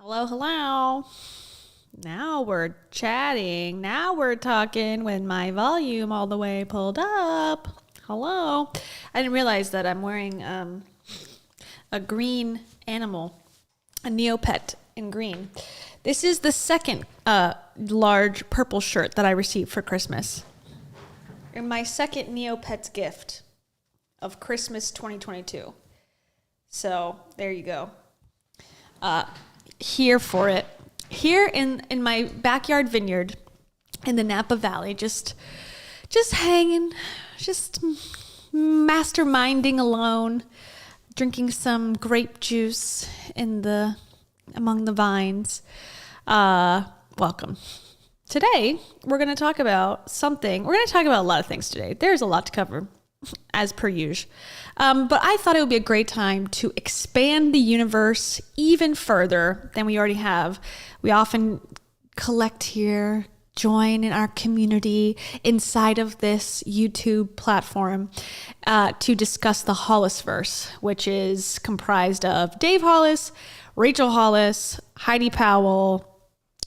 Hello, hello. Now we're chatting. Now we're talking with my volume all the way pulled up. Hello. I didn't realize that I'm wearing a green animal, a Neopet in green. This is the second large purple shirt that I received for Christmas. And my second Neopet's gift of Christmas 2022. So there you go. Here for it. Here in my backyard vineyard in the Napa Valley, just hanging, just masterminding alone, drinking some grape juice among the vines. Welcome. Today, we're going to talk about something. We're going to talk about a lot of things today. There's a lot to cover, as per usual. But I thought it would be a great time to expand the universe even further than we already have. We often collect here, join in our community inside of this YouTube platform to discuss the Hollisverse, which is comprised of Dave Hollis, Rachel Hollis, Heidi Powell,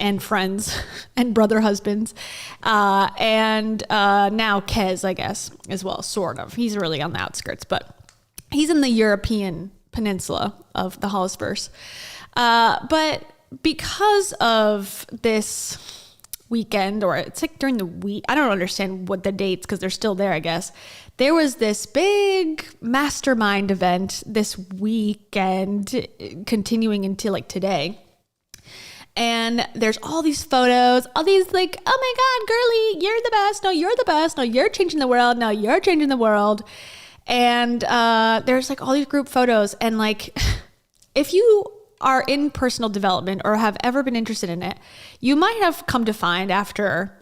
and friends and brother husbands, and now Kez, I guess, as well, sort of. He's really on the outskirts, but he's in the European peninsula of the Hollisverse. But because of this weekend, or it's like during the week, I don't understand what the dates, because they're still there, I guess. There was this big mastermind event this weekend, continuing until like today. And there's all these photos, all these like, oh my God, girly, you're the best. No, you're the best. No, you're changing the world. No, you're changing the world. And there's like all these group photos. And like, if you are in personal development or have ever been interested in it, you might have come to find after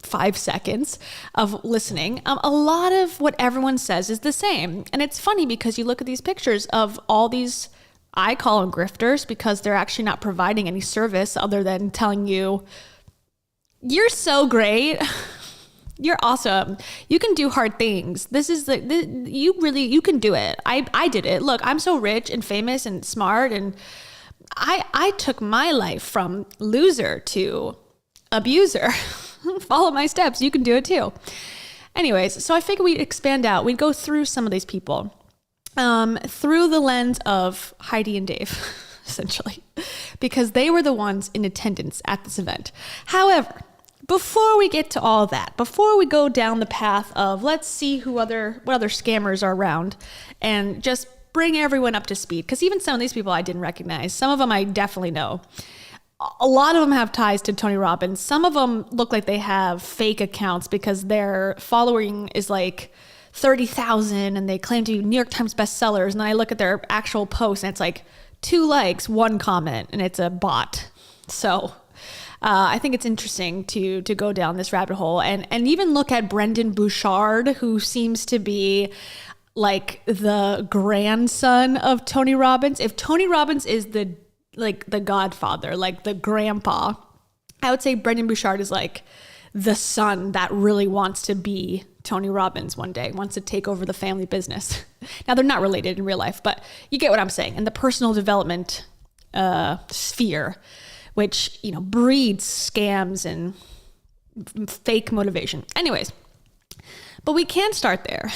5 seconds of listening, a lot of what everyone says is the same. And it's funny because you look at these pictures of all these, I call them grifters, because they're actually not providing any service other than telling you, you're so great. You're awesome. You can do hard things. This is you can do it. I did it. Look, I'm so rich and famous and smart. And I took my life from loser to abuser. Follow my steps. You can do it too. Anyways, so I figured we'd expand out. We'd go through some of these people. Through the lens of Heidi and Dave, essentially, because they were the ones in attendance at this event. However, before we get to all that, before we go down the path of let's see what other scammers are around and just bring everyone up to speed, because even some of these people I didn't recognize. Some of them I definitely know. A lot of them have ties to Tony Robbins. Some of them look like they have fake accounts because their following is like 30,000 and they claim to be New York Times bestsellers. And then I look at their actual posts and it's like 2 likes, 1 comment, and it's a bot. So I think it's interesting to go down this rabbit hole and even look at Brendan Bouchard, who seems to be like the grandson of Tony Robbins. If Tony Robbins is the godfather, like the grandpa, I would say Brendan Bouchard is like the son that really wants to be Tony Robbins one day, wants to take over the family business. Now, they're not related in real life, but you get what I'm saying. In the personal development sphere, which, breeds scams and fake motivation. Anyways, but we can't start there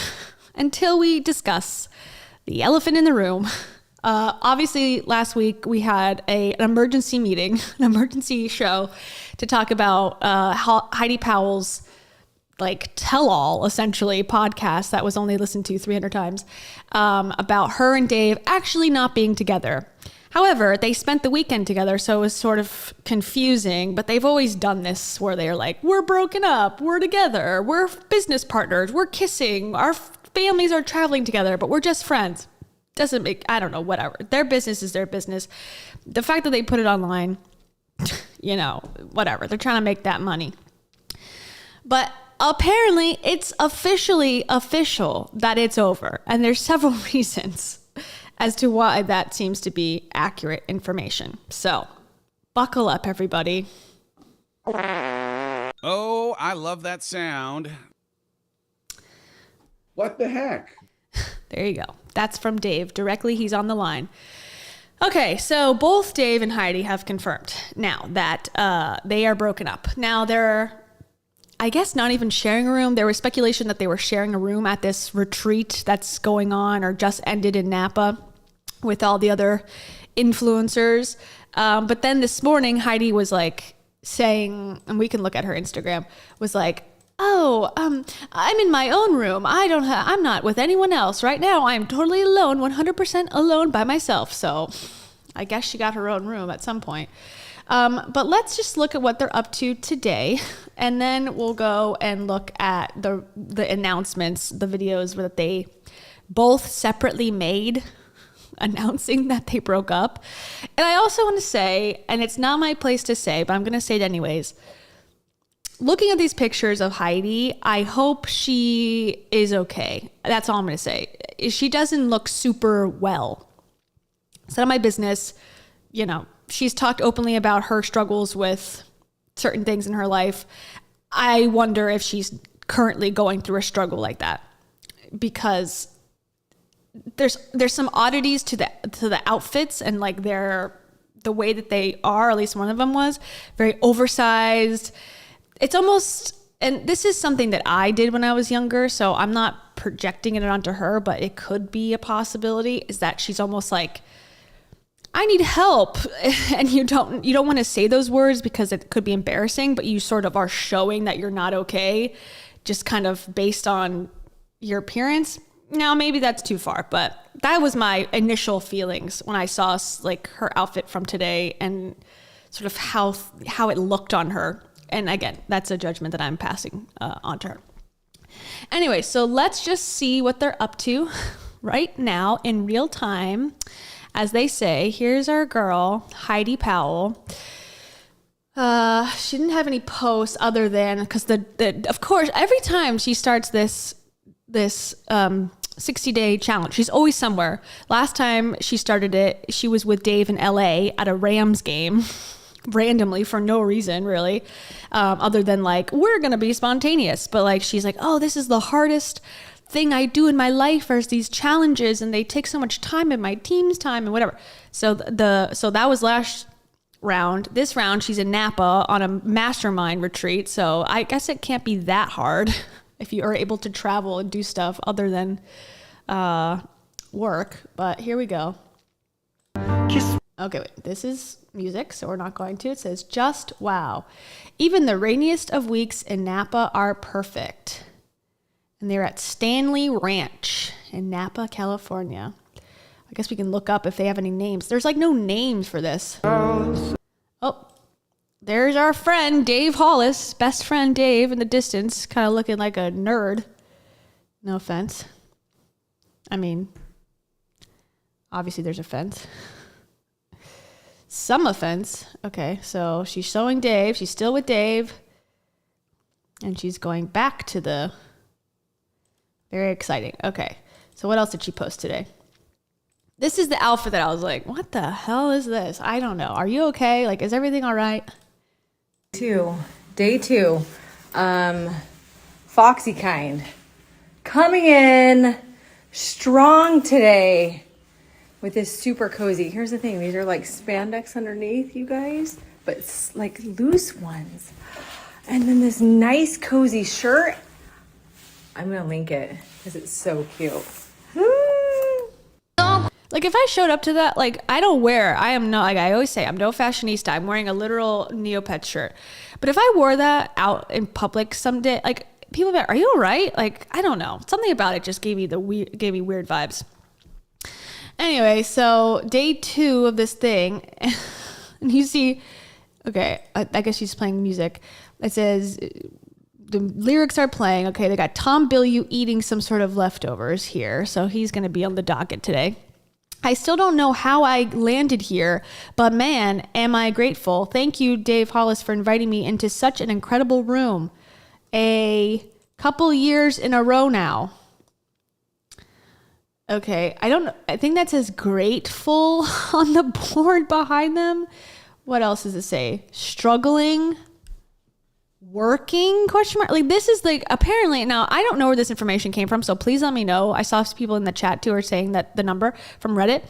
until we discuss the elephant in the room. Obviously, last week we had an emergency meeting, an emergency show to talk about Heidi Powell's tell-all, essentially, podcast that was only listened to 300 times about her and Dave actually not being together. However, they spent the weekend together, so it was sort of confusing, but they've always done this where they're like, we're broken up, we're together, we're business partners, we're kissing, our families are traveling together, but we're just friends. Doesn't make, I don't know, whatever. Their business is their business. The fact that they put it online, whatever. They're trying to make that money. But apparently it's officially official that it's over. And there's several reasons as to why that seems to be accurate information. So buckle up, everybody. Oh, I love that sound. What the heck? There you go. That's from Dave. Directly, he's on the line. Okay, so both Dave and Heidi have confirmed now that they are broken up. Now they're, I guess, not even sharing a room. There was speculation that they were sharing a room at this retreat that's going on or just ended in Napa with all the other influencers. But then this morning, Heidi was like saying, and we can look at her Instagram, was like, I'm in my own room. I'm not with anyone else right now. I'm totally alone, 100% alone by myself. So I guess she got her own room at some point. But let's just look at what they're up to today. And then we'll go and look at the announcements, the videos that they both separately made announcing that they broke up. And I also want to say, and it's not my place to say, but I'm going to say it anyways. Looking at these pictures of Heidi, I hope she is okay. That's all I'm going to say. She doesn't look super well. It's none of my business. You know, she's talked openly about her struggles with certain things in her life. I wonder if she's currently going through a struggle like that, because there's some oddities to the outfits and like the way that they are. At least one of them was very oversized. It's almost, and this is something that I did when I was younger, so I'm not projecting it onto her, but it could be a possibility, is that she's almost like, I need help. And you don't want to say those words because it could be embarrassing, but you sort of are showing that you're not okay, just kind of based on your appearance. Now, maybe that's too far, but that was my initial feelings when I saw like her outfit from today and sort of how it looked on her. And again, that's a judgment that I'm passing on to her. Anyway, so let's just see what they're up to right now in real time. As they say, here's our girl, Heidi Powell. She didn't have any posts other than, because of course, every time she starts this 60-day challenge, she's always somewhere. Last time she started it, she was with Dave in LA at a Rams game. Randomly for no reason really, other than like, we're gonna be spontaneous. But like, she's like, oh, this is the hardest thing I do in my life, are these challenges, and they take so much time and my team's time and whatever. So that was last round. This round she's in Napa on a mastermind retreat, so I guess it can't be that hard if you are able to travel and do stuff other than work. But here we go. Okay, wait, this is music, so we're not going to. It says, just wow. Even the rainiest of weeks in Napa are perfect. And they're at Stanley Ranch in Napa, California. I guess we can look up if they have any names. There's like no names for this. Oh, there's our friend, Dave Hollis, best friend Dave in the distance, kind of looking like a nerd. No offense. I mean, obviously there's offense. Some offense. Okay, so she's showing Dave. She's still with Dave. And she's going back to the... Very exciting. Okay, so what else did she post today? This is the outfit that I was like, what the hell is this? I don't know. Are you okay? Like, is everything all right? Day two. Foxy kind. Coming in strong today with this super cozy. Here's the thing. These are like spandex underneath, you guys, but it's like loose ones. And then this nice cozy shirt. I'm going to link it because it's so cute. Like, if I showed up to that, like, I am not, like I always say, I'm no fashionista. I'm wearing a literal Neopets shirt. But if I wore that out in public someday, like, people would be like, are you all right? Like, I don't know. Something about it just gave me weird vibes. Anyway, so day 2 of this thing, and you see, okay, I guess she's playing music. It says, the lyrics are playing. Okay, they got Tom Bilyeu eating some sort of leftovers here, so he's going to be on the docket today. I still don't know how I landed here, but man, am I grateful. Thank you, Dave Hollis, for inviting me into such an incredible room. A couple years in a row now. Okay, I think that says grateful on the board behind them. What else does it say? Struggling? Working? Question mark. Like, this is like, apparently, now I don't know where this information came from, so please let me know. I saw people in the chat too are saying that the number from Reddit.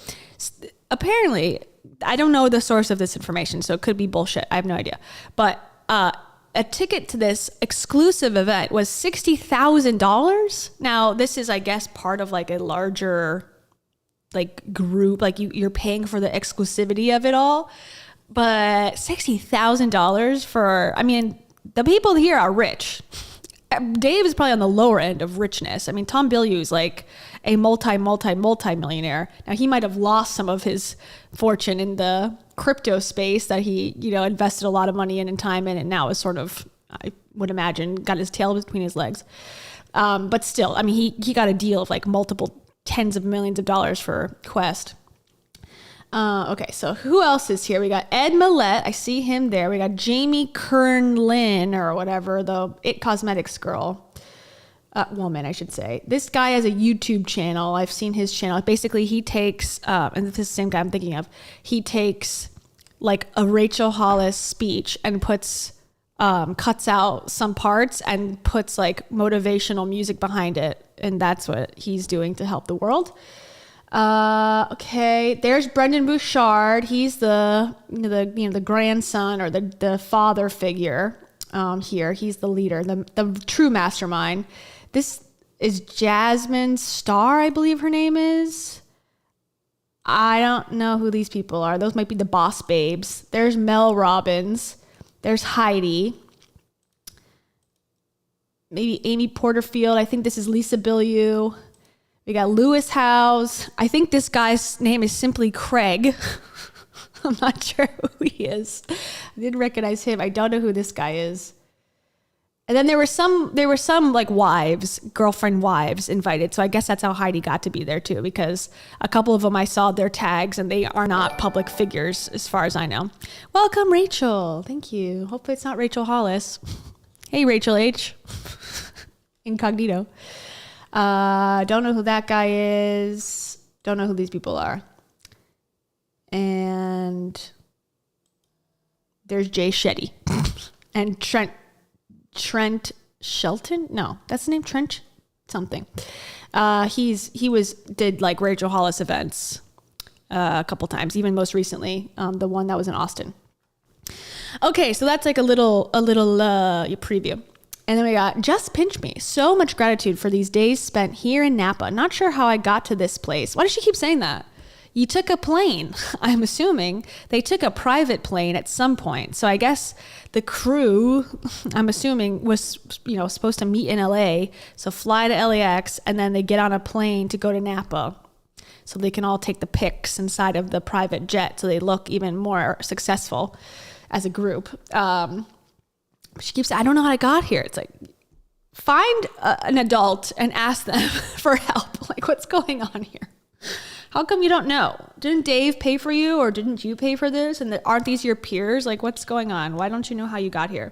apparently, I don't know the source of this information, so it could be bullshit. I have no idea. But a ticket to this exclusive event was $60,000. Now, this is, I guess, part of like a larger like group, like you're paying for the exclusivity of it all. But $60,000 for, I mean, the people here are rich. Dave is probably on the lower end of richness. I mean, Tom Bilyeu is like a multi-millionaire. Now, he might have lost some of his fortune in the crypto space that he, you know, invested a lot of money in and time in, and now is sort of, I would imagine, got his tail between his legs. But still, I mean, he got a deal of like multiple tens of millions of dollars for Quest. Okay, so who else is here? We got Ed Mylett. I see him there. We got Jamie Kern Lima or whatever, the It Cosmetics girl. Woman, I should say. This guy has a YouTube channel. I've seen his channel. Basically, he takes, and this is the same guy I'm thinking of, he takes like a Rachel Hollis speech and puts, cuts out some parts and puts like motivational music behind it. And that's what he's doing to help the world. Okay, there's Brendan Bouchard. He's the grandson or the father figure here. He's the leader, the true mastermind. This is Jasmine Starr, I believe her name is. I don't know who these people are. Those might be the boss babes. There's Mel Robbins. There's Heidi. Maybe Amy Porterfield. I think this is Lisa Bilyeu. We got Lewis Howes. I think this guy's name is simply Craig. I'm not sure who he is. I didn't recognize him. I don't know who this guy is. And then there were some like girlfriend wives invited. So I guess that's how Heidi got to be there too, because a couple of them I saw their tags and they are not public figures as far as I know. Welcome, Rachel. Thank you. Hopefully it's not Rachel Hollis. Hey, Rachel H. Incognito. Don't know who that guy is. Don't know who these people are. And there's Jay Shetty and Trent Shelton. No, that's the name. Trent something. He did like Rachel Hollis events a couple times, even most recently, the one that was in Austin. Okay, so that's like a little preview. And then we got Just Pinch Me. So much gratitude for these days spent here in Napa. Not sure how I got to this place. Why does she keep saying that? You took a plane. I'm assuming they took a private plane at some point. So I guess the crew, I'm assuming, was, you know, supposed to meet in LA. So fly to LAX and then they get on a plane to go to Napa. So they can all take the pics inside of the private jet so they look even more successful as a group. She keeps saying, I don't know how I got here. It's like, find an adult and ask them for help. Like, what's going on here? How come you don't know? Didn't Dave pay for you, or didn't you pay for this? And aren't these your peers? Like, what's going on? Why don't you know how you got here?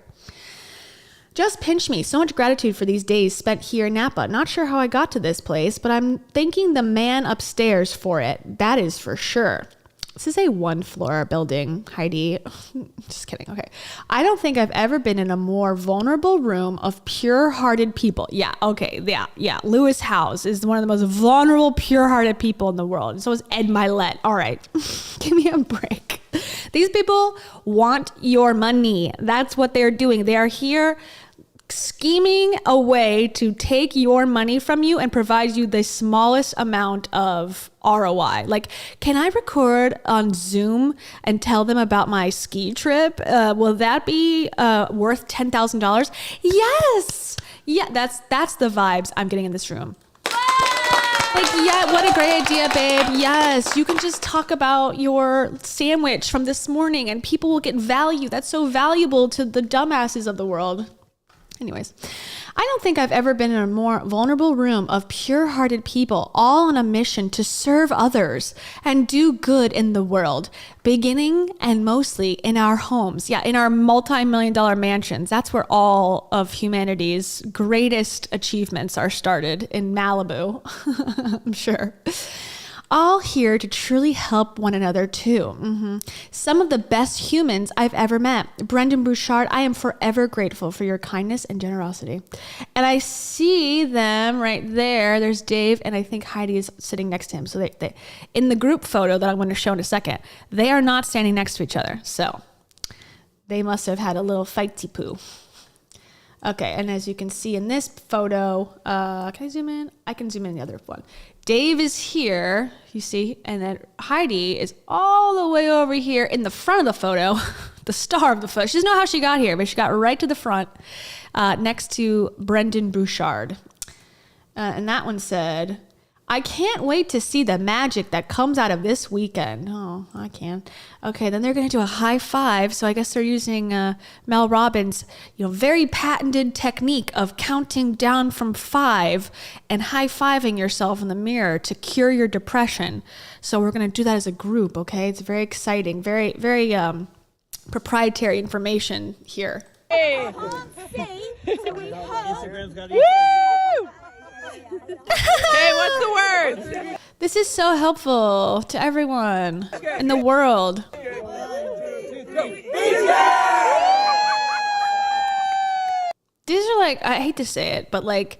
Just Pinch Me. So much gratitude for these days spent here in Napa. Not sure how I got to this place, but I'm thanking the man upstairs for it. That is for sure. This is a 1-floor building, Heidi. Just kidding. Okay. I don't think I've ever been in a more vulnerable room of pure-hearted people. Yeah. Okay. Yeah. Lewis Howes is one of the most vulnerable, pure-hearted people in the world. And so is Ed Mylett. All right. Give me a break. These people want your money. That's what they're doing. They are here scheming a way to take your money from you and provide you the smallest amount of ROI. Like, can I record on Zoom and tell them about my ski trip? Will that be worth $10,000? Yes. Yeah, that's the vibes I'm getting in this room. Like, yeah, what a great idea, babe. Yes, you can just talk about your sandwich from this morning and people will get value. That's so valuable to the dumbasses of the world. Anyways, I don't think I've ever been in a more vulnerable room of pure-hearted people, all on a mission to serve others and do good in the world, beginning and mostly in our homes. Yeah, in our multi-million-dollar mansions. That's where all of humanity's greatest achievements are started, in Malibu, I'm sure. all here to truly help one another too. Some of the best humans I've ever met. Brendan Bouchard, I am forever grateful for your kindness and generosity. And I see them right there. There's Dave, and I think Heidi is sitting next to him. So they in the group photo that I'm going to show in a second, they are not standing next to each other. So they must have had a little fighty poo. Okay, and as you can see in this photo, can I zoom in? I can zoom in the other one. Dave is here, you see, and then Heidi is all the way over here in the front of the photo, the star of the photo. She doesn't know how she got here, but she got right to the front, next to Brendan Bouchard. And that one said, I can't wait to see the magic that comes out of this weekend. Oh, I can. Okay, then they're going to do a high five. So I guess they're using Mel Robbins, very patented technique of counting down from 5 and high-fiving yourself in the mirror to cure your depression. So we're going to do that as a group, okay? It's very exciting, very, very proprietary information here. Hey. Instagram's got Hey, what's the word? This is so helpful to everyone in the world. These are like, I hate to say it, but like,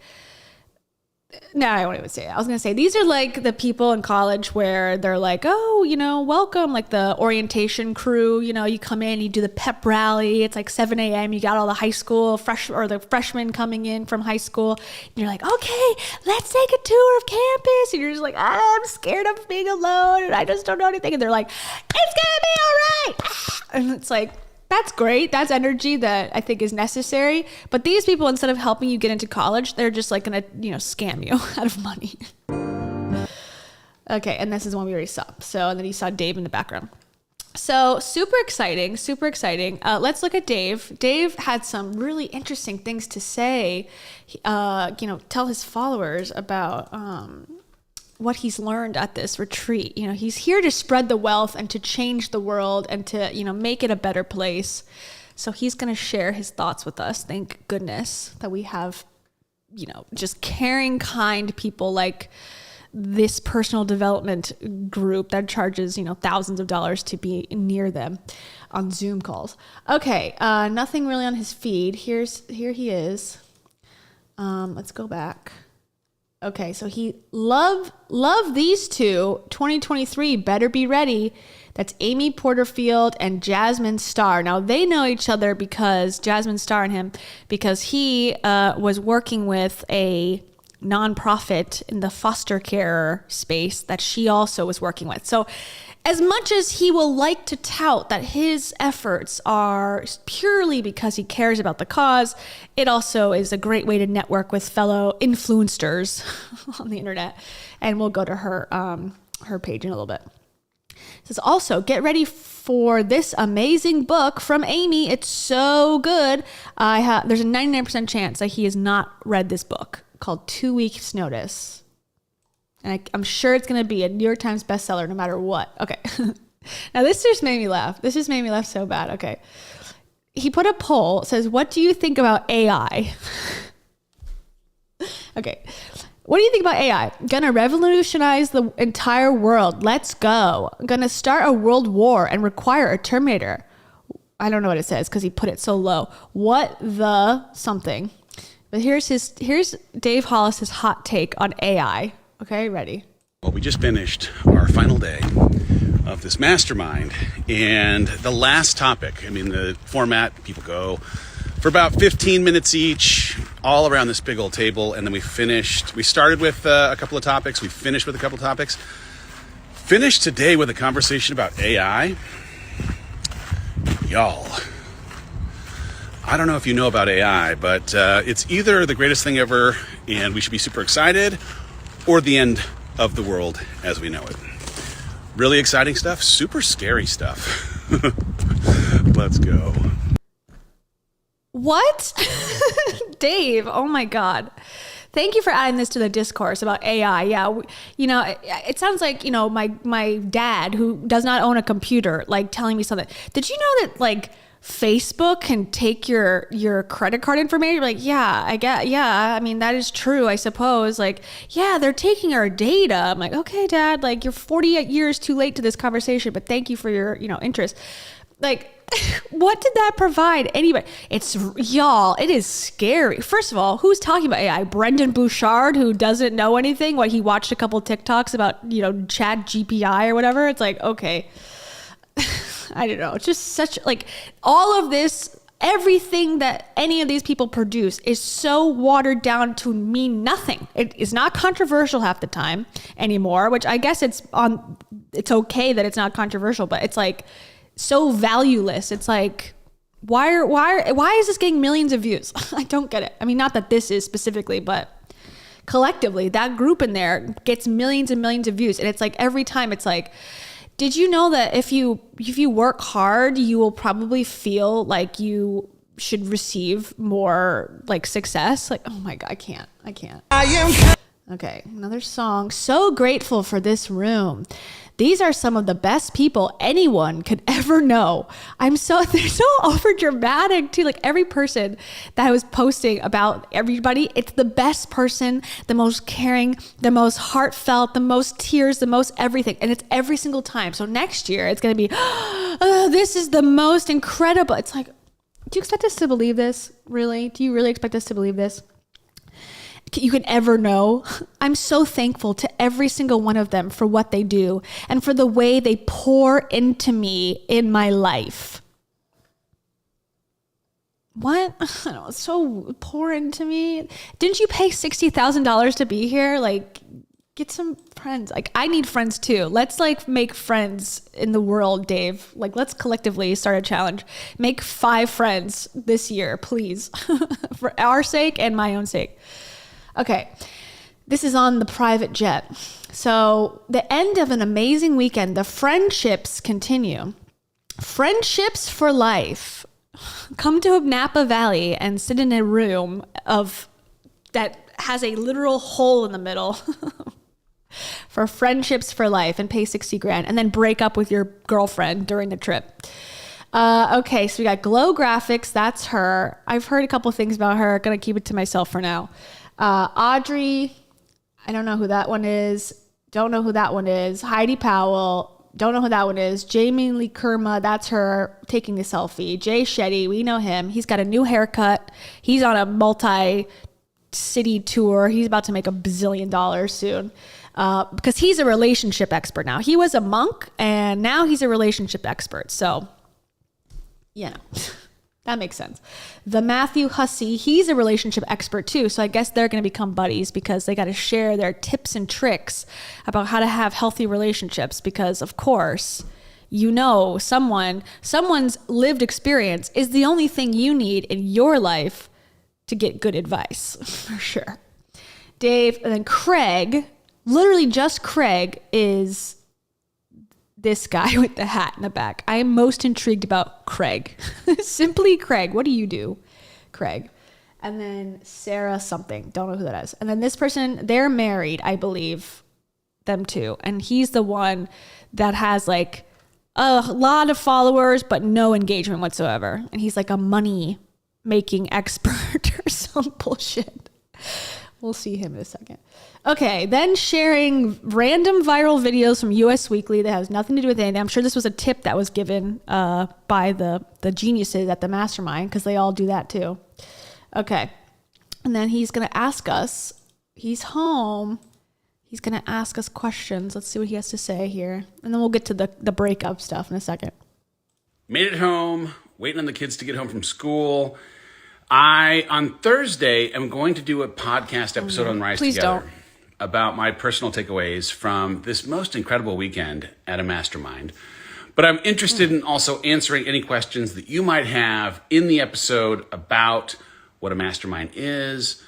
no, I won't even say it. I was going to say, these are like the people in college where they're like, oh, welcome, like the orientation crew, you come in, you do the pep rally. It's like 7 a.m. You got all the high school the freshmen coming in from high school. And you're like, okay, let's take a tour of campus. And you're just like, I'm scared of being alone. And I just don't know anything. And they're like, it's going to be all right. And it's like, that's great. That's energy that I think is necessary. But these people, instead of helping you get into college, they're just like going to, scam you out of money. Okay, and this is one we already saw. So, and then you saw Dave in the background. So super exciting, super exciting. Let's look at Dave. Dave had some really interesting things to say, tell his followers about what he's learned at this retreat. He's here to spread the wealth and to change the world and to, make it a better place. So he's going to share his thoughts with us. Thank goodness that we have, just caring, kind people like this personal development group that charges, thousands of dollars to be near them on Zoom calls. Okay. Nothing really on his feed. Here he is. Let's go back. Okay, so he love these two. 2023, better be ready. That's Amy Porterfield and Jasmine Star. Now they know each other because Jasmine Star and him, because he was working with a nonprofit in the foster care space that she also was working with. So as much as he will like to tout that his efforts are purely because he cares about the cause, it also is a great way to network with fellow influencers on the internet. And we'll go to her page in a little bit. It says also, get ready for this amazing book from Amy. It's so good. There's a 99% chance that he has not read this book called 2 Weeks Notice. And I'm sure it's going to be a New York Times bestseller no matter what. Okay. Now this just made me laugh. This just made me laugh so bad. Okay. He put a poll. It says, what do you think about AI? Okay. What do you think about AI? Gonna revolutionize the entire world. Let's go. Gonna start a world war and require a Terminator. I don't know what it says because he put it so low. What the something. But here's Dave Hollis's hot take on AI. Okay, ready? Well, we just finished our final day of this mastermind, and the last topic, the format, people go for about 15 minutes each, all around this big old table, and then we started with a couple of topics, we finished with a couple of topics, finished today with a conversation about AI. Y'all, I don't know if you know about AI, but it's either the greatest thing ever, and we should be super excited, or the end of the world as we know it. Really exciting stuff, super scary stuff. Let's go. What? Dave, oh my God. Thank you for adding this to the discourse about AI. Yeah, it sounds like, my dad who does not own a computer, like telling me something. Did you know that Facebook can take your credit card information. You're like, yeah, I mean, that is true, I suppose. Like, yeah, they're taking our data. I'm like, okay, Dad, like you're 48 years too late to this conversation, but thank you for your, interest. Like, what did that provide anybody? Y'all, it is scary. First of all, who's talking about AI? Brendan Bouchard, who doesn't know anything. He watched a couple TikToks about, Chat GPI or whatever. It's like, okay. I don't know. It's just such all of this, everything that any of these people produce is so watered down to mean nothing. It is not controversial half the time anymore, which I guess it's okay that it's not controversial, but it's like so valueless. It's like, why is this getting millions of views? I don't get it. I mean, not that this is specifically, but collectively that group in there gets millions and millions of views. And it's like, every time it's like, did you know that if you work hard, you will probably feel like you should receive more success? Like, oh my God, I can't. Okay, another song. So grateful for this room. These are some of the best people anyone could ever know. They're so overdramatic too. Like every person that I was posting about everybody, it's the best person, the most caring, the most heartfelt, the most tears, the most everything. And it's every single time. So next year it's going to be, this is the most incredible. It's like, do you expect us to believe this? Really? Do you really expect us to believe this? You can ever know. I'm so thankful to every single one of them for what they do and for the way they pour into me in my life. What? I don't know, so pour into me. Didn't you pay $60,000 to be here? Get some friends. I need friends too. Let's make friends in the world, Dave. Let's collectively start a challenge. Make 5 friends this year, please, for our sake and my own sake. Okay, this is on the private jet. So the end of an amazing weekend, the friendships continue. Friendships for life. Come to Napa Valley and sit in a room that has a literal hole in the middle for friendships for life and pay $60,000 and then break up with your girlfriend during the trip. Okay, so we got Glow Graphics. That's her. I've heard a couple things about her. Gonna keep it to myself for now. Audrey, I don't know who that one is. Don't know who that one is. Heidi Powell, don't know who that one is. Jamie Lee Kurma, that's her taking a selfie. Jay Shetty, we know him. He's got a new haircut. He's on a multi-city tour. He's about to make $1 bazillion soon because he's a relationship expert now. He was a monk and now he's a relationship expert. So, that makes sense. The Matthew Hussey, he's a relationship expert too. So I guess they're going to become buddies because they got to share their tips and tricks about how to have healthy relationships. Because of course, someone's lived experience is the only thing you need in your life to get good advice, for sure. Dave, and then Craig, literally just Craig is this guy with the hat in the back. I am most intrigued about Craig. Simply Craig. What do you do, Craig? And then Sarah something. Don't know who that is. And then this person, they're married, I believe, them too. And he's the one that has a lot of followers, but no engagement whatsoever. And he's a money making expert or some bullshit. We'll see him in a second. Okay, then sharing random viral videos from US Weekly that has nothing to do with anything. I'm sure this was a tip that was given by the geniuses at the mastermind because they all do that too. Okay, and then he's going to ask us, he's home, he's going to ask us questions. Let's see what he has to say here. And then we'll get to the breakup stuff in a second. Made it home, waiting on the kids to get home from school. On Thursday, am going to do a podcast episode on Rise Please Together don't. about my personal takeaways from this most incredible weekend at a mastermind. But I'm interested in also answering any questions that you might have in the episode about what a mastermind is,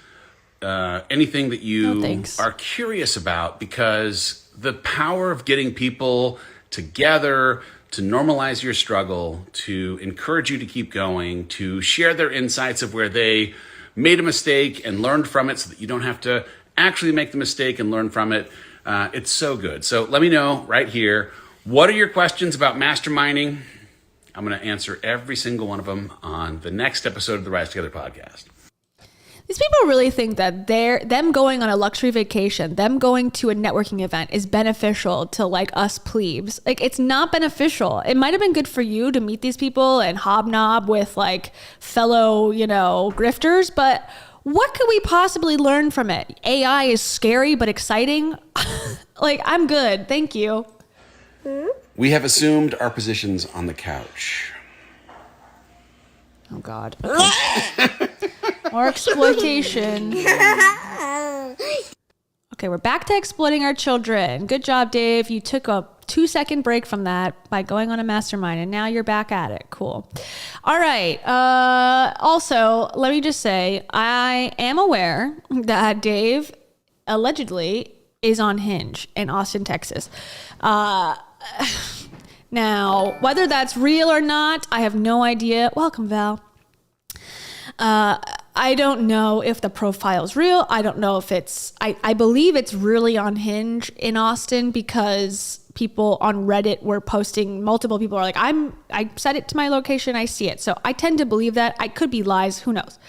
anything that you are curious about, because the power of getting people together to normalize your struggle, to encourage you to keep going, to share their insights of where they made a mistake and learned from it so that you don't have to actually make the mistake and learn from it. It's so good. So let me know right here, what are your questions about masterminding? I'm going to answer every single one of them on the next episode of the Rise Together podcast. These people really think that them going on a luxury vacation, them going to a networking event is beneficial to like us plebes. Like, it's not beneficial. It might have been good for you to meet these people and hobnob with like fellow, grifters, but what could we possibly learn from it? AI is scary but exciting. Like, I'm good. Thank you. We have assumed our positions on the couch. Oh, God. Okay. More exploitation. Okay, we're back to exploiting our children. Good job, Dave. You took a 2-second break from that by going on a mastermind, and now you're back at it. Cool. All right. Also, let me just say, I am aware that Dave allegedly is on Hinge in Austin, Texas. Now, whether that's real or not, I have no idea. Welcome, Val. I don't know if the profile is real. I don't know if I believe it's really on Hinge in Austin because people on Reddit were posting, multiple people are like, I set it to my location, I see it. So I tend to believe that. I could be lies, who knows?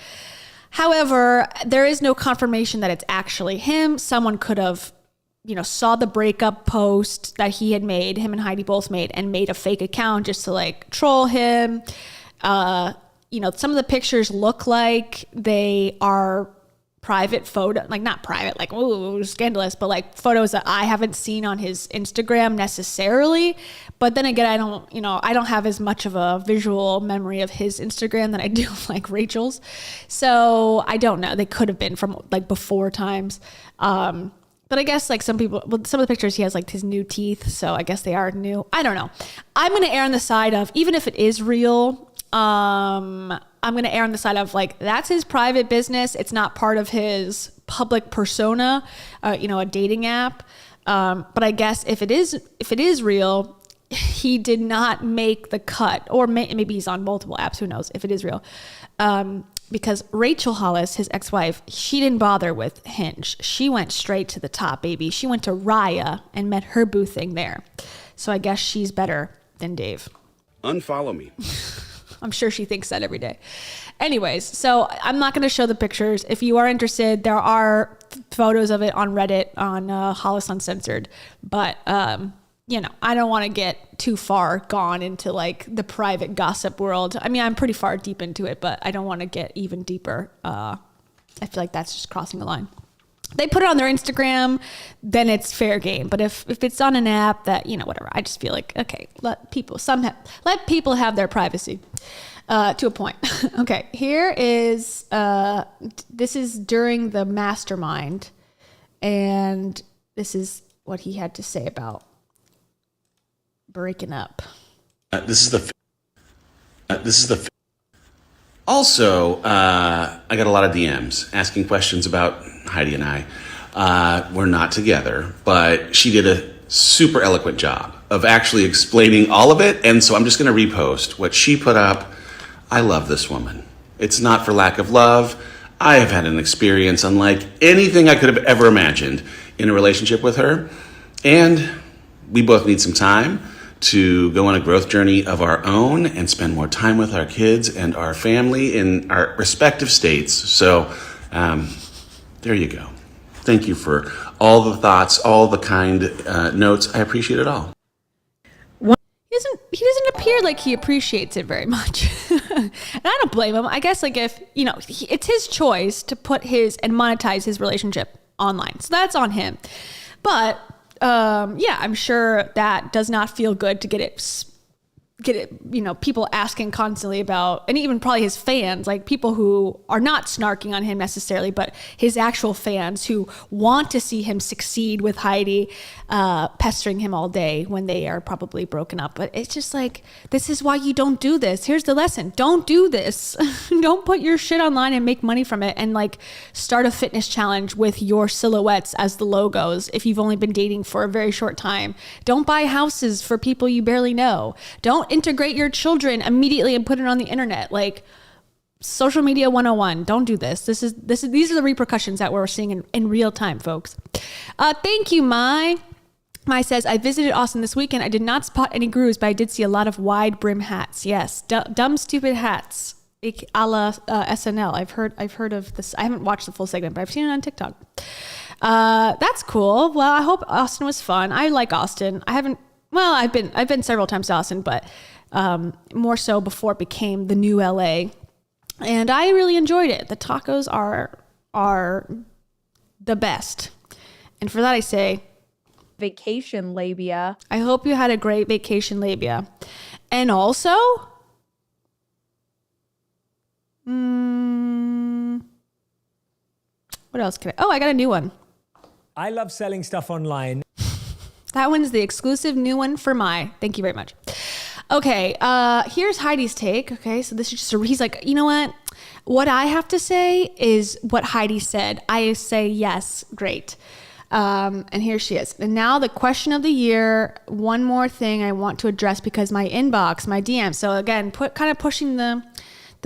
However, there is no confirmation that it's actually him. Someone could have, saw the breakup post that he had made, him and Heidi both made, and made a fake account just to like troll him. Some of the pictures look like they are private photo, like not private, like, ooh, scandalous, but like photos that I haven't seen on his Instagram necessarily. But then again, I don't have as much of a visual memory of his Instagram than I do like Rachel's. So I don't know. They could have been from like before times. But I guess like some of the pictures, he has like his new teeth. So I guess they are new. I don't know. I'm going to err on the side of, even if it is real, I'm going to err on the side of like, that's his private business. It's not part of his public persona, a dating app. But I guess if it is real, he did not make the cut, or maybe he's on multiple apps. Who knows if it is real? Because Rachel Hollis, his ex-wife, she didn't bother with Hinge. She went straight to the top, baby. She went to Raya and met her boo thing there. So I guess she's better than Dave. Unfollow me. I'm sure she thinks that every day. Anyways, so I'm not going to show the pictures. If you are interested, there are photos of it on Reddit, on Hollis Uncensored. But, I don't want to get too far gone into like the private gossip world. I mean, I'm pretty far deep into it, but I don't want to get even deeper. I feel like that's just crossing the line. They put it on their Instagram, then it's fair game. But if it's on an app that, whatever, I just feel like, okay, let people have their privacy to a point. Okay, here is, this is during the mastermind, and this is what he had to say about breaking up. Also, I got a lot of DMs asking questions about Heidi and I. We're not together, but she did a super eloquent job of actually explaining all of it. And so I'm just going to repost what she put up. I love this woman. It's not for lack of love. I have had an experience unlike anything I could have ever imagined in a relationship with her. And we both need some time to go on a growth journey of our own and spend more time with our kids and our family in our respective states. So there you go. Thank you for all the thoughts, all the kind notes. I appreciate it all. He doesn't appear like he appreciates it very much. And I don't blame him. I guess like if, it's his choice to put and monetize his relationship online. So that's on him. But I'm sure that does not feel good to get it, people asking constantly about, and even probably his fans, like people who are not snarking on him necessarily, but his actual fans who want to see him succeed with Heidi, pestering him all day when they are probably broken up. But it's just like, this is why you don't do this. Here's the lesson. Don't do this. Don't put your shit online and make money from it and like start a fitness challenge with your silhouettes as the logos if you've only been dating for a very short time. Don't buy houses for people you barely know. Don't integrate your children immediately and put it on the internet. Like, social media 101. Don't do this. These are the repercussions that we're seeing in real time, folks. Thank you, Mai. Mai says, I visited Austin this weekend. I did not spot any grooves, but I did see a lot of wide brim hats. Yes, dumb, stupid hats, a la SNL. I've heard of this. I haven't watched the full segment, but I've seen it on TikTok. That's cool. Well, I hope Austin was fun. I like Austin. I've been several times to Austin, but more so before it became the new LA. And I really enjoyed it. The tacos are the best. And for that I say, Vacation labia. I hope you had a great vacation labia. And also, what else can I got a new one. I love selling stuff online. That one's the exclusive new one for Mai. Thank you very much. Okay, here's Heidi's take. Okay, so this is just he's like, you know what? What I have to say is what Heidi said. I say yes, great. And here she is. And now the question of the year, one more thing I want to address because my inbox, my DM. So again, kind of pushing the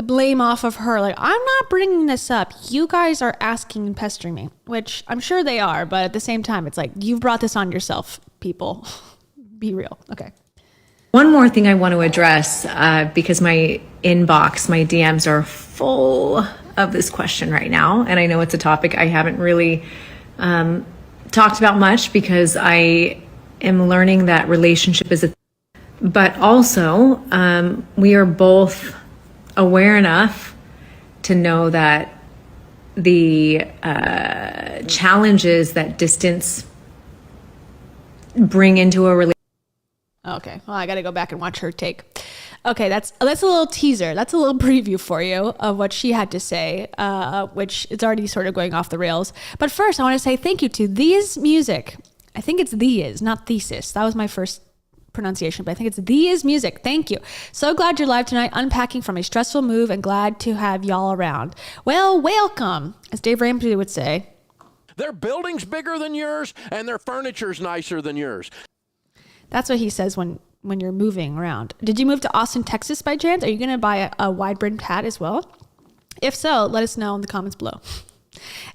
blame off of her. Like, I'm not bringing this up. You guys are asking and pestering me, which I'm sure they are. But at the same time, it's like, you've brought this on yourself, people. Be real. Okay. One more thing I want to address, because my inbox, my DMs are full of this question right now. And I know it's a topic I haven't really talked about much because I am learning that relationship is but also we are both aware enough to know that the challenges that distance bring into a relationship. Okay, well, I got to go back and watch her take. Okay, that's a little teaser. That's a little preview for you of what she had to say, which is already sort of going off the rails. But first, I want to say thank you to These Music. I think it's These, not Thesis. That was my first pronunciation, but I think it's These Music. Thank you. So glad you're live tonight, unpacking from a stressful move, and glad to have y'all around. Well, welcome, as Dave Ramsey would say. Their building's bigger than yours, and their furniture's nicer than yours. That's what he says when you're moving around. Did you move to Austin, Texas by chance? Are you going to buy a wide-brimmed hat as well? If so, let us know in the comments below.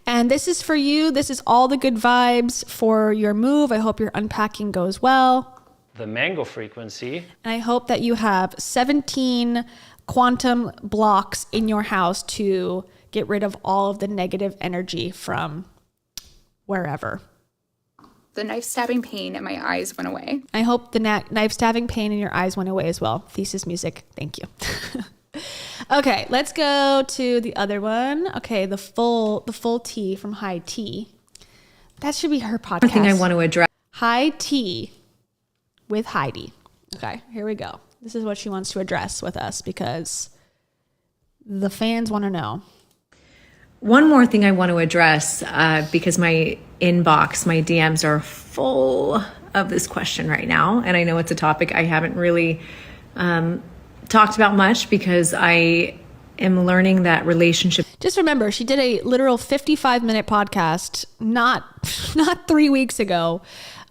And this is for you. This is all the good vibes for your move. I hope your unpacking goes well. The mango frequency. And I hope that you have 17 quantum blocks in your house to get rid of all of the negative energy from wherever. The knife stabbing pain in my eyes went away. I hope the knife stabbing pain in your eyes went away as well. Thesis Music, thank you. Okay, let's go to the other one. Okay, the full tea from High Tea. That should be her podcast. One thing I want to address. High Tea with Heidi. Okay, here we go. This is what she wants to address with us because the fans want to know. One more thing I want to address, because my inbox, my DMs are full of this question right now. And I know it's a topic I haven't really talked about much because I am learning that relationship. Just remember, she did a literal 55-minute podcast not 3 weeks ago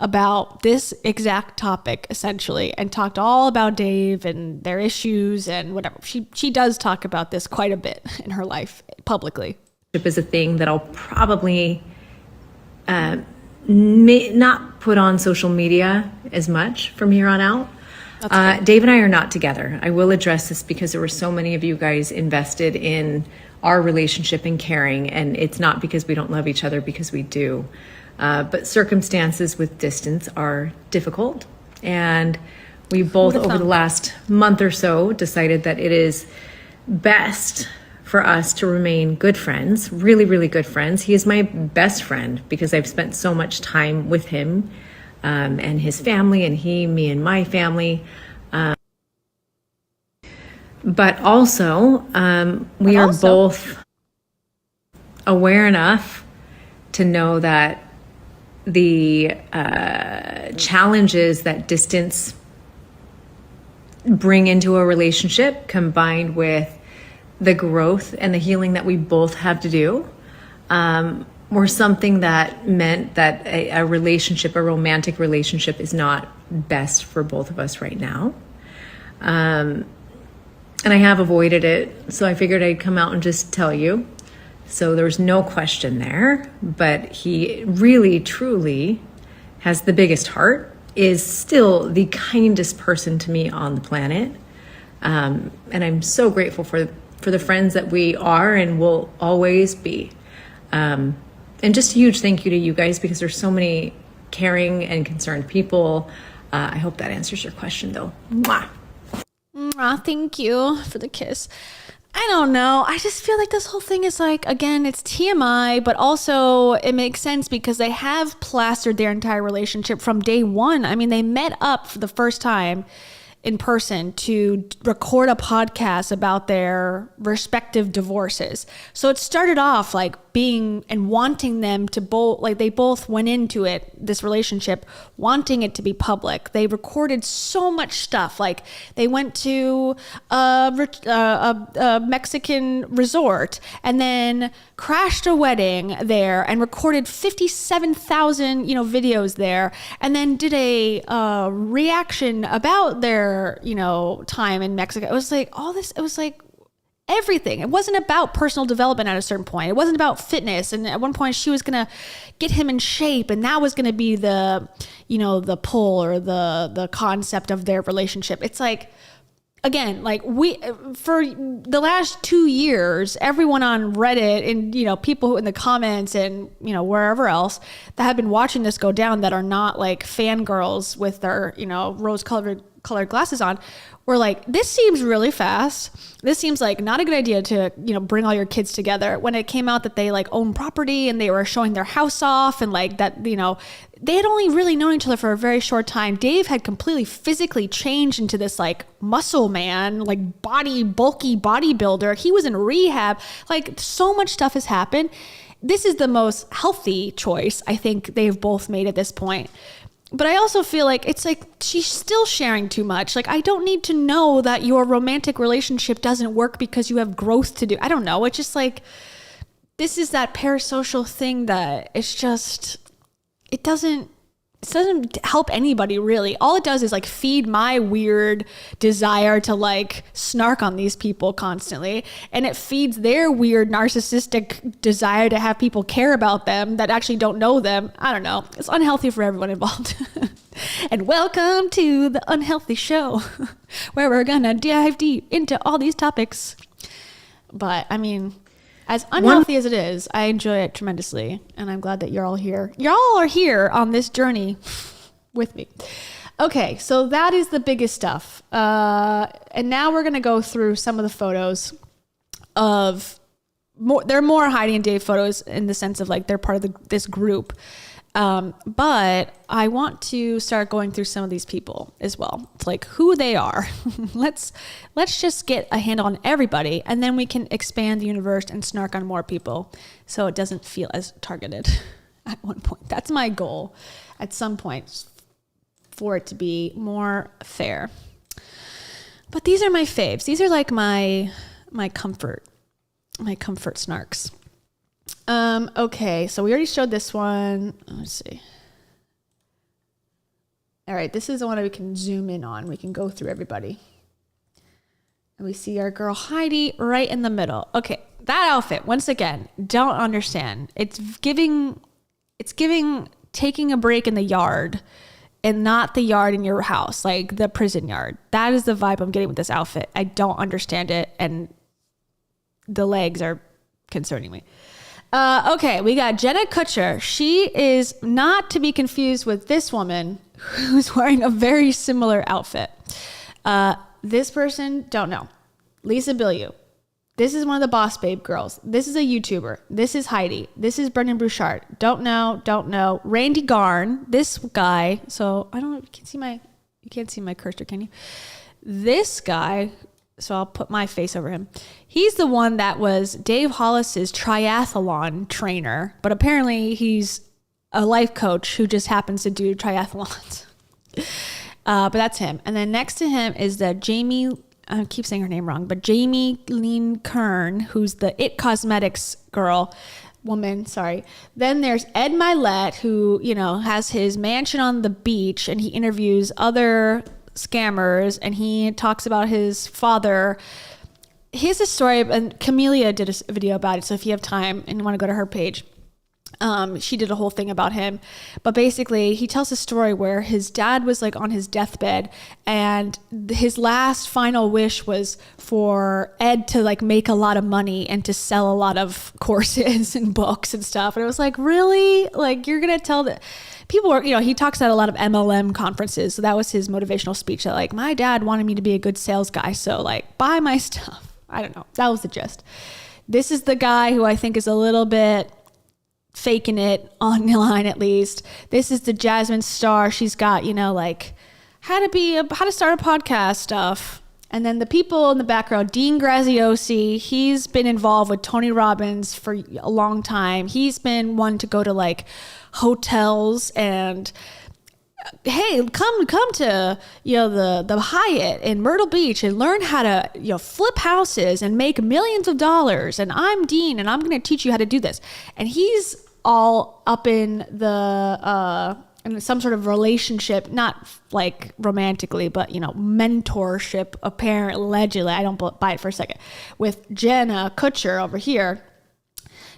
about this exact topic, essentially, and talked all about Dave and their issues and whatever. She does talk about this quite a bit in her life publicly. Is a thing that I'll probably not put on social media as much from here on out. Dave and I are not together. I will address this because there were so many of you guys invested in our relationship and caring, and it's not because we don't love each other, because we do. But circumstances with distance are difficult, and we both over the last month or so decided that it is best for us to remain good friends, really, really good friends. He is my best friend because I've spent so much time with him and his family, and me and my family. But also, we are both aware enough to know that the challenges that distance bring into a relationship, combined with the growth and the healing that we both have to do, were something that meant that a relationship, a romantic relationship, is not best for both of us right now. And I have avoided it, so I figured I'd come out and just tell you. So there's no question there, but he really, truly has the biggest heart. is still the kindest person to me on the planet. And I'm so grateful for the friends that we are and will always be. And just a huge thank you to you guys, because there's so many caring and concerned people. I hope that answers your question, though. Mwah. Thank you for the kiss. I don't know. I just feel like this whole thing is like, again, it's TMI, but also it makes sense because they have plastered their entire relationship from day one. I mean, they met up for the first time in person to record a podcast about their respective divorces. So it started off like being and wanting them to both, like they both went into it, this relationship, wanting it to be public. They recorded so much stuff. Like they went to a Mexican resort and then crashed a wedding there and recorded 57,000, videos there, and then did a reaction about their, time in Mexico. It was like all this, it was like everything. It wasn't about personal development at a certain point. It wasn't about fitness. And at one point she was going to get him in shape, and that was going to be the, the pull or the concept of their relationship. It's like, again, like for the last 2 years, everyone on Reddit and, people who in the comments and, wherever else that have been watching this go down that are not like fangirls with their, rose colored glasses on, were like, this seems really fast. This seems like not a good idea to, bring all your kids together. When it came out that they like own property and they were showing their house off and like that, they had only really known each other for a very short time. Dave had completely physically changed into this like muscle man, like bulky bodybuilder. He was in rehab. Like so much stuff has happened. This is the most healthy choice I think they've both made at this point. But I also feel like it's like she's still sharing too much. Like, I don't need to know that your romantic relationship doesn't work because you have growth to do. I don't know. It's just like, this is that parasocial thing that it's just, it doesn't help anybody really. All it does is like feed my weird desire to like snark on these people constantly. And it feeds their weird narcissistic desire to have people care about them that actually don't know them. I don't know. It's unhealthy for everyone involved. And welcome to the Unhealthy Show, where we're gonna dive deep into all these topics. But I mean, as unhealthy as it is, I enjoy it tremendously. And I'm glad that you're all here. Y'all are here on this journey with me. Okay, so that is the biggest stuff. And now we're going to go through some of the photos of more. There are more Heidi and Dave photos in the sense of like they're part of this group. But I want to start going through some of these people as well. It's like who they are. Let's just get a handle on everybody, and then we can expand the universe and snark on more people so it doesn't feel as targeted at one point. That's my goal at some point, for it to be more fair. But these are my faves. These are like my comfort snarks. Okay, so we already showed this one. Let's see. All right, this is the one that we can zoom in on. We can go through everybody. And we see our girl Heidi right in the middle. Okay, that outfit, once again, don't understand. It's giving taking a break in the yard and not the yard in your house, like the prison yard. That is the vibe I'm getting with this outfit. I don't understand it, and the legs are concerning me. Okay, we got Jenna Kutcher. She is not to be confused with this woman who's wearing a very similar outfit. This person, don't know. Lisa Bilyeu. This is one of the Boss Babe girls. This is a YouTuber. This is Heidi. This is Brendan Bouchard. Don't know. Randy Garn. This guy. So I don't know. You can't see my cursor, can you? This guy. So I'll put my face over him. He's the one that was Dave Hollis's triathlon trainer, but apparently he's a life coach who just happens to do triathlons. But that's him. And then next to him is the Jamie, I keep saying her name wrong, but Jamie Lean Kern, who's the It Cosmetics woman. Then there's Ed Mylett, who, has his mansion on the beach, and he interviews other scammers, and he talks about his father. Here's a story, and Camellia did a video about it, so if you have time and you want to go to her page, She did a whole thing about him, but basically he tells a story where his dad was like on his deathbed, and his last final wish was for Ed to like make a lot of money and to sell a lot of courses and books and stuff. And it was like, really? Like, you're going to tell that people are, he talks at a lot of MLM conferences. So that was his motivational speech, that like, my dad wanted me to be a good sales guy. So like, buy my stuff. I don't know. That was the gist. This is the guy who I think is a little bit faking it online, at least. This is the Jasmine Star. She's got, like how to start a podcast stuff. And then the people in the background, Dean Graziosi, he's been involved with Tony Robbins for a long time. He's been one to go to like hotels and, hey, come to the Hyatt in Myrtle Beach and learn how to flip houses and make millions of dollars. And I'm Dean, and I'm going to teach you how to do this. And he's all up in the in some sort of relationship, not like romantically, but mentorship. Apparently, allegedly, I don't buy it for a second, with Jenna Kutcher over here.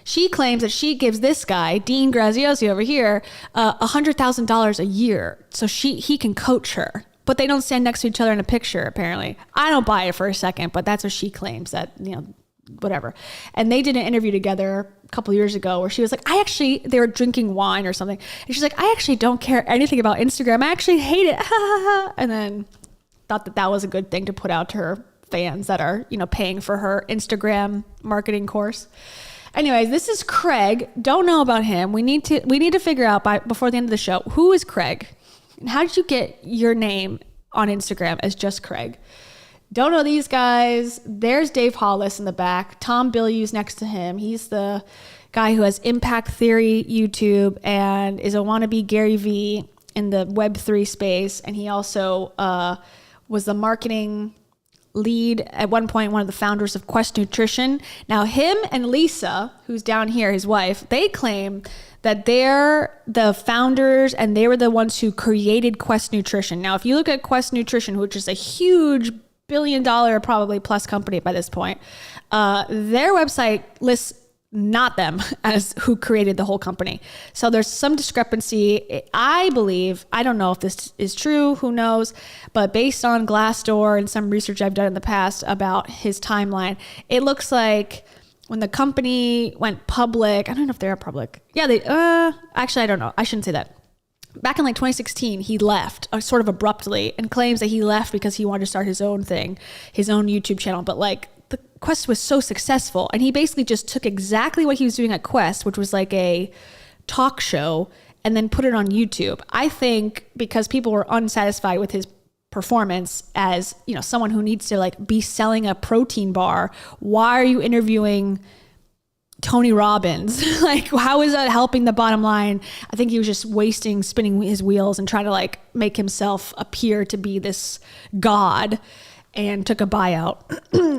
She claims that she gives this guy, Dean Graziosi over here, $100,000 a year so he can coach her. But they don't stand next to each other in a picture, apparently. I don't buy it for a second, but that's what she claims, that, whatever. And they did an interview together a couple of years ago where she was like, they were drinking wine or something. And she's like, I actually don't care anything about Instagram. I actually hate it. And then thought that was a good thing to put out to her fans that are, paying for her Instagram marketing course. Anyways, this is Craig. Don't know about him. We need to figure out before the end of the show, who is Craig? And how did you get your name on Instagram as just Craig? Don't know these guys. There's Dave Hollis in the back. Tom Bilyeu's next to him. He's the guy who has Impact Theory YouTube and is a wannabe Gary Vee in the Web3 space. And he also was the marketing lead at one point, one of the founders of Quest Nutrition. Now him and Lisa, who's down here, his wife, they claim that they're the founders and they were the ones who created Quest Nutrition. Now, if you look at Quest Nutrition, which is a huge $1 billion probably plus company by this point, their website lists not them as who created the whole company. So there's some discrepancy. I believe, I don't know if this is true, who knows, but based on Glassdoor and some research I've done in the past about his timeline, it looks like when the company went public, I don't know if they're public. Yeah, actually, I don't know. I shouldn't say that. Back in like 2016, he left sort of abruptly and claims that he left because he wanted to start his own thing, his own YouTube channel. But like, the Quest was so successful, and he basically just took exactly what he was doing at Quest, which was like a talk show, and then put it on YouTube. I think because people were unsatisfied with his performance as, someone who needs to like be selling a protein bar. Why are you interviewing Tony Robbins? Like, how is that helping the bottom line? I think he was just spinning his wheels and trying to like make himself appear to be this god, and took a buyout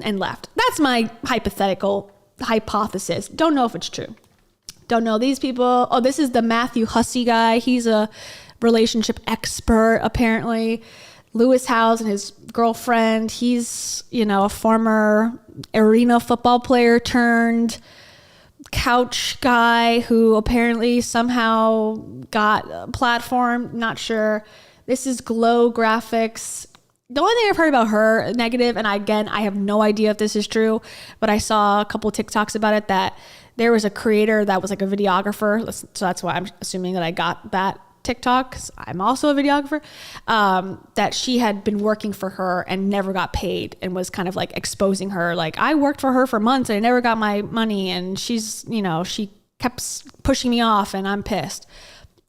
and left. That's my hypothesis. Don't know if it's true. Don't know these people. Oh, this is the Matthew Hussey guy. He's a relationship expert, apparently. Lewis Howes and his girlfriend. He's, a former arena football player turned couch guy who apparently somehow got a platform. Not sure. This is Glow Graphics. The only thing I've heard about her negative, and I have no idea if this is true, but I saw a couple of TikToks about it, that there was a creator that was like a videographer. So that's why I'm assuming that I got that TikTok, 'cause I'm also a videographer, that she had been working for her and never got paid, and was kind of like exposing her. Like, I worked for her for months and I never got my money, and she's, she kept pushing me off, and I'm pissed.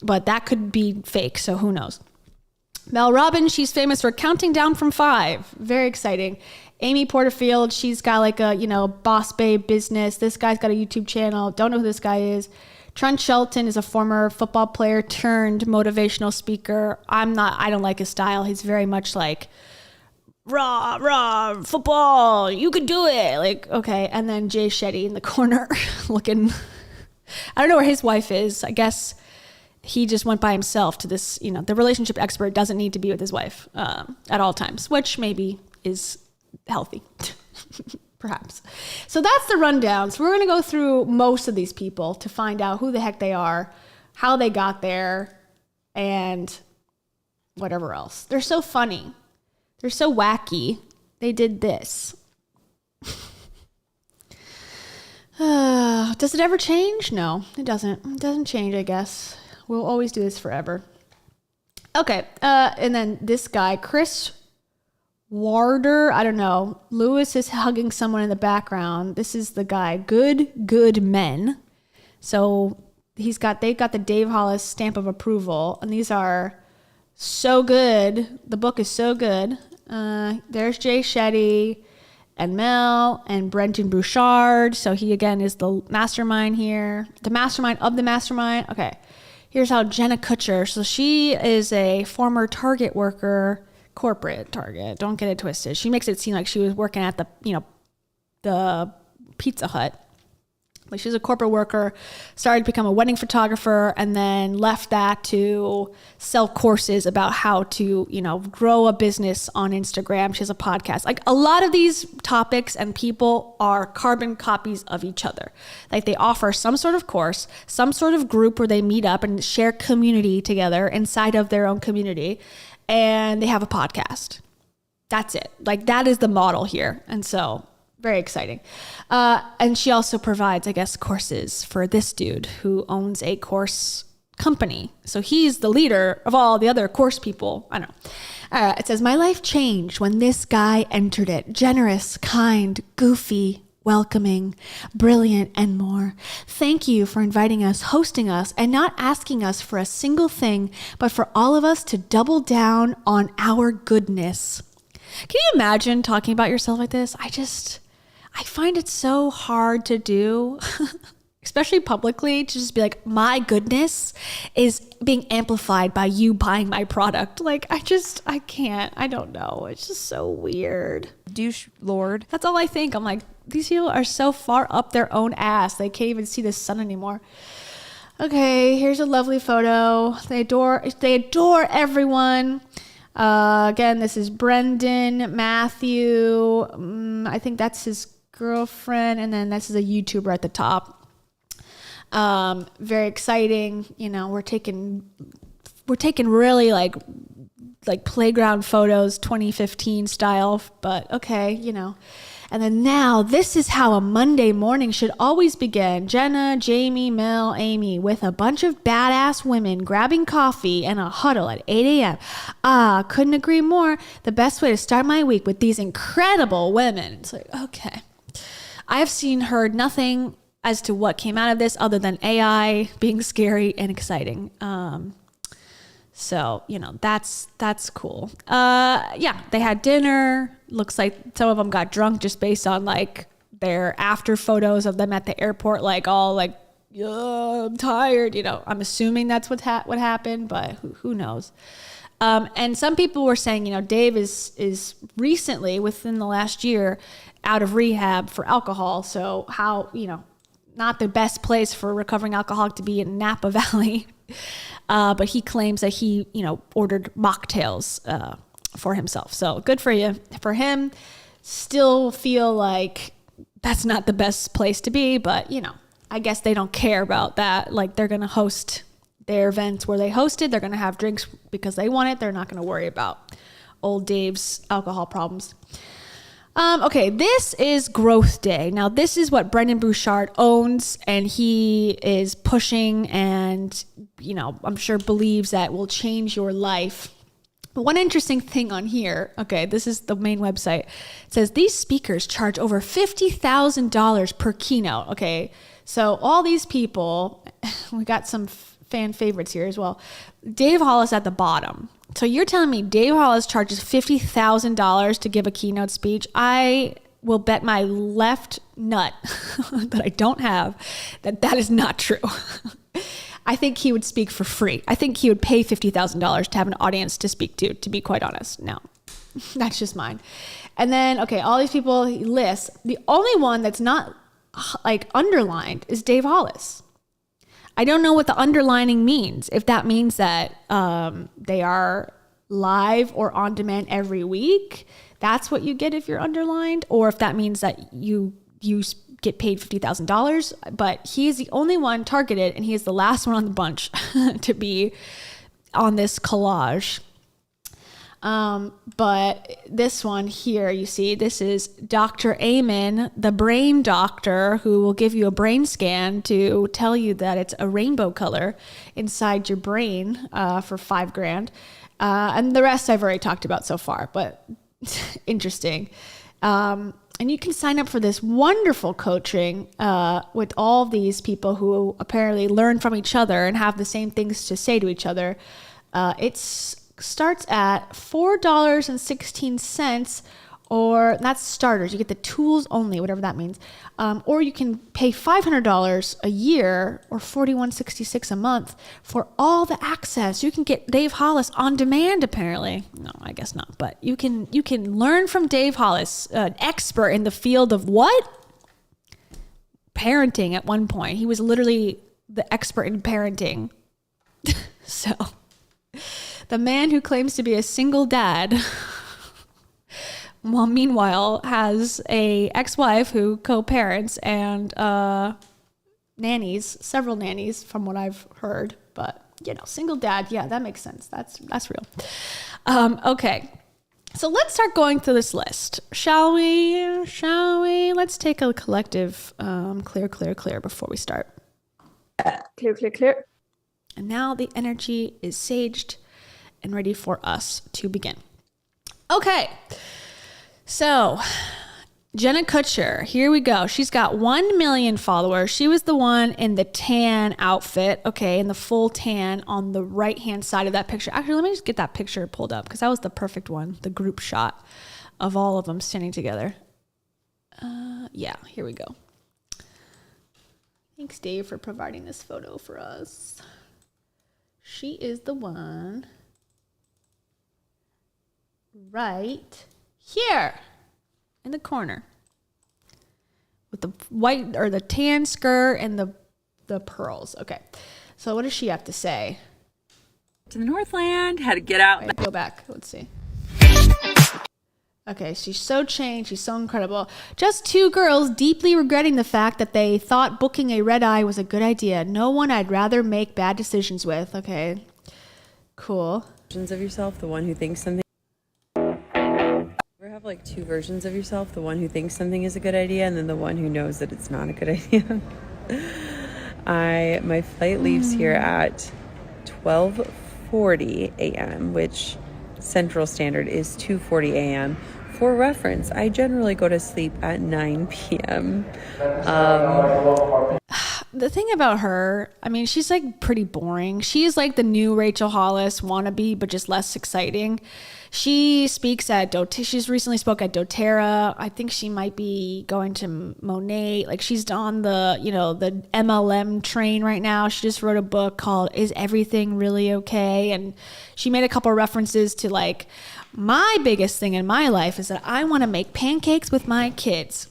But that could be fake, so who knows? Mel Robbins, she's famous for counting down from 5. Very exciting. Amy Porterfield, she's got like a, boss babe business. This guy's got a YouTube channel. Don't know who this guy is. Trent Shelton is a former football player turned motivational speaker. I don't like his style. He's very much like, rah, football, you could do it. Like, okay. And then Jay Shetty in the corner looking, I don't know where his wife is. I guess he just went by himself to this, the relationship expert doesn't need to be with his wife at all times, which maybe is healthy. Perhaps. So that's the rundown. So we're going to go through most of these people to find out who the heck they are, how they got there, and whatever else. They're so funny. They're so wacky. They did this. Does it ever change? No, it doesn't. It doesn't change, I guess. We'll always do this forever. Okay. And then this guy, Chris Warder, I don't know. Lewis is hugging someone in the background. This is the guy, Good Men. So they got the Dave Hollis stamp of approval, and these are so good. The book is so good. There's Jay Shetty and Mel and Brenton Bouchard. So he again is the mastermind here. The mastermind of the mastermind. Okay. Here's how Jenna Kutcher. So she is a former Target worker, corporate Target. Don't get it twisted. She makes it seem like she was working at the Pizza Hut. Like she was a corporate worker, started to become a wedding photographer, and then left that to sell courses about how to, grow a business on Instagram. She has a podcast. Like a lot of these topics and people are carbon copies of each other. Like they offer some sort of course, some sort of group where they meet up and share community together inside of their own community, and they have a podcast. That's it. Like that is the model here. And so very exciting. And she also provides, I guess, courses for this dude who owns a course company. So he's the leader of all the other course people. I don't know. It says, my life changed when this guy entered it. Generous, kind, goofy, welcoming, brilliant, and more. Thank you for inviting us, hosting us, and not asking us for a single thing, but for all of us to double down on our goodness. Can you imagine talking about yourself like this? I find it so hard to do, especially publicly, to just be like, my goodness is being amplified by you buying my product. Like, I can't. I don't know. It's just so weird. Douche lord. That's all I think. I'm like, these people are so far up their own ass. They can't even see the sun anymore. Okay, here's a lovely photo. They adore everyone. Again, this is Brendan, Matthew. I think that's his girlfriend, and then this is a YouTuber at the top. Very exciting. We're taking really like playground photos, 2015 style, but okay, And then now, this is how a Monday morning should always begin. Jenna, Jamie, Mel, Amy, with a bunch of badass women grabbing coffee and a huddle at 8 a.m. Couldn't agree more. The best way to start my week with these incredible women. It's like, okay. I have heard nothing as to what came out of this other than AI being scary and exciting. So, that's cool. Yeah, they had dinner. Looks like some of them got drunk just based on like their after photos of them at the airport, like all like, I'm tired. I'm assuming that's what happened, but who knows? And some people were saying, Dave is recently within the last year out of rehab for alcohol. So how, not the best place for a recovering alcoholic to be in Napa Valley. But he claims that he, ordered mocktails for himself. So good for you. For him, still feel like that's not the best place to be. But, I guess they don't care about that. Like they're going to host their events where they hosted. They're going to have drinks because they want it. They're not going to worry about old Dave's alcohol problems. Okay, this is Growth Day. Now, this is what Brendan Bouchard owns, and he is pushing and, I'm sure believes that will change your life. But one interesting thing on here, okay, this is the main website. It says these speakers charge over $50,000 per keynote. Okay, so all these people, we got some fan favorites here as well. Dave Hollis at the bottom. So you're telling me Dave Hollis charges $50,000 to give a keynote speech? I will bet my left nut that I don't have that is not true. I think he would speak for free. I think he would pay $50,000 to have an audience to speak to be quite honest. No, that's just mine. And then, okay, all these people he lists. The only one that's not like underlined is Dave Hollis. I don't know what the underlining means. If that means that they are live or on demand every week, that's what you get if you're underlined, or if that means that you get paid $50,000. But he is the only one targeted, and he is the last one on the bunch to be on this collage. But this one here, you see, this is Dr. Amen, the brain doctor, who will give you a brain scan to tell you that it's a rainbow color inside your brain for $5,000. And the rest I've already talked about so far, but interesting. And you can sign up for this wonderful coaching with all these people who apparently learn from each other and have the same things to say to each other. It's starts at $4.16, or that's starters. You get the tools only, whatever that means. Or you can pay $500 a year or $41.66 a month for all the access. You can get Dave Hollis on demand, apparently. No, I guess not. But you can learn from Dave Hollis, an expert in the field of what? Parenting at one point. He was literally the expert in parenting. So the man who claims to be a single dad, well, meanwhile, has a ex-wife who co-parents and nannies, several nannies from what I've heard. But, single dad, yeah, that makes sense. That's real. Okay, so let's start going through this list. Shall we? Let's take a collective clear before we start. Clear. And now the energy is saged and ready for us to begin. Okay, so Jenna Kutcher, here we go. She's got 1 million followers. She was the one in the tan outfit, okay, in the full tan on the right-hand side of that picture. Actually, let me just get that picture pulled up because that was the perfect one, the group shot of all of them standing together. Yeah, here we go. Thanks, Dave, for providing this photo for us. She is the one right here in the corner with the white or the tan skirt and the pearls. Okay, so what does she have to say? To the Northland, had to get out. Wait, go back. Let's see. Okay, she's so changed. She's so incredible. Just two girls deeply regretting the fact that they thought booking a red eye was a good idea. No one I'd rather make bad decisions with. Okay, cool. Versions of yourself, the one who thinks something. Ever have like two versions of yourself, the one who thinks something is a good idea and then the one who knows that it's not a good idea. My flight leaves here at 12:40 a.m., which Central Standard is 2:40 a.m. For reference, I generally go to sleep at 9 p.m. The thing about her, I mean, she's like pretty boring. She's like the new Rachel Hollis wannabe, but just less exciting. She speaks at she's recently spoke at doTERRA. I think she might be going to Monet. Like she's on the, the MLM train right now. She just wrote a book called Is Everything Really Okay? And she made a couple references to like, my biggest thing in my life is that I want to make pancakes with my kids.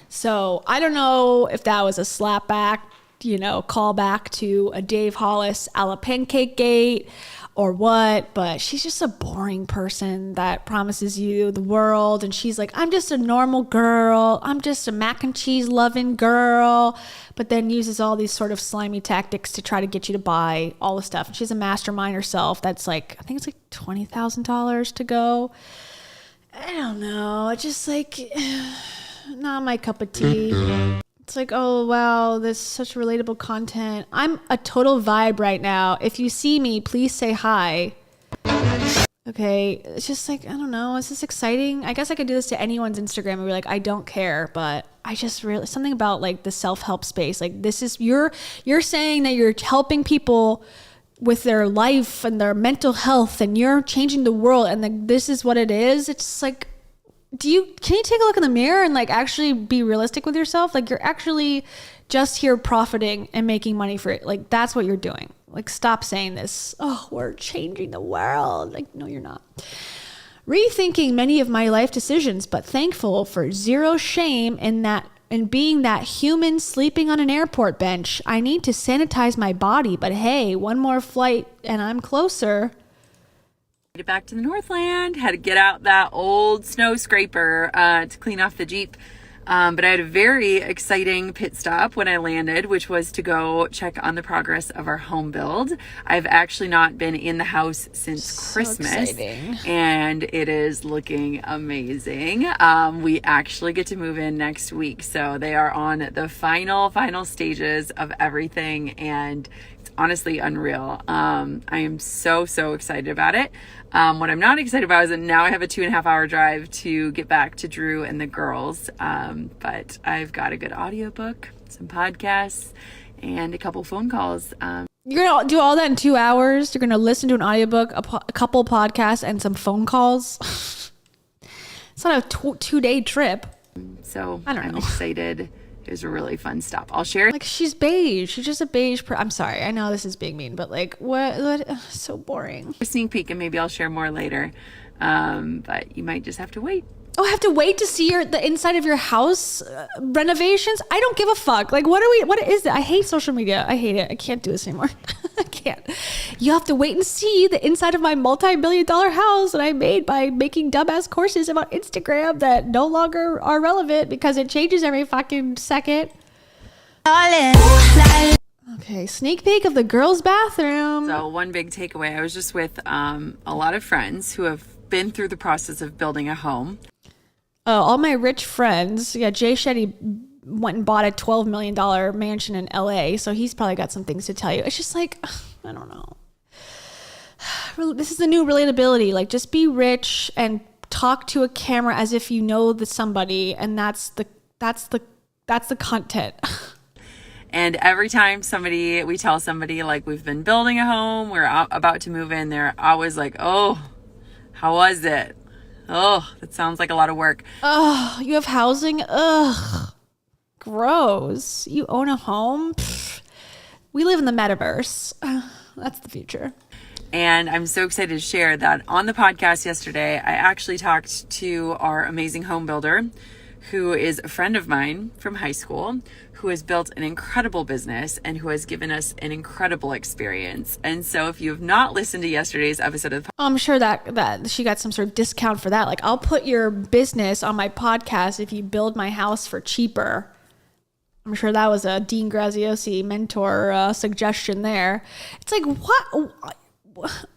So I don't know if that was a slapback, callback to a Dave Hollis a la Pancake Gate or what, but she's just a boring person that promises you the world. And she's like, I'm just a normal girl. I'm just a mac and cheese loving girl, but then uses all these sort of slimy tactics to try to get you to buy all the stuff. And she's a mastermind herself. That's like, I think it's like $20,000 to go. I don't know. It's just like, not my cup of tea. It's like, oh, wow, this is such relatable content. I'm a total vibe right now. If you see me, please say hi. Okay, it's just like, I don't know. Is this exciting? I guess I could do this to anyone's Instagram and be like, I don't care. But I just really, something about like the self-help space. Like this is, you're saying that you're helping people with their life and their mental health and you're changing the world. And like, this is what it is. It's just like, can you take a look in the mirror and like actually be realistic with yourself? Like you're actually just here profiting and making money for it. Like that's what you're doing. Like stop saying this. Oh, we're changing the world. Like, no, you're not. Rethinking many of my life decisions, but thankful for zero shame in being that human sleeping on an airport bench. I need to sanitize my body, but hey, one more flight and I'm closer. Get back to the Northland. Had to get out that old snow scraper to clean off the Jeep. But I had a very exciting pit stop when I landed, which was to go check on the progress of our home build. I've actually not been in the house since Christmas, and it is looking amazing. We actually get to move in next week, so they are on the final stages of everything, and it's honestly unreal. I am so excited about it. What I'm not excited about is that now I have a 2.5 hour drive to get back to Drew and the girls. But I've got a good audiobook, some podcasts, and a couple phone calls. You're going to do all that in 2 hours? You're going to listen to an audiobook, a couple podcasts, and some phone calls? It's not a 2-day trip. So I don't know. I'm excited. It was a really fun stop. I'll share. Like, she's beige. She's just a beige I'm sorry. I know this is being mean, but like, what? So boring. A sneak peek, and maybe I'll share more later. But you might just have to wait. Oh, I have to wait to see the inside of your house renovations? I don't give a fuck. Like, what is it? I hate social media. I hate it. I can't do this anymore. I can't. You have to wait and see the inside of my multi-million-dollar house that I made by making dumbass courses about Instagram that no longer are relevant because it changes every fucking second. Okay, sneak peek of the girls' bathroom. So one big takeaway, I was just with a lot of friends who have been through the process of building a home. All my rich friends. Yeah, Shetty went and bought a $12 million mansion in LA, so he's probably got some things to tell you. It's just like, I don't know. This is the new relatability. Like, just be rich and talk to a camera as if you know somebody, and that's the content. And every time we tell somebody like we've been building a home, we're about to move in, they're always like, oh, how was it? Oh, that sounds like a lot of work. Oh, you have housing? Ugh. Gross. You own a home? Pfft. We live in the metaverse. That's the future. And I'm so excited to share that on the podcast yesterday, I actually talked to our amazing home builder, who is a friend of mine from high school, who has built an incredible business and who has given us an incredible experience. And so if you have not listened to yesterday's episode of the I'm sure that she got some sort of discount for that. Like, I'll put your business on my podcast if you build my house for cheaper. I'm sure that was a Dean Graziosi mentor suggestion there. It's like, what?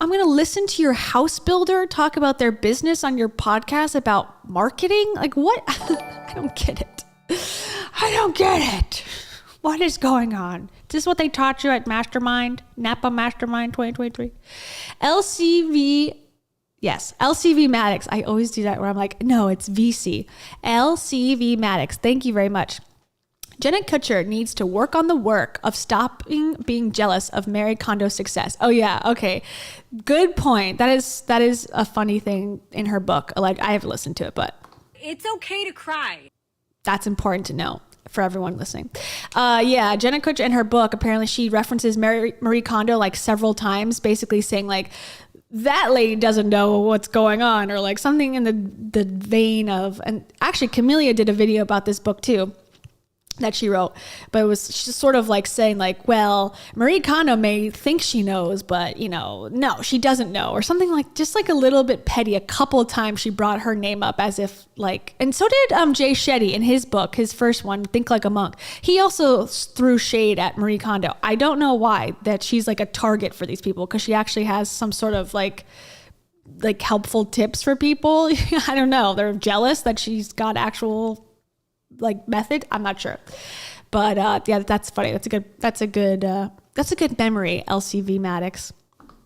I'm going to listen to your house builder talk about their business on your podcast about marketing? Like, what? I don't get it. I don't get it. What is going on? Is this what they taught you at Mastermind? Napa Mastermind 2023? LCV. Yes, LCV Maddox. I always do that where I'm like, no, it's VC. LCV Maddox. Thank you very much. Jenna Kutcher needs to work on the work of stopping being jealous of Marie Kondo's success. Oh yeah, okay. Good point. That is a funny thing in her book. Like, I haven't listened to it, but It's okay to cry. that's important to know for everyone listening. Yeah, Jenna Kutcher in her book, apparently she references Marie Kondo like several times, basically saying like, that lady doesn't know what's going on, or like something in the vein of, and actually Camellia did a video about this book too that she wrote, but it was just sort of like saying like, well, Marie Kondo may think she knows, but no, she doesn't know, or something like, just like a little bit petty. A couple of times she brought her name up as if like, and so did Shetty in his book, his first one, Think Like a Monk. He also threw shade at Marie Kondo. I don't know why that she's like a target for these people, because she actually has some sort of like helpful tips for people. I don't know. They're jealous that she's got actual like method. I'm not sure, but yeah, that's funny. That's a good memory. LCV Maddox.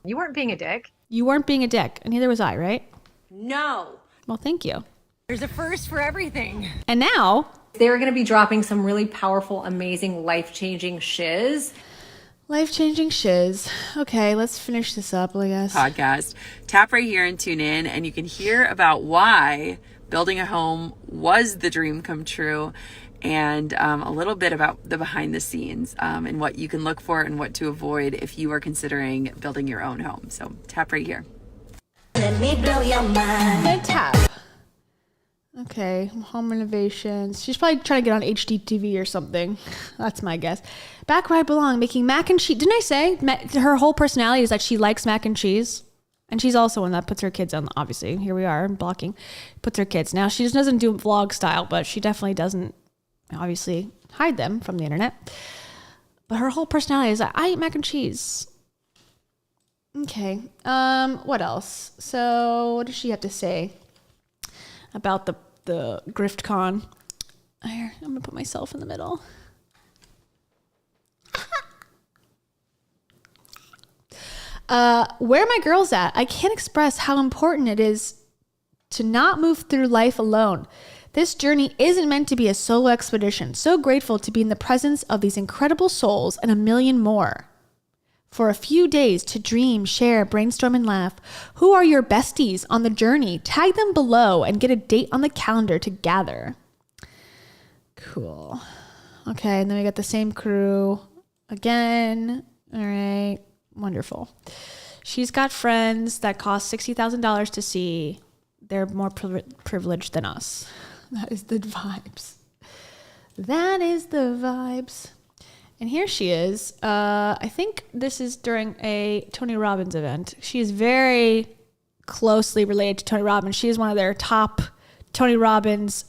You weren't being a dick. You weren't being a dick, and neither was I, right? No. Well, thank you. There's a first for everything. And now They're going to be dropping some really powerful, amazing, life-changing shiz. life-changing shiz. Okay, let's finish this up, I guess. podcast. Tap right here and tune in, and you can hear about why building a home was the dream come true, and a little bit about the behind the scenes and what you can look for and what to avoid if you are considering building your own home. So tap right here. Let me blow your mind. Tap. Okay, home renovations. She's probably trying to get on HDTV or something. That's my guess. Back where I belong, making mac and cheese. Didn't I say her whole personality is that she likes mac and cheese? And she's also one that puts her kids on, obviously, here we are, blocking, puts her kids. Now, she just doesn't do vlog style, but she definitely doesn't, obviously, hide them from the internet. But her whole personality is, I eat mac and cheese. Okay, what else? So, what does she have to say about the GriftCon? Here, I'm gonna put myself in the middle. Where are my girls at? I can't express how important it is to not move through life alone. This journey isn't meant to be a solo expedition. So grateful to be in the presence of these incredible souls and a million more. For a few days to dream, share, brainstorm, and laugh. Who are your besties on the journey? Tag them below and get a date on the calendar to gather. Cool. Okay, and then we got the same crew again. All right. Wonderful. She's got friends that cost $60,000 to see. They're more privileged than us. That is the vibes. That is the vibes. And here she is. I think this is during a Tony Robbins event. She is very closely related to Tony Robbins. She is one of their top Tony Robbins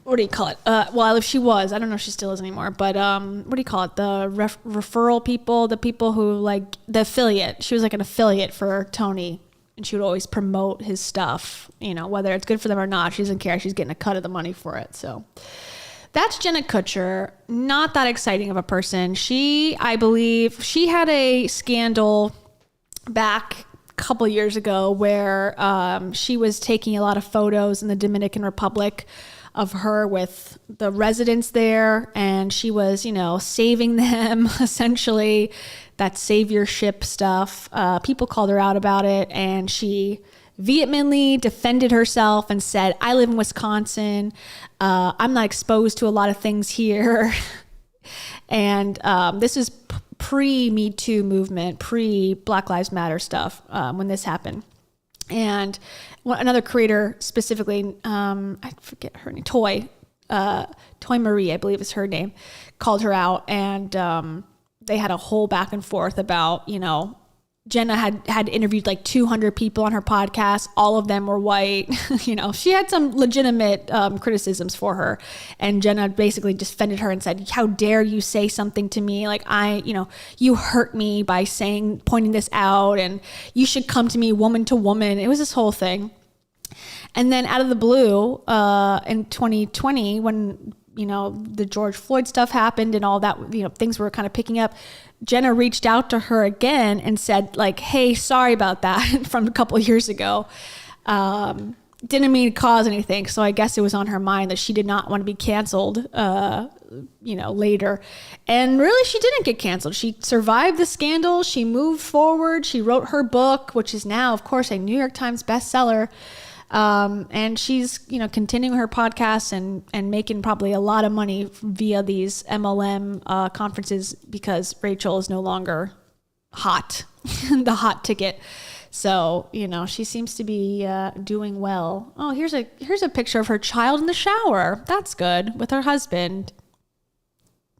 what do you call it? Well, if she was, I don't know if she still is anymore, but what do you call it? The referral people, the people who like the affiliate. She was like an affiliate for Tony, and she would always promote his stuff, you know, whether it's good for them or not. She doesn't care. She's getting a cut of the money for it. So that's Jenna Kutcher. Not that exciting of a person. I believe she had a scandal back a couple years ago where she was taking a lot of photos in the Dominican Republic of her with the residents there, and she was, you know, saving them, essentially, that saviorship stuff. People called her out about it, and she vehemently defended herself and said, I live in Wisconsin. I'm not exposed to a lot of things here. And this is pre-Me Too movement, pre-Black Lives Matter stuff when this happened. And another creator specifically, I forget her name, Toy Marie, I believe is her name, called her out. And they had a whole back and forth about, you know, Jenna had interviewed like 200 people on her podcast. All of them were white. You know, she had some legitimate criticisms for her. And Jenna basically just defended her and said, how dare you say something to me? Like, you hurt me by pointing this out, and you should come to me woman to woman. It was this whole thing. And then out of the blue, in 2020, when, you know, the George Floyd stuff happened and all that, you know, things were kind of picking up, Jenna reached out to her again and said, like, hey, sorry about that from a couple of years ago. Didn't mean to cause anything. So I guess it was on her mind that she did not want to be canceled, you know, later. And really, she didn't get canceled. She survived the scandal. She moved forward. She wrote her book, which is now, of course, a New York Times bestseller. And she's, you know, continuing her podcast and making probably a lot of money via these MLM conferences because Rachel is no longer hot, the hot ticket. So, you know, she seems to be doing well. Oh, here's a picture of her child in the shower. That's good, with her husband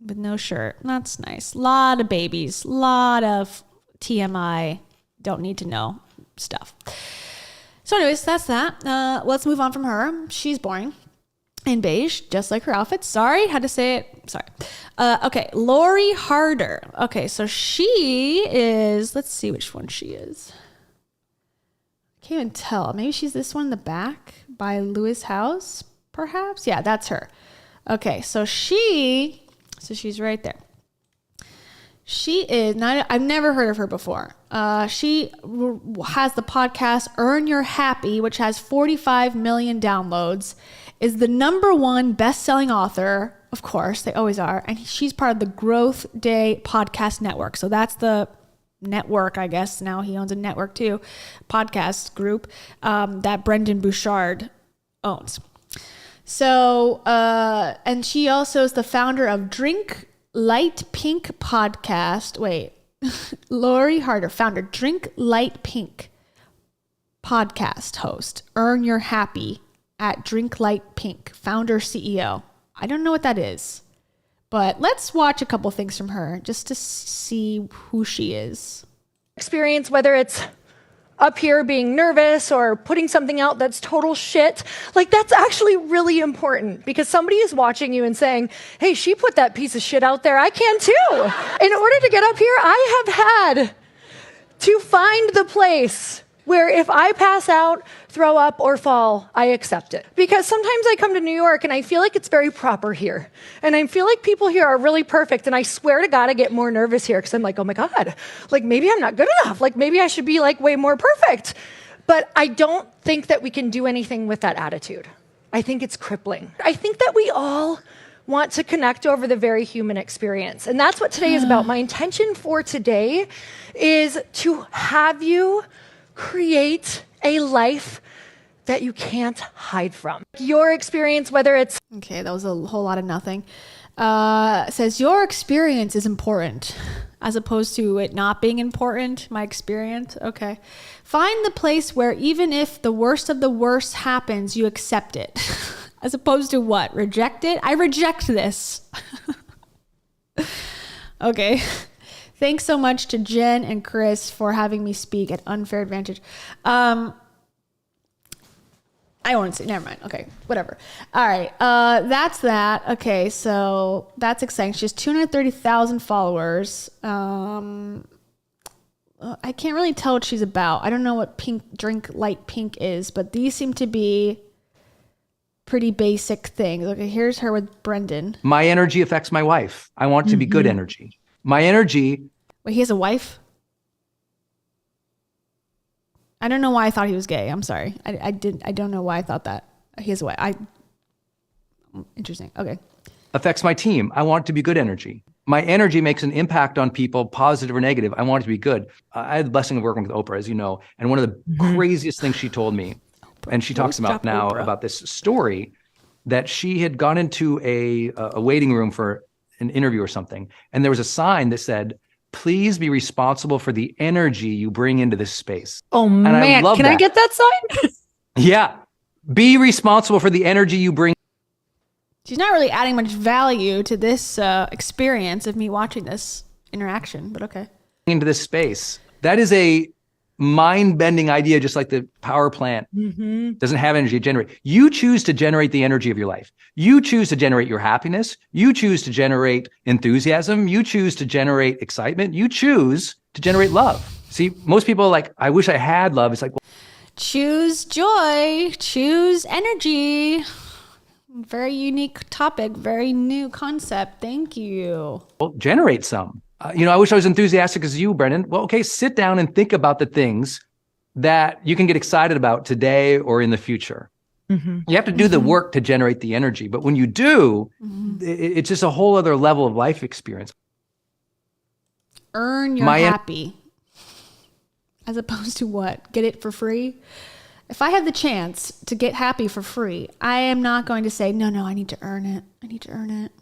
with no shirt. That's nice. Lot of babies, lot of TMI, don't need to know stuff. So anyways, that's that. Let's move on from her. She's boring and beige, just like her outfit. Sorry, had to say it. Sorry. Okay, Lori Harder. Okay, so she is, let's see which one she is. Can't even tell. Maybe she's this one in the back by Lewis House, perhaps? Yeah, that's her. Okay, so she's right there. She is not, I've never heard of her before. She has the podcast Earn Your Happy, which has 45 million downloads, is the #1 best-selling author. Of course, they always are. And she's part of the Growth Day podcast network. So that's the network, I guess. Now he owns a network too, podcast group that Brendan Bouchard owns. So, and she also is the founder of Drink Light Pink podcast. Wait, Lori Harder, founder, Drink Light Pink podcast host, Earn Your Happy at Drink Light Pink, founder, CEO. I don't know what that is, but let's watch a couple things from her just to see who she is. experience, whether it's up here being nervous or putting something out that's total shit, like that's actually really important because somebody is watching you and saying, hey, she put that piece of shit out there, I can too. In order to get up here, I have had to find the place where if I pass out, throw up, or fall, I accept it. Because sometimes I come to New York and I feel like it's very proper here. And I feel like people here are really perfect. And I swear to God, I get more nervous here because I'm like, oh my God, like maybe I'm not good enough. Like maybe I should be like way more perfect. But I don't think that we can do anything with that attitude. I think it's crippling. I think that we all want to connect over the very human experience. And that's what today is about. My intention for today is to have you create a life that you can't hide from. Your experience, whether it's... Okay, that was a whole lot of nothing. Says your experience is important as opposed to it not being important, my experience. Okay. Find the place where even if the worst of the worst happens, you accept it. As opposed to what? Reject it? I reject this. Okay. Thanks so much to Jen and Chris for having me speak at Unfair Advantage. I won't say, never mind. Okay, whatever. All right, that's that. Okay, so that's exciting. She has 230,000 followers. I can't really tell what she's about. I don't know what drink light pink is, but these seem to be pretty basic things. Okay, here's her with Brendan. My energy affects my wife. I want to be good energy. My energy. Wait, he has a wife? I don't know why I thought he was gay. I'm sorry. I don't know why I thought that. He has a wife. Interesting. Okay. Affects my team. I want to be good energy. My energy makes an impact on people, positive or negative. I want it to be good. I had the blessing of working with Oprah, as you know. And one of the craziest things she told me, and she talks about now about this story, that she had gone into a waiting room for an interview or something. And there was a sign that said, please be responsible for the energy you bring into this space. Oh, and man. Can I get that sign? Yeah. Be responsible for the energy you bring. She's not really adding much value to this experience of me watching this interaction, but okay. Into this space. That is a mind-bending idea, just like the power plant doesn't have energy to generate. You choose to generate the energy of your life. You choose to generate your happiness. You choose to generate enthusiasm. You choose to generate excitement. You choose to generate love. See, most people are like, I wish I had love. It's like, well, choose joy, choose energy. Very unique topic, very new concept. Thank you. Well, generate some. I wish I was enthusiastic as you, Brendan. Well, okay, sit down and think about the things that you can get excited about today or in the future. You have to do the work to generate the energy. But when you do, it's just a whole other level of life experience. Earn your happy. As opposed to what? Get it for free? If I have the chance to get happy for free, I am not going to say, no, I need to earn it. I need to earn it.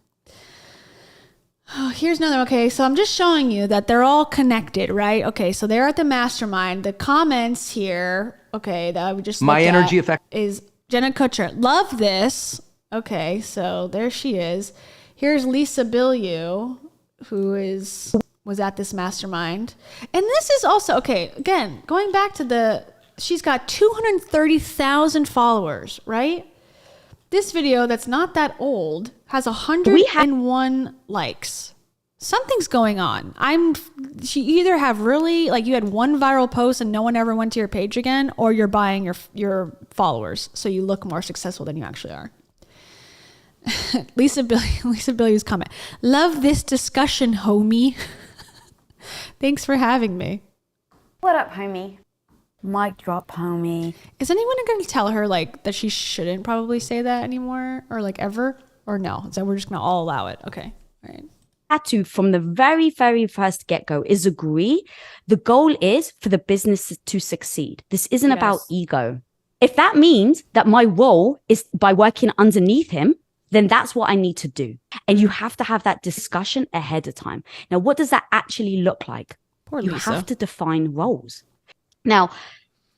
Oh, here's another. Okay, so I'm just showing you that they're all connected, right? Okay, so they're at the mastermind. The comments here, okay, that I would just my energy effect is Jenna Kutcher. Love this. Okay, so there she is. Here's Lisa Bilyeu, who was at this mastermind. And this is also, okay, again, going back to she's got 230,000 followers, right? This video that's not that old has 101 likes. Something's going on. She either have really, like, you had one viral post and no one ever went to your page again, or you're buying your followers so you look more successful than you actually are. Lisa Bilyeu's comment. Love this discussion, homie. Thanks for having me. What up, homie? Mic drop, homie. Is anyone going to tell her like that she shouldn't probably say that anymore, or like ever, or no? So we're just going to all allow it. Okay, all right. Had to, from the very, very first get-go, is agree. The goal is for the business to succeed. This isn't about ego. If that means that my role is by working underneath him, then that's what I need to do. And you have to have that discussion ahead of time. Now, what does that actually look like? Poor you Lisa. have to define roles. Now,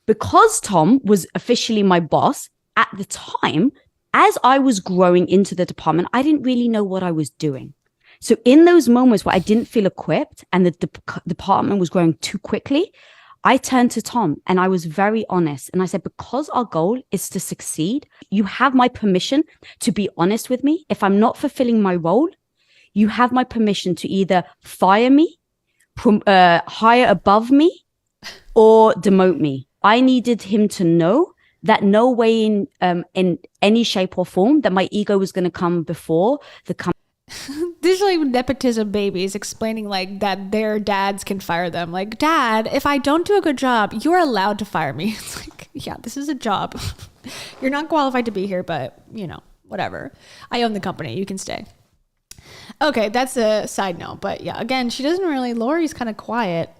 because Tom was officially my boss at the time, as I was growing into the department, I didn't really know what I was doing. So in those moments where I didn't feel equipped and the department was growing too quickly, I turned to Tom and I was very honest. And I said, because our goal is to succeed, you have my permission to be honest with me. If I'm not fulfilling my role, you have my permission to either fire me, hire above me, or demote me. I needed him to know that no way in any shape or form that my ego was going to come before the company. These are like nepotism babies explaining like that their dads can fire them. Like, Dad, if I don't do a good job, you're allowed to fire me. It's like, yeah, this is a job. You're not qualified to be here, but you know, whatever. I own the company. You can stay. Okay, that's a side note. But yeah, again, she doesn't really, Lori's kind of quiet.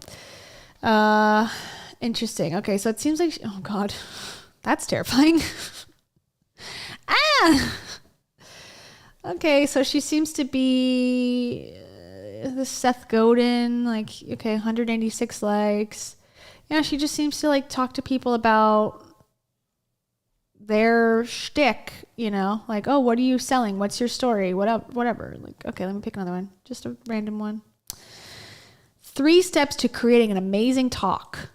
Interesting. Okay, so it seems like, oh God, that's terrifying. Okay, so she seems to be the Seth Godin, like, okay, 186 likes. Yeah, she just seems to like talk to people about their shtick, you know, like, oh, what are you selling? What's your story? Whatever. Like, okay, let me pick another one. Just a random one. 3 steps to creating an amazing talk.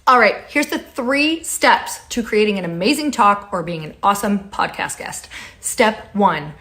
All right, here's the 3 steps to creating an amazing talk or being an awesome podcast guest. Step 1,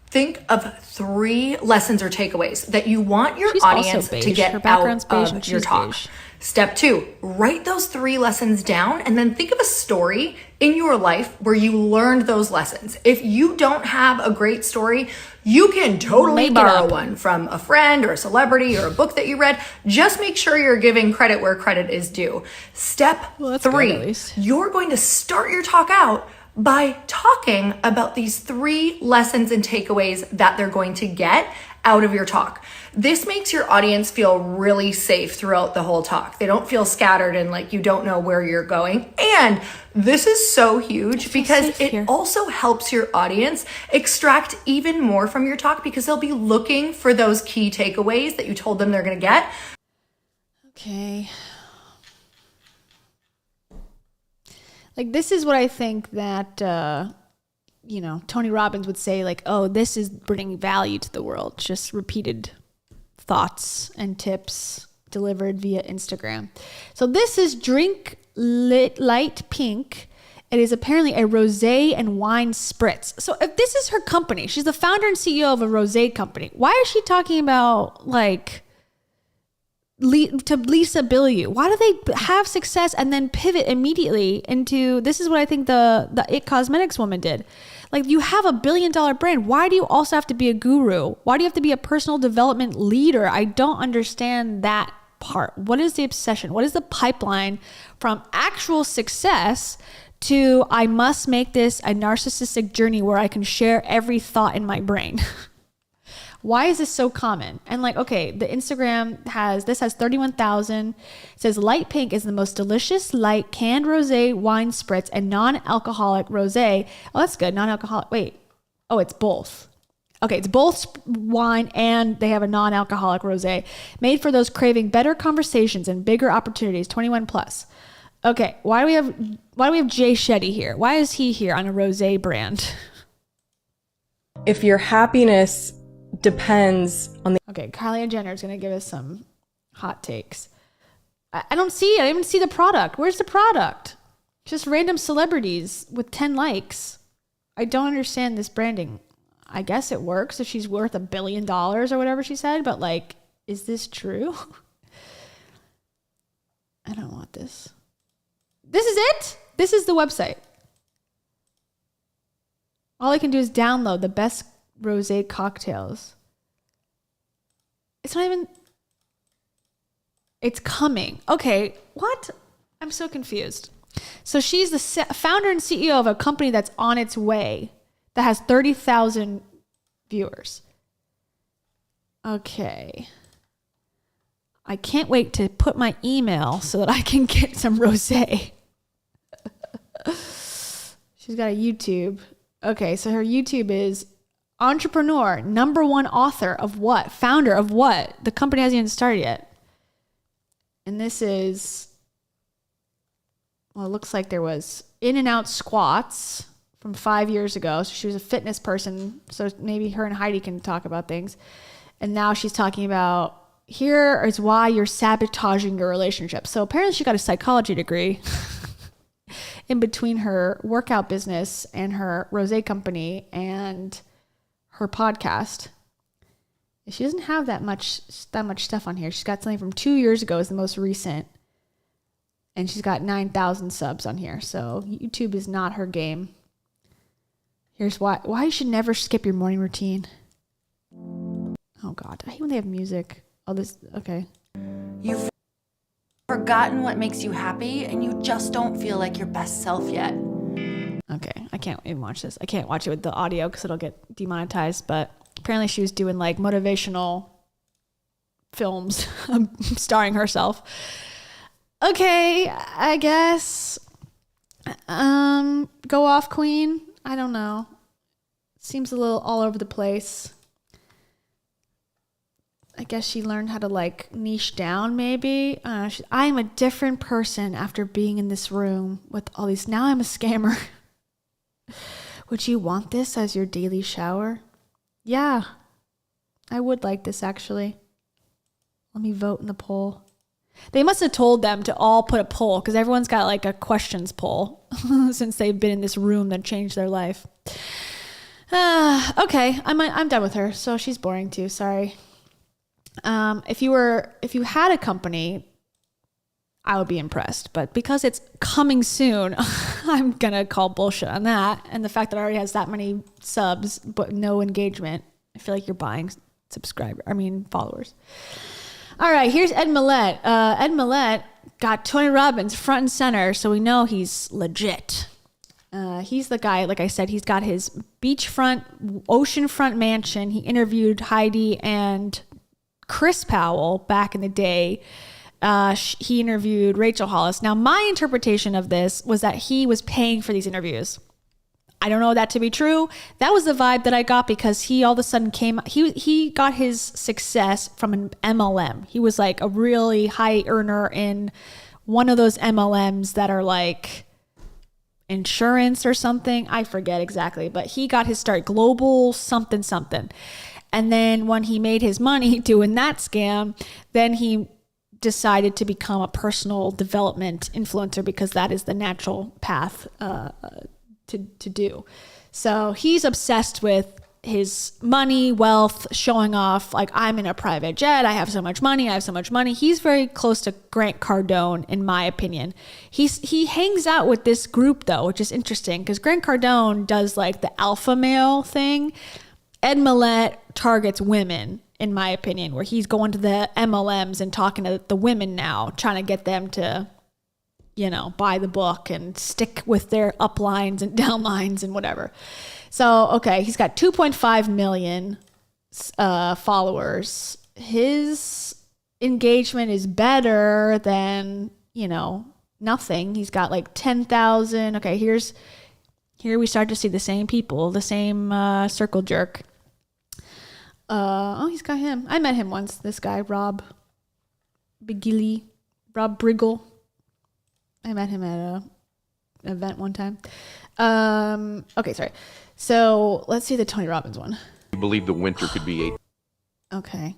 think of 3 lessons or takeaways that you want your audience to get out of your talk. Beige. Step 2, write those 3 lessons down and then think of a story in your life where you learned those lessons. If you don't have a great story, you can totally borrow one from a friend or a celebrity or a book that you read. Just make sure you're giving credit where credit is due. Step 3, you're going to start your talk out by talking about these 3 lessons and takeaways that they're going to get out of your talk. This makes your audience feel really safe throughout the whole talk. They don't feel scattered and like you don't know where you're going. And this is so huge because it also helps your audience extract even more from your talk because they'll be looking for those key takeaways that you told them they're going to get. Okay. Like, this is what I think that, you know, Tony Robbins would say, like, oh, this is bringing value to the world. Just repeated thoughts and tips delivered via Instagram. So this is Drink Light Pink. It is apparently a rosé and wine spritz. So if this is her company, she's the founder and CEO of a rosé company. Why is she talking about, like, to Lisa Bilyeu? Why do they have success and then pivot immediately into, this is what I think the It Cosmetics woman did. Like, you have $1 billion brand. Why do you also have to be a guru? Why do you have to be a personal development leader? I don't understand that part. What is the obsession? What is the pipeline from actual success to I must make this a narcissistic journey where I can share every thought in my brain? Why is this so common? And like, okay, the Instagram has 31,000. It says light pink is the most delicious light canned rosé wine spritz and non-alcoholic rosé. Oh, that's good. Non-alcoholic. Wait. Oh, it's both. Okay, it's both wine and they have a non-alcoholic rosé made for those craving better conversations and bigger opportunities, 21 plus. Okay, why do we have Jay Shetty here? Why is he here on a rosé brand? If your happiness depends on the... Okay, Kylie Jenner is going to give us some hot takes. I don't see it. I didn't even see the product. Where's the product? Just random celebrities with 10 likes. I don't understand this branding. I guess it works if she's worth $1 billion or whatever she said, but like, is this true? I don't want this. This is it? This is the website. All I can do is download the best rosé cocktails. It's not even... It's coming. Okay, what? I'm so confused. So she's the founder and CEO of a company that's on its way, that has 30,000 viewers. Okay. I can't wait to put my email so that I can get some rosé. She's got a YouTube. Okay, so her YouTube is entrepreneur, #1 author of what? Founder of what? The company hasn't even started yet. And this is, well, it looks like there was In and Out squats from 5 years ago. So she was a fitness person. So maybe her and Heidi can talk about things. And now she's talking about, here is why you're sabotaging your relationship. So apparently she got a psychology degree in between her workout business and her rosé company and her podcast. She doesn't have that much stuff on here. She's got something from 2 years ago is the most recent. And she's got 9,000 subs on here. So YouTube is not her game. Here's why you should never skip your morning routine. Oh God, I hate when they have music. Oh, this, okay. You've forgotten what makes you happy and you just don't feel like your best self yet. Okay, I can't even watch this. I can't watch it with the audio because it'll get demonetized, but apparently she was doing like motivational films starring herself. Okay, I guess. Go off, queen. I don't know. Seems a little all over the place. I guess she learned how to like niche down maybe. I'm a different person after being in this room with all these. Now I'm a scammer. Would you want this as your daily shower? Yeah, I would like this actually. Let me vote in the poll. They must have told them to all put a poll because everyone's got like a questions poll since they've been in this room that changed their life. Okay, I'm done with her. So she's boring too. Sorry. If you had a company, I would be impressed. But because it's coming soon, I'm gonna call bullshit on that. And the fact that it already has that many subs but no engagement, I feel like you're buying followers. All right, here's Ed Mylett. Ed Mylett got Tony Robbins front and center, so we know he's legit. He's the guy, like I said, he's got his beachfront, oceanfront mansion. He interviewed Heidi and Chris Powell back in the day. He interviewed Rachel Hollis. Now, my interpretation of this was that he was paying for these interviews. I don't know that to be true. That was the vibe that I got because he all of a sudden he got his success from an MLM. He was like a really high earner in one of those MLMs that are like insurance or something. I forget exactly, but he got his start, global something. And then when he made his money doing that scam, then he decided to become a personal development influencer because that is the natural path to do. So he's obsessed with his money, wealth, showing off, like, I'm in a private jet, I have so much money. He's very close to Grant Cardone, in my opinion. He hangs out with this group, though, which is interesting, because Grant Cardone does, like, the alpha male thing. Ed Mylett targets women, in my opinion, where he's going to the MLMs and talking to the women now, trying to get them to, buy the book and stick with their uplines and downlines and whatever. So, okay, he's got 2.5 million followers. His engagement is better than, nothing. He's got like 10,000. Okay, here we start to see the same people, the same circle jerk. He's got him. I met him once, this guy, Rob Briggle. I met him at an event one time. Okay, sorry. So let's see the Tony Robbins one. You believe the winter could be 8. Okay.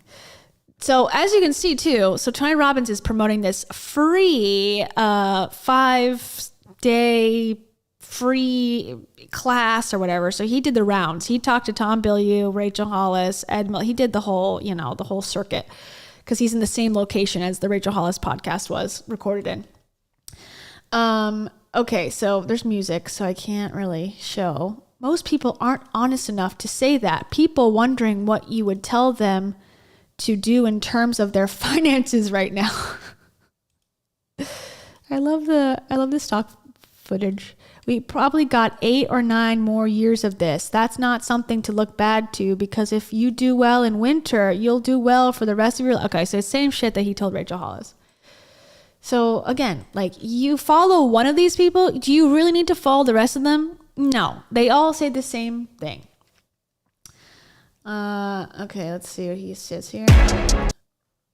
So as you can see too, so Tony Robbins is promoting this free 5-day free class or whatever. So he did the rounds. He talked to Tom Bilyeu, Rachel Hollis, Ed Mylett. He did the whole, the whole circuit because he's in the same location as the Rachel Hollis podcast was recorded in. Okay, so there's music, so I can't really show. Most people aren't honest enough to say that. People wondering what you would tell them to do in terms of their finances right now. I love the stock footage. We probably got 8 or 9 more years of this. That's not something to look bad to, because if you do well in winter, you'll do well for the rest of your life. Okay, so same shit that he told Rachel Hollis. So again, like, you follow one of these people, do you really need to follow the rest of them? No, they all say the same thing. Okay, let's see what he says here.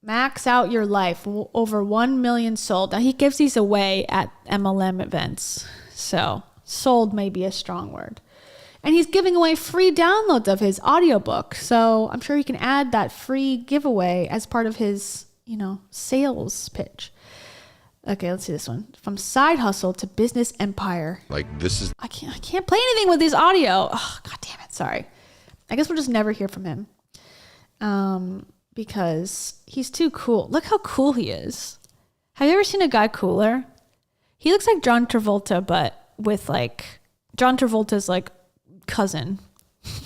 Max out your life, over 1 million sold. Now he gives these away at MLM events. So sold may be a strong word. And he's giving away free downloads of his audiobook. So I'm sure he can add that free giveaway as part of his, sales pitch. Okay, let's see this one. From side hustle to business empire. Like this is... I can't play anything with his audio. Oh, God damn it. Sorry. I guess we'll just never hear from him. Because he's too cool. Look how cool he is. Have you ever seen a guy cooler? He looks like John Travolta, but with like John Travolta's like cousin.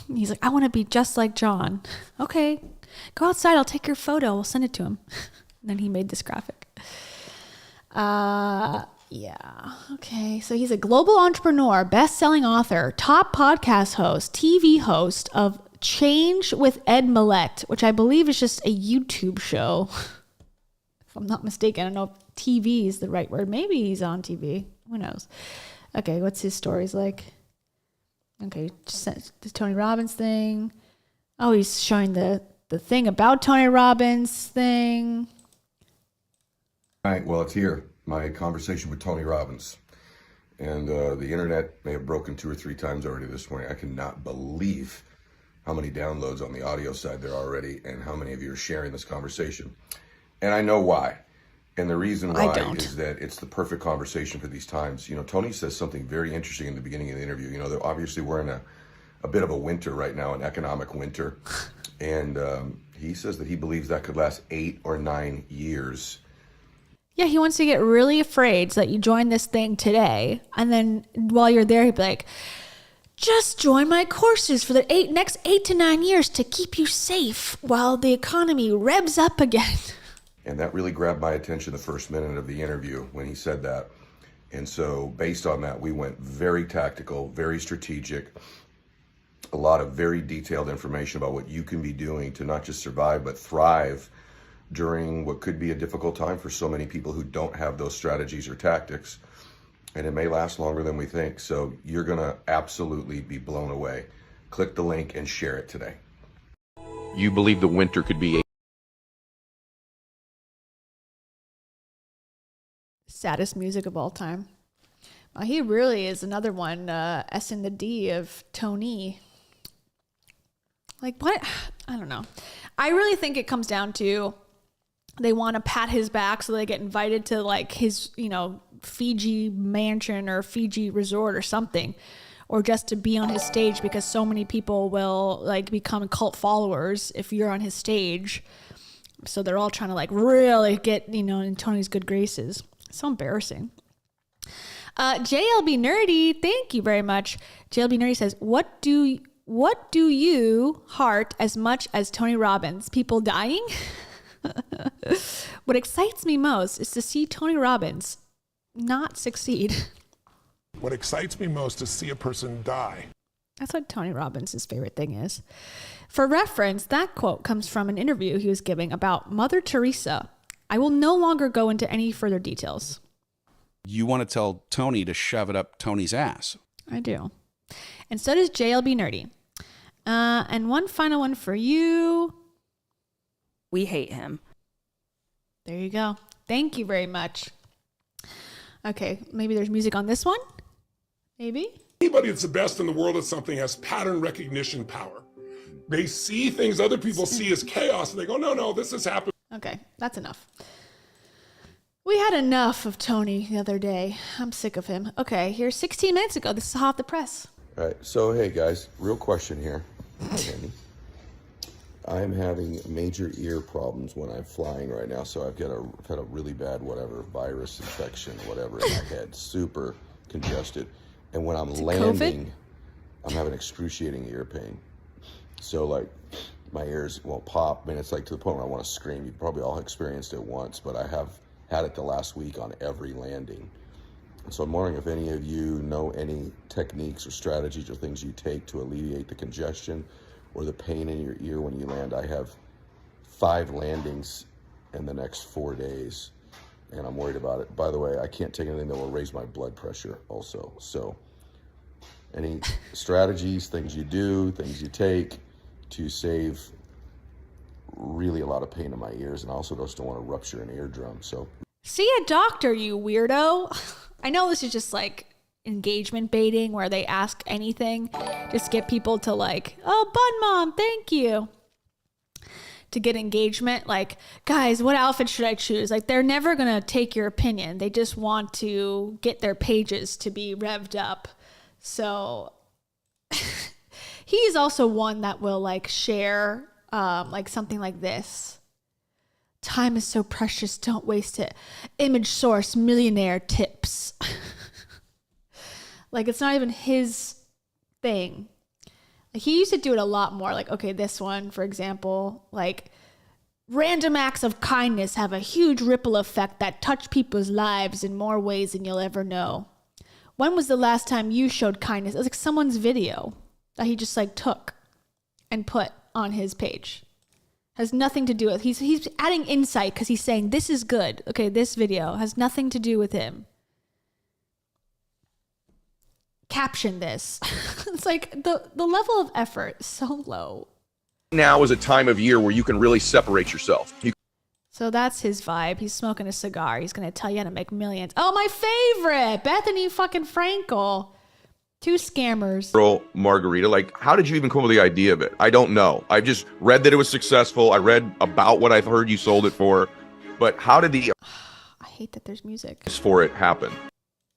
He's like, I want to be just like John. Okay, go outside. I'll take your photo. We'll send it to him. And then he made this graphic. Yeah. Okay. So he's a global entrepreneur, best-selling author, top podcast host, TV host of Change with Ed Mylett, which I believe is just a YouTube show. If I'm not mistaken. I don't know if TV is the right word. Maybe he's on TV. Who knows? Okay. What's his stories like? Okay. Just the Tony Robbins thing. Oh, he's showing the thing about Tony Robbins thing. All right, well, it's here. My conversation with Tony Robbins. And the internet may have broken 2 or 3 times already this morning. I cannot believe how many downloads on the audio side there are already and how many of you are sharing this conversation. And I know why. And the reason why is that it's the perfect conversation for these times. Tony says something very interesting in the beginning of the interview. Obviously we're in a bit of a winter right now, an economic winter. And he says that he believes that could last 8 or 9 years. Yeah, he wants to get really afraid so that you join this thing today. And then while you're there, he'd be like, just join my courses for the next 8 to 9 years to keep you safe while the economy revs up again. And that really grabbed my attention the first minute of the interview when he said that. And so based on that, we went very tactical, very strategic, a lot of very detailed information about what you can be doing to not just survive, but thrive during what could be a difficult time for so many people who don't have those strategies or tactics. And it may last longer than we think. So you're going to absolutely be blown away. Click the link and share it today. You believe the winter could be... Saddest music of all time. Well, he really is another one, S in the D of Tony. Like, what? I don't know. I really think it comes down to they want to pat his back so they get invited to like his, Fiji mansion or Fiji resort or something, or just to be on his stage because so many people will like become cult followers if you're on his stage. So they're all trying to like really get, in Tony's good graces. So embarrassing. JLB Nerdy, thank you very much. JLB Nerdy says, what do you heart as much as Tony Robbins? People dying? What excites me most is to see Tony Robbins not succeed. What excites me most is to see a person die. That's what Tony Robbins' favorite thing is. For reference, that quote comes from an interview he was giving about Mother Teresa. I will no longer go into any further details. You want to tell Tony to shove it up Tony's ass. I do. And so does JLB Nerdy. And one final one for you. We hate him. There you go. Thank you very much. Okay, maybe there's music on this one? Maybe? Anybody that's the best in the world at something has pattern recognition power. They see things other people see as chaos, and they go, no, this has happened. Okay, that's enough. We had enough of Tony the other day. I'm sick of him. Okay, here's 16 minutes ago. This is hot off the press. All right, so hey guys, real question here. I'm having major ear problems when I'm flying right now, so I've had a really bad virus infection, whatever, in my head, super congested. And when I'm landing, COVID? I'm having excruciating ear pain. So like my ears won't pop. I mean, it's like to the point where I want to scream. You've probably all experienced it once, but I have had it the last week on every landing. And so I'm wondering if any of you know any techniques or strategies or things you take to alleviate the congestion or the pain in your ear when you land. I have 5 landings in the next 4 days, and I'm worried about it. By the way, I can't take anything that will raise my blood pressure also. So any strategies, things you do, things you take to save really a lot of pain in my ears, and I also just don't want to rupture an eardrum. So see a doctor, you weirdo. I know this is just like engagement baiting where they ask anything, just get people to like, oh, Bun Mom, thank you. To get engagement, like, guys, what outfit should I choose? Like, they're never gonna take your opinion. They just want to get their pages to be revved up. So he's also one that will like share like something like this. Time is so precious, don't waste it. Image source, millionaire tips. Like, it's not even his thing. Like, he used to do it a lot more. Like, okay, this one, for example, like, random acts of kindness have a huge ripple effect that touch people's lives in more ways than you'll ever know. When was the last time you showed kindness? It was like someone's video that he just like took and put on his page. Has nothing to do with, he's adding insight because he's saying this is good. Okay, this video has nothing to do with him. Caption this. It's like the level of effort is so low. Now is a time of year where you can really separate yourself. So that's his vibe. He's smoking a cigar. He's going to tell you how to make millions. Oh, my favorite, Bethany fucking Frankel. Two scammers. Girl margarita, like, how did you even come up with the idea of it? I don't know. I just read that it was successful. I read about what I've heard you sold it for, but how did the I hate that there's music for it happen?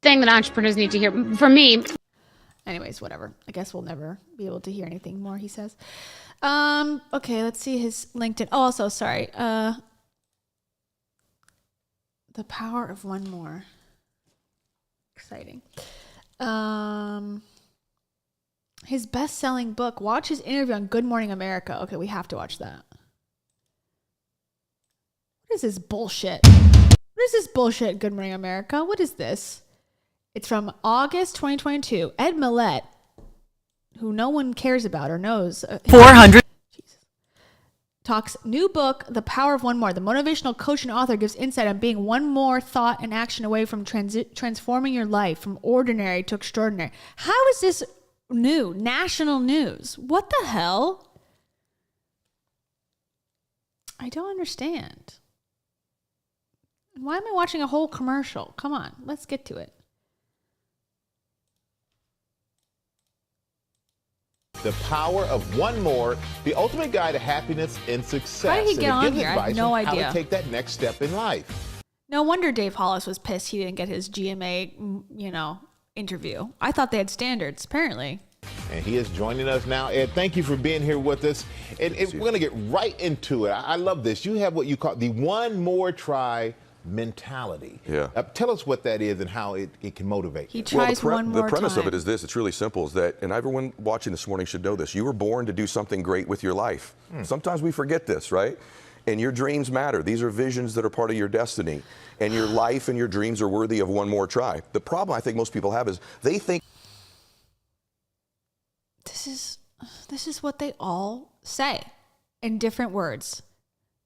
Thing that entrepreneurs need to hear from me. Anyways, whatever. I guess we'll never be able to hear anything more, he says. Okay, let's see his LinkedIn. Oh, also, sorry. The power of one more. Exciting. His best-selling book. Watch his interview on Good Morning America. Okay, we have to watch that. What is this bullshit? What is this bullshit, Good Morning America? What is this? It's from August 2022. Ed Mylett, who no one cares about or knows. 400. Jesus. Talks new book, The Power of One More. The motivational coach and author gives insight on being one more thought and action away from transforming your life from ordinary to extraordinary. How is this new? National news. What the hell? I don't understand. Why am I watching a whole commercial? Come on, let's get to it. The Power of One More, the ultimate guide to happiness and success. How did he get and it on gives here? I have advice no on idea. How to take that next step in life. No wonder Dave Hollis was pissed he didn't get his GMA, interview. I thought they had standards, apparently. And he is joining us now. Ed, thank you for being here with us. And we're going to get right into it. I love this. You have what you call the one more try mentality. Yeah. Tell us what that is and how it can motivate. He tries one more The premise of time. it is this. It's really simple. Is that, and everyone watching this morning should know this. You were born to do something great with your life. Sometimes we forget this, right? And your dreams matter. These are visions that are part of your destiny. And your life and your dreams are worthy of one more try. The problem I think most people have is they think This is what they all say in different words.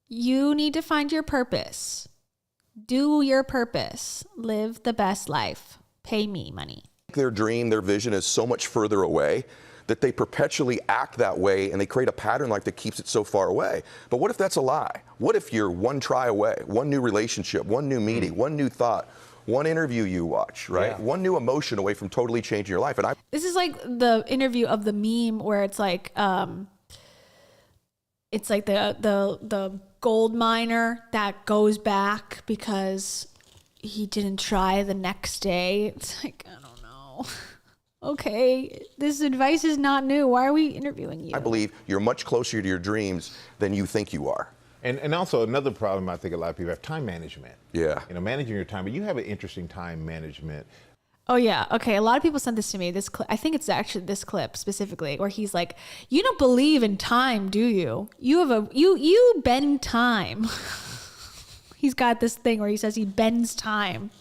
You need to find your purpose. Do your purpose. Live the best life. Pay me money. their dream, their vision is so much further away that they perpetually act that way and they create a pattern like that keeps it so far away. But what if that's a lie? What if you're one try away, one new relationship, one new meeting, one new thought, one interview you watch, right? Yeah. One new emotion away from totally changing your life. And This is like the interview of the meme where it's like the gold miner that goes back because he didn't try the next day. It's like, I don't know. Okay, this advice is not new. Why are we interviewing you? I believe you're much closer to your dreams than you think you are. And also another problem I think a lot of people have, time management. Yeah. You know, managing your time, but you have an interesting time management. Oh yeah, okay. A lot of people sent this to me. This clip, I think it's actually this clip specifically, where he's like, "You don't believe in time, do you? You bend time." He's got this thing where he says he bends time.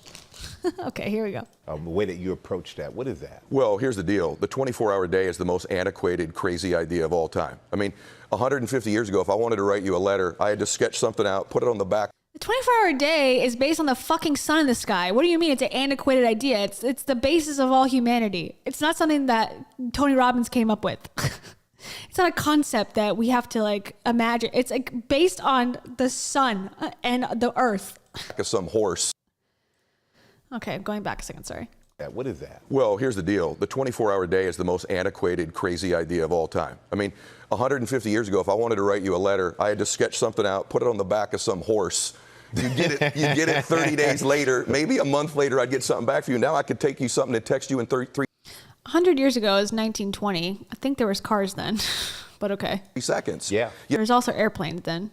Okay, here we go. The way that you approach that, what is that? Well, here's the deal. The 24-hour day is the most antiquated, crazy idea of all time. I mean, 150 years ago, if I wanted to write you a letter, I had to sketch something out, put it on the back. The 24-hour day is based on the fucking sun in the sky. What do you mean it's an antiquated idea? It's the basis of all humanity. It's not something that Tony Robbins came up with. It's not a concept that we have to like imagine. It's like based on the sun and the earth. Of some horse. Okay, going back a second, sorry. What is that? Well, here's the deal. The 24-hour day is the most antiquated, crazy idea of all time. I mean, 150 years ago, if I wanted to write you a letter, I had to sketch something out, put it on the back of some horse. You get it 30 days later, maybe a month later, I'd get something back for you. Now I could take you something and text you in 33 100 years ago is 1920. I think there was cars then, but okay. seconds. Yeah. There was also airplanes then.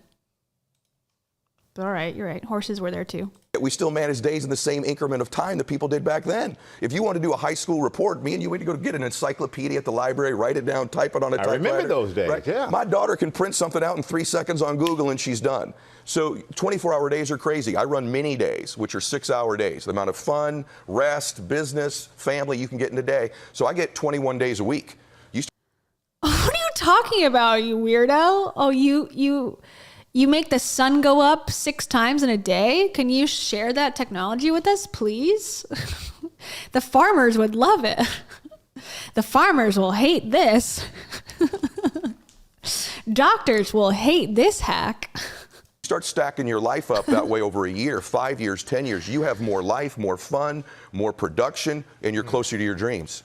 But all right, you're right. Horses were there too. We still manage days in the same increment of time that people did back then. If you want to do a high school report, me and you went to go get an encyclopedia at the library, write it down, type it on a typewriter. I remember those days, right? yeah. My daughter can print something out in 3 seconds on Google and she's done. So 24-hour days are crazy. I run mini days, which are 6-hour days. The amount of fun, rest, business, family you can get in a day. So I get 21 days a week. What are you talking about, you weirdo? Oh, you make the sun go up 6 times in a day? Can you share that technology with us, please? The farmers would love it. The farmers will hate this. Doctors will hate this hack. Start stacking your life up that way over a year, 5 years, 10 years. You have more life, more fun, more production, and you're closer to your dreams.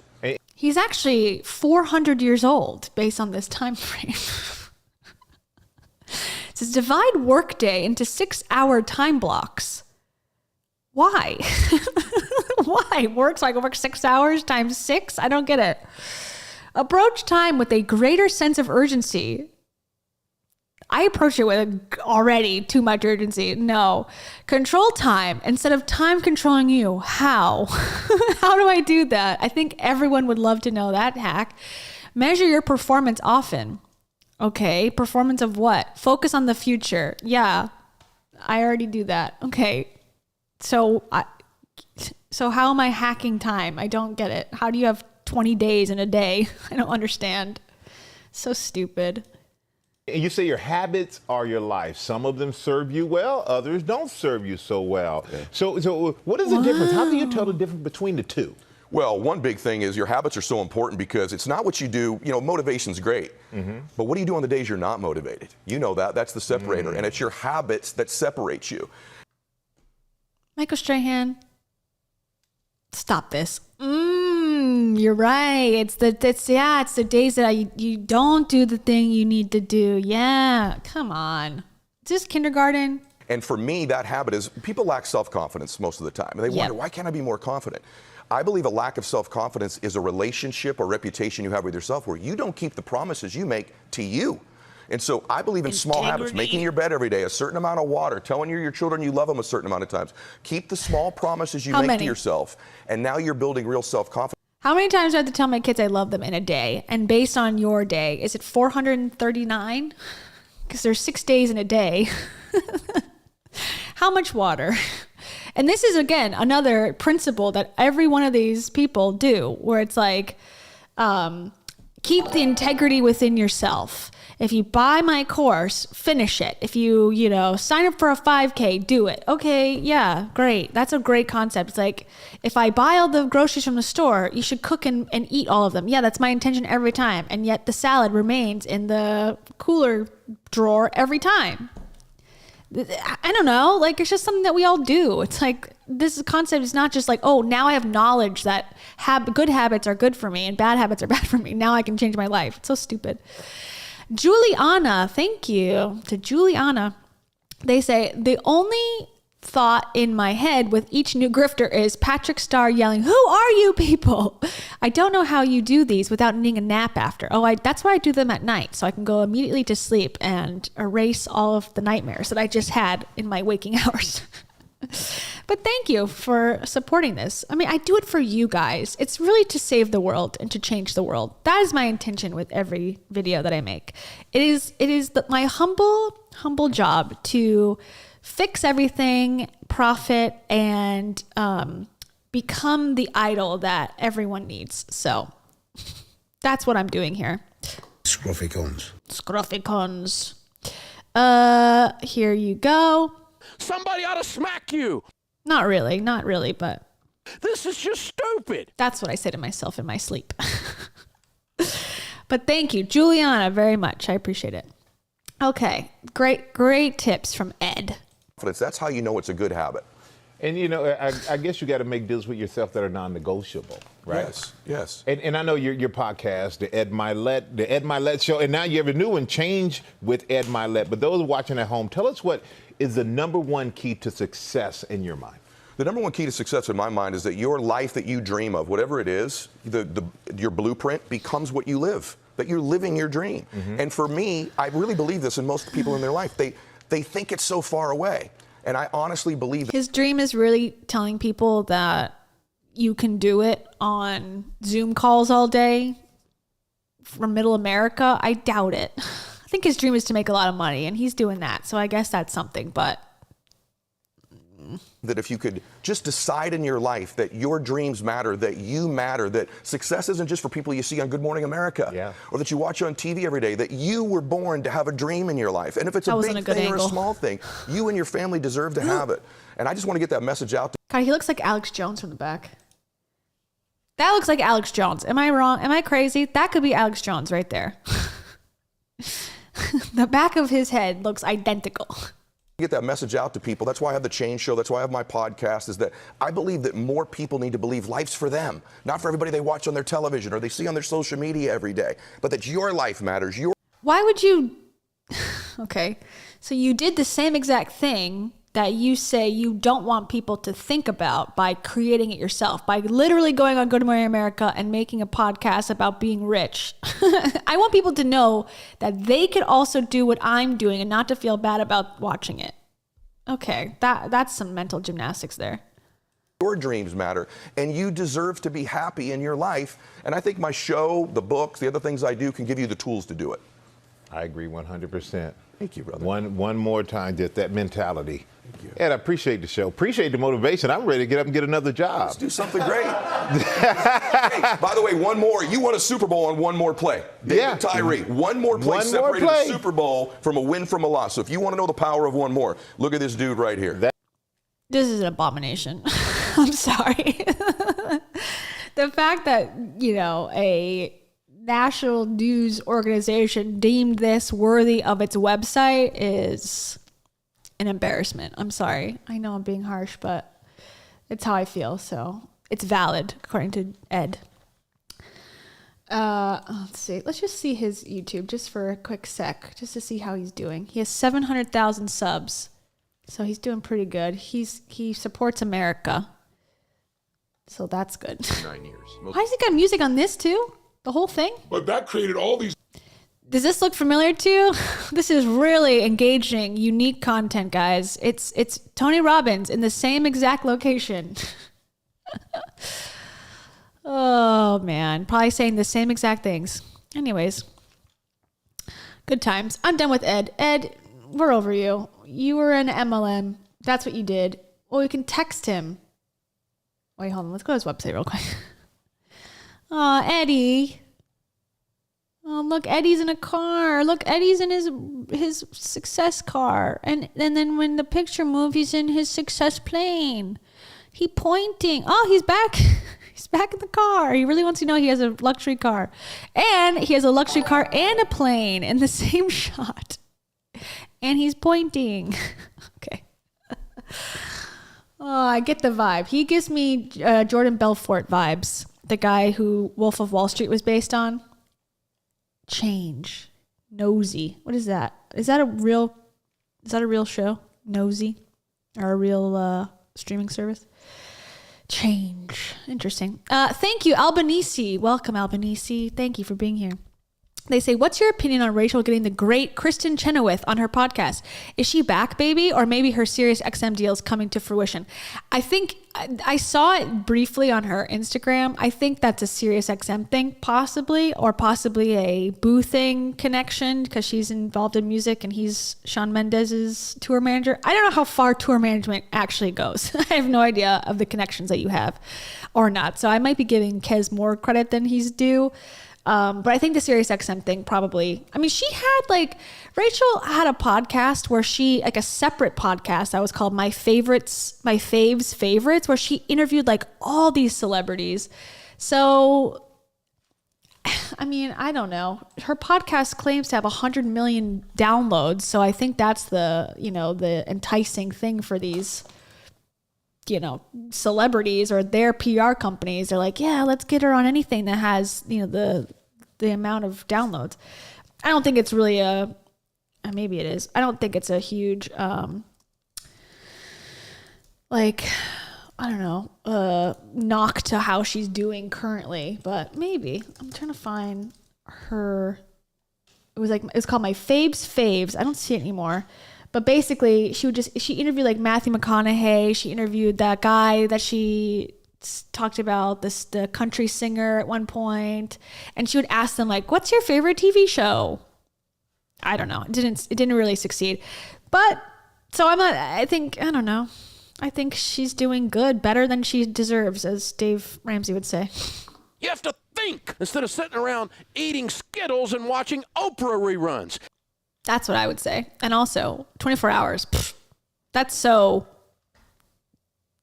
He's actually 400 years old based on this time frame. It says divide workday into 6-hour time blocks. Why? Why? So I can work 6 hours times 6? I don't get it. Approach time with a greater sense of urgency. I approach it with already too much urgency. No. Control time instead of time controlling you. How? How do I do that? I think everyone would love to know that hack. Measure your performance often. Okay, performance of what? Focus on the future. Yeah, I already do that. Okay, so how am I hacking time? I don't get it. How do you have 20 days in a day? I don't understand. So stupid. And you say your habits are your life. Some of them serve you well, others don't serve you so well. Okay. So what is the difference? How do you tell the difference between the two? Well, one big thing is your habits are so important because it's not what you do. You know, motivation's great, but what do you do on the days you're not motivated? You know that. That's the separator, and it's your habits that separate you. Michael Strahan, stop this. You're right. It's the days that you don't do the thing you need to do. Yeah, come on. Is this kindergarten? And for me, that habit is people lack self-confidence most of the time, and they wonder, why can't I be more confident? I believe a lack of self-confidence is a relationship or reputation you have with yourself where you don't keep the promises you make to you. And so I believe in small habits, making your bed every day, a certain amount of water, telling your children you love them a certain amount of times. Keep the small promises you make to yourself, and now you're building real self-confidence. How many times do I have to tell my kids I love them in a day? And based on your day, is it 439? Because there's 6 days in a day. How much water? And this is, again, another principle that every one of these people do, where it's like, keep the integrity within yourself. If you buy my course, finish it. If you sign up for a 5K, do it. Okay, yeah, great. That's a great concept. It's like, if I buy all the groceries from the store, you should cook and eat all of them. Yeah, that's my intention every time. And yet the salad remains in the cooler drawer every time. I don't know, like it's just something that we all do. It's like this concept is not just like, oh, now I have knowledge that good habits are good for me and bad habits are bad for me. Now I can change my life. It's so stupid. Juliana, thank you to Juliana. They say the only thought in my head with each new grifter is Patrick Starr yelling, "Who are you people?" I don't know how you do these without needing a nap after. That's why I do them at night, so I can go immediately to sleep and erase all of the nightmares that I just had in my waking hours. But thank you for supporting this. I mean, I do it for you guys. It's really to save the world and to change the world. That is my intention with every video that I make. It is my humble job to fix everything, profit, and become the idol that everyone needs. So that's what I'm doing here. Scruffy cons. Here you go. Somebody ought to smack you. Not really, but this is just stupid. That's what I say to myself in my sleep. But thank you, Juliana, very much. I appreciate it. Okay, great tips from Ed. That's how you know it's a good habit. And, you know, I guess you got to make deals with yourself that are non-negotiable, right? Yes, yes. And I know your podcast, the Ed Mylett Show, and now you have a new one, Change with Ed Mylett. But those watching at home, tell us what is the number one key to success in your mind? The number one key to success in my mind is that your life that you dream of, whatever it is, your blueprint becomes what you live, that you're living your dream. And for me, I really believe this in most people in their life. They think it's so far away. And I honestly believe his dream is really telling people that you can do it on Zoom calls all day from middle America. I doubt it. I think his dream is to make a lot of money, and he's doing that. So I guess that's something, but that if you could just decide in your life that your dreams matter, that you matter, that success isn't just for people you see on Good Morning America or that you watch on TV every day, that you were born to have a dream in your life. And if it's a big thing or a small thing, you and your family deserve to have it. And I just want to get that message out. God, he looks like Alex Jones from the back. That looks like Alex Jones. Am I wrong? Am I crazy? That could be Alex Jones right there. The back of his head looks identical. Get that message out to people. That's why I have the Change Show. That's why I have my podcast, is that I believe that more people need to believe life's for them, not for everybody they watch on their television or they see on their social media every day, but that your life matters. Why would you? Okay. So you did the same exact thing that you say you don't want people to think about by creating it yourself, by literally going on Good Morning America and making a podcast about being rich. I want people to know that they could also do what I'm doing and not to feel bad about watching it. Okay, that's some mental gymnastics there. Your dreams matter, and you deserve to be happy in your life. And I think my show, the books, the other things I do can give you the tools to do it. I agree 100%. Thank you, brother. One more time, just that mentality. Ed, I appreciate the show. Appreciate the motivation. I'm ready to get up and get another job. Let's do something great. Hey, by the way, one more. You won a Super Bowl on one more play. David Tyree. One more play separated the Super Bowl from a win from a loss. So if you want to know the power of one more, look at this dude right here. This is an abomination. I'm sorry. The fact that, you know, a national news organization deemed this worthy of its website is an embarrassment. I'm sorry. I know I'm being harsh, but it's how I feel. So it's valid, according to Ed. Let's see. Let's just see his YouTube just for a quick sec, just to see how he's doing. He has 700,000 subs. So he's doing pretty good. He supports America. So that's good. 9 years. Why has he got music on this too? The whole thing? But that created all these. Does this look familiar to you? This is really engaging, unique content, guys. It's Tony Robbins in the same exact location. Oh, man. Probably saying the same exact things. Anyways. Good times. I'm done with Ed. Ed, we're over you. You were in MLM. That's what you did. Well, you can text him. Wait, hold on. Let's go to his website real quick. Oh, Eddie. Oh, look, Eddie's in a car. Look, Eddie's in his success car. And then when the picture moves, he's in his success plane. He pointing. Oh, he's back. He's back in the car. He really wants to know he has a luxury car. And he has a luxury car and a plane in the same shot. And he's pointing. Okay. Oh, I get the vibe. He gives me Jordan Belfort vibes. The guy who Wolf of Wall Street was based on. Change. Nosy. What is that? Is that a real show? Nosy? Or a real streaming service? Change. Interesting. Thank you, Albanese. Welcome, Albanese. Thank you for being here. They say, what's your opinion on Rachel getting the great Kristen Chenoweth on her podcast? Is she back, baby? Or maybe her Sirius XM deal is coming to fruition? I think I saw it briefly on her Instagram. I think that's a Sirius XM thing, possibly, or possibly a Boo thing connection because she's involved in music and he's Shawn Mendes's tour manager. I don't know how far tour management actually goes. I have no idea of the connections that you have or not. So I might be giving Kez more credit than he's due. But I think the Sirius XM thing probably, I mean, Rachel had a podcast where a separate podcast that was called My Faves Favorites, where she interviewed like all these celebrities. So, I mean, I don't know. Her podcast claims to have 100 million downloads. So I think that's the enticing thing for these celebrities or their PR companies. They're like, yeah, let's get her on anything that has, the amount of downloads. I don't think it's really maybe it is. I don't think it's a huge, knock to how she's doing currently, but maybe. I'm trying to find her. It's called My Faves. I don't see it anymore. But basically, she interviewed Matthew McConaughey. She interviewed that guy that she talked about, the country singer at one point, and she would ask them what's your favorite TV show? I don't know. It didn't really succeed. But so I don't know. I think she's doing good, better than she deserves, as Dave Ramsey would say. You have to think instead of sitting around eating Skittles and watching Oprah reruns. That's what I would say. And also, 24 hours. That's so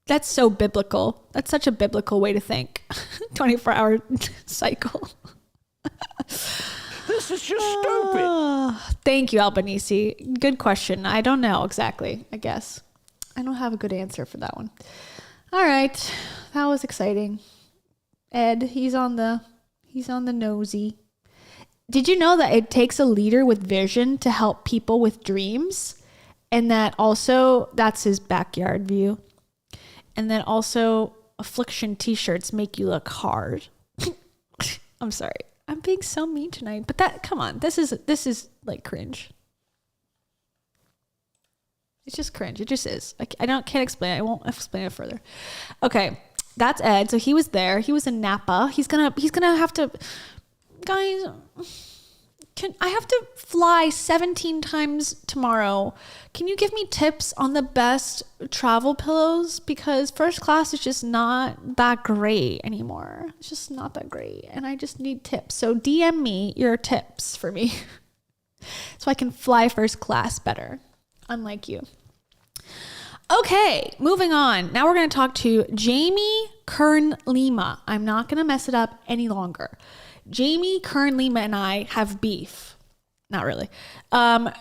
biblical. That's such a biblical way to think. 24-hour cycle. This is just stupid. Thank you, Albanese. Good question. I don't know exactly, I guess. I don't have a good answer for that one. All right. That was exciting. Ed, he's on the nosy. Did you know that it takes a leader with vision to help people with dreams? And that also, that's his backyard view. And then also, affliction t-shirts make you look hard. I'm sorry. I'm being so mean tonight. But come on. This is cringe. It's just cringe. It just is. I can't explain it. I won't explain it further. Okay. That's Ed. So he was there. He was in Napa. He's gonna have to, guys, I have to fly 17 times tomorrow. Can you give me tips on the best travel pillows? Because first class is just not that great anymore. It's just not that great. And I just need tips. So DM me your tips for me so I can fly first class better. Unlike you. Okay, moving on. Now we're going to talk to Jamie Kern Lima. I'm not going to mess it up any longer. Jamie Kern Lima and I have beef. Not really. I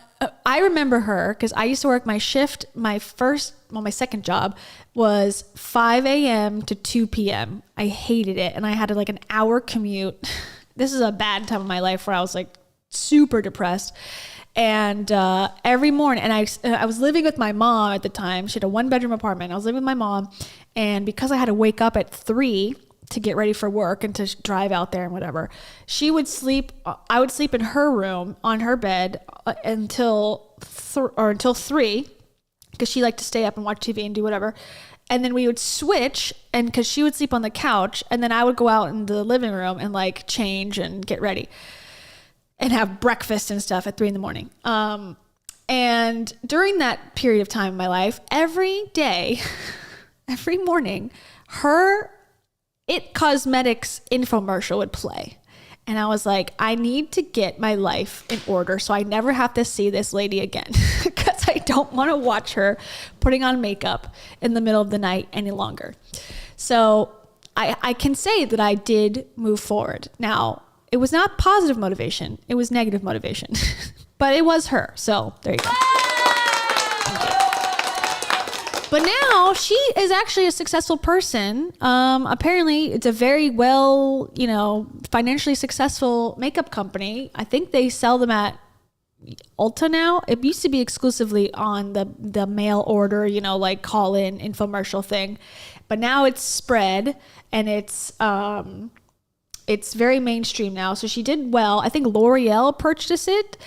remember her because I used to work my shift. My second job was 5 a.m. to 2 p.m. I hated it. And I had an hour commute. This is a bad time of my life where I was super depressed. And every morning, and I was living with my mom at the time. She had a 1-bedroom apartment. I was living with my mom. And because I had to wake up at 3 to get ready for work and to drive out there and whatever, I would sleep in her room on her bed until 3, because she liked to stay up and watch TV and do whatever. And then we would switch, and because she would sleep on the couch, and then I would go out in the living room and change and get ready and have breakfast and stuff at 3 a.m. And during that period of time in my life, every day, every morning, her It Cosmetics infomercial would play. And I was like, I need to get my life in order so I never have to see this lady again, because I don't want to watch her putting on makeup in the middle of the night any longer. So I can say that I did move forward. Now, it was not positive motivation. It was negative motivation. But it was her. So there you go. But now she is actually a successful person. Apparently, it's a very well, financially successful makeup company. I think they sell them at Ulta now. It used to be exclusively on the mail order, call-in infomercial thing. But now it's spread, and it's very mainstream now. So she did well. I think L'Oreal purchased it.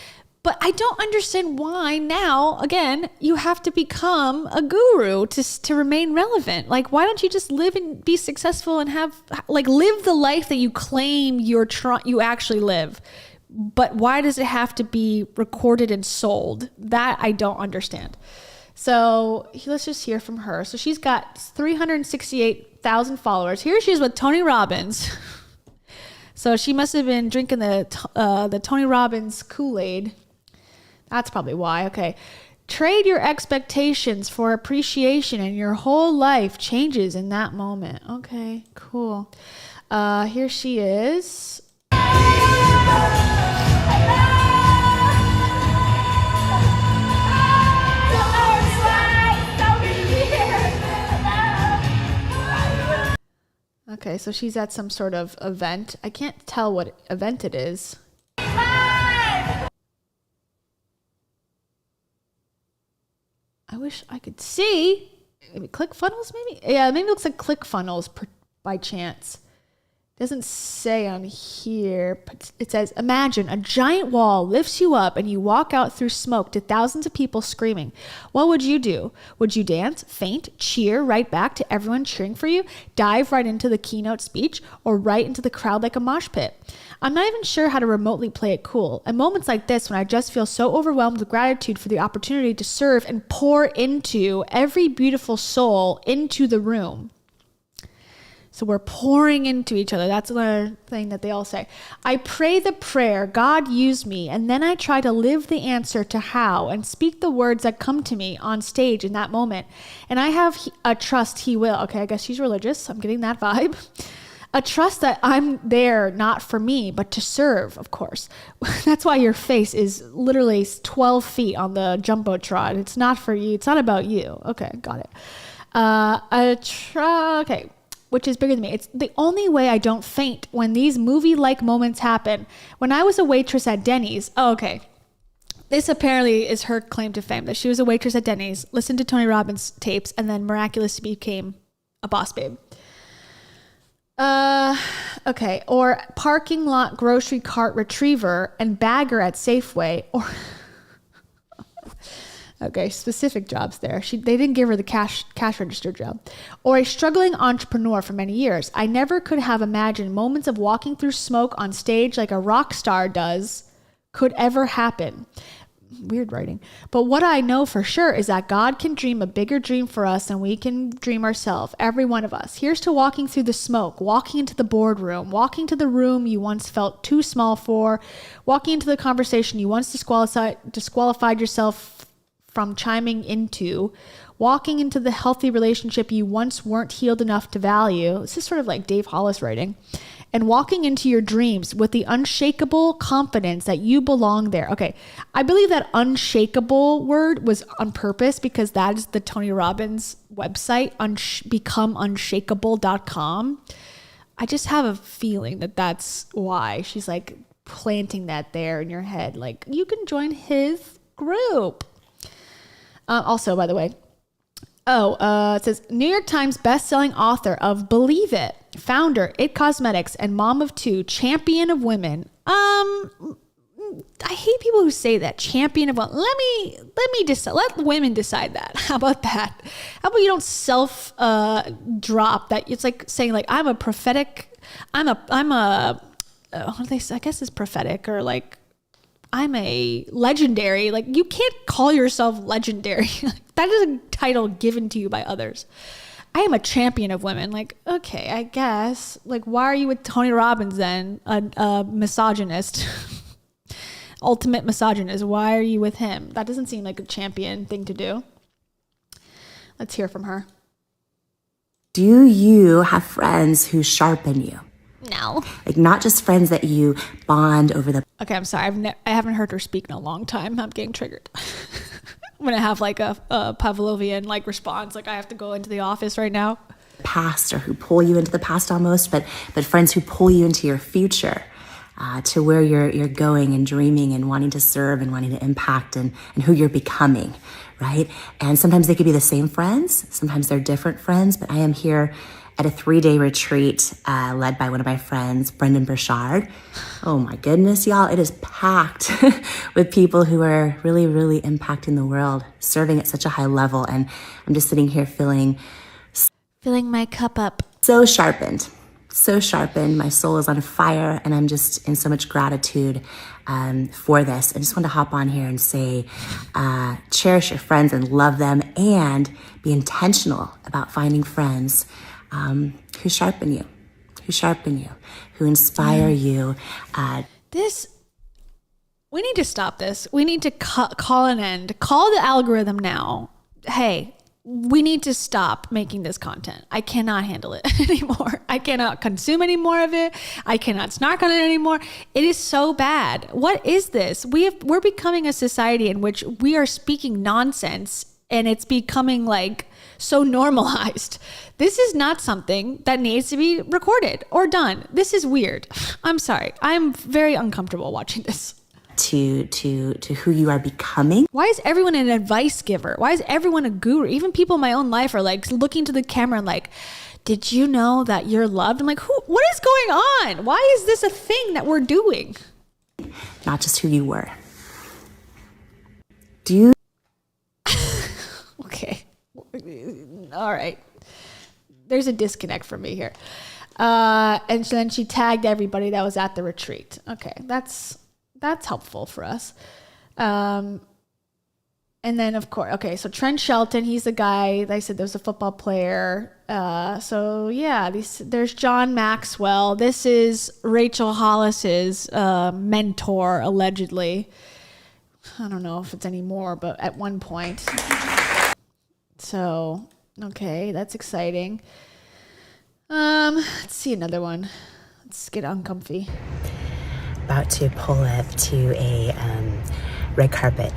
But I don't understand why now, again, you have to become a guru to remain relevant. Why don't you just live and be successful and have, live the life that you claim you actually live? But why does it have to be recorded and sold? That I don't understand. So let's just hear from her. So she's got 368,000 followers. Here she is with Tony Robbins. So she must have been drinking the Tony Robbins Kool-Aid. That's probably why. Okay. Trade your expectations for appreciation, and your whole life changes in that moment. Okay, cool. Here she is. Okay, so she's at some sort of event. I can't tell what event it is. I wish I could see. Maybe ClickFunnels, maybe? Yeah, maybe it looks like ClickFunnels by chance. Doesn't say on here, but it says, imagine a giant wall lifts you up and you walk out through smoke to thousands of people screaming. What would you do? Would you dance, faint, cheer right back to everyone cheering for you, dive right into the keynote speech, or right into the crowd like a mosh pit? I'm not even sure how to remotely play it cool. At moments like this, when I just feel so overwhelmed with gratitude for the opportunity to serve and pour into every beautiful soul into the room. So we're pouring into each other. That's another thing that they all say. I pray the prayer, God use me, and then I try to live the answer to how and speak the words that come to me on stage in that moment. And I have a trust he will. Okay, I guess she's religious. I'm getting that vibe. A trust that I'm there not for me, but to serve, of course. That's why your face is literally 12 feet on the Jumbotron. It's not for you. It's not about you. Okay, got it. Okay. Which is bigger than me. It's the only way I don't faint when these movie-like moments happen. When I was a waitress at Denny's, this apparently is her claim to fame, that she was a waitress at Denny's, listened to Tony Robbins tapes, and then miraculously became a boss babe. Okay, or parking lot grocery cart retriever and bagger at Safeway, or... Okay, specific jobs there. They didn't give her the cash register job. Or a struggling entrepreneur for many years. I never could have imagined moments of walking through smoke on stage like a rock star does could ever happen. Weird writing. But what I know for sure is that God can dream a bigger dream for us than we can dream ourselves, every one of us. Here's to walking through the smoke, walking into the boardroom, walking to the room you once felt too small for, walking into the conversation you once disqualified yourself from chiming into, walking into the healthy relationship you once weren't healed enough to value. This is sort of like Dave Hollis writing. And walking into your dreams with the unshakable confidence that you belong there. Okay, I believe that unshakable word was on purpose because that is the Tony Robbins website, becomeunshakable.com. I just have a feeling that that's why she's like planting that there in your head. Like, you can join his group. Also, by the way, it says New York Times bestselling author of Believe It, founder, It Cosmetics, and mom of two, champion of women. I hate people who say that, champion of women. Let me decide. Let women decide that. How about that? How about you don't self drop that? It's like saying like I'm a prophetic. I'm a. What do they say? I guess it's prophetic or like. I'm a legendary. Like, you can't call yourself legendary. That is a title given to you by others. I am a champion of women. Like, okay, I guess. Like, why are you with Tony Robbins then? A misogynist. Ultimate misogynist. Why are you with him? That doesn't seem like a champion thing to do. Let's hear from her. Do you have friends who sharpen you? No. Like, not just friends that you bond over the... Okay, I'm sorry. I haven't heard her speak in a long time. I'm getting triggered. I'm going to have like a Pavlovian like response. Like, I have to go into the office right now. Past, or who pull you into the past almost, but friends who pull you into your future, to where you're going and dreaming and wanting to serve and wanting to impact and who you're becoming, right? And sometimes they could be the same friends. Sometimes they're different friends, but I am here at a 3-day retreat led by one of my friends, Brendan Burchard. Oh my goodness, y'all, it is packed with people who are really, really impacting the world, serving at such a high level. And I'm just sitting here filling my cup up. So sharpened. My soul is on fire, and I'm just in so much gratitude for this. I just want to hop on here and say, cherish your friends and love them, and be intentional about finding friends who sharpen you, who inspire you. We need to stop this. We need to call an end. Call the algorithm now. Hey, we need to stop making this content. I cannot handle it anymore. I cannot consume any more of it. I cannot snark on it anymore. It is so bad. What is this? We're becoming a society in which we are speaking nonsense and it's becoming like so normalized. This is not something that needs to be recorded or done. This is weird. I'm sorry. I'm very uncomfortable watching this. To who you are becoming. Why is everyone an advice giver? Why is everyone a guru? Even people in my own life are like looking to the camera and like, did you know that you're loved? I'm like, what is going on? Why is this a thing that we're doing? Not just who you were. Do you? Okay. All right. There's a disconnect for me here. And so then she tagged everybody that was at the retreat. Okay. That's helpful for us. And then, of course, okay, so Trent Shelton, he's the guy, like I said, there's a football player. So, yeah, there's John Maxwell. This is Rachel Hollis's mentor, allegedly. I don't know if it's anymore, but at one point. So, okay, that's exciting. Let's see another one. Let's get uncomfy. About to pull up to a red carpet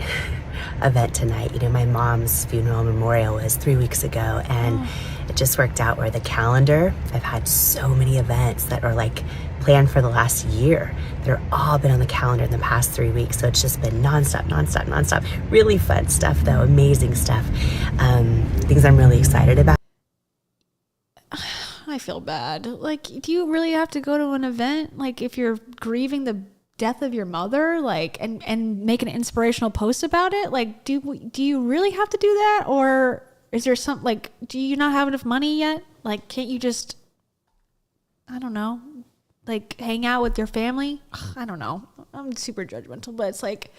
event tonight. You know, my mom's funeral memorial was 3 weeks ago, and it just worked out where the calendar, I've had so many events that are like planned for the last year. They're all been on the calendar in the past 3 weeks, so it's just been nonstop. Really fun stuff though, amazing stuff. Things I'm really excited about. I feel bad. Like, do you really have to go to an event? Like, if you're grieving the death of your mother, like, and make an inspirational post about it? Like, do you really have to do that? Or is there some, like, do you not have enough money yet? Like, can't you just, I don't know, like, hang out with your family? I don't know. I'm super judgmental, but it's like,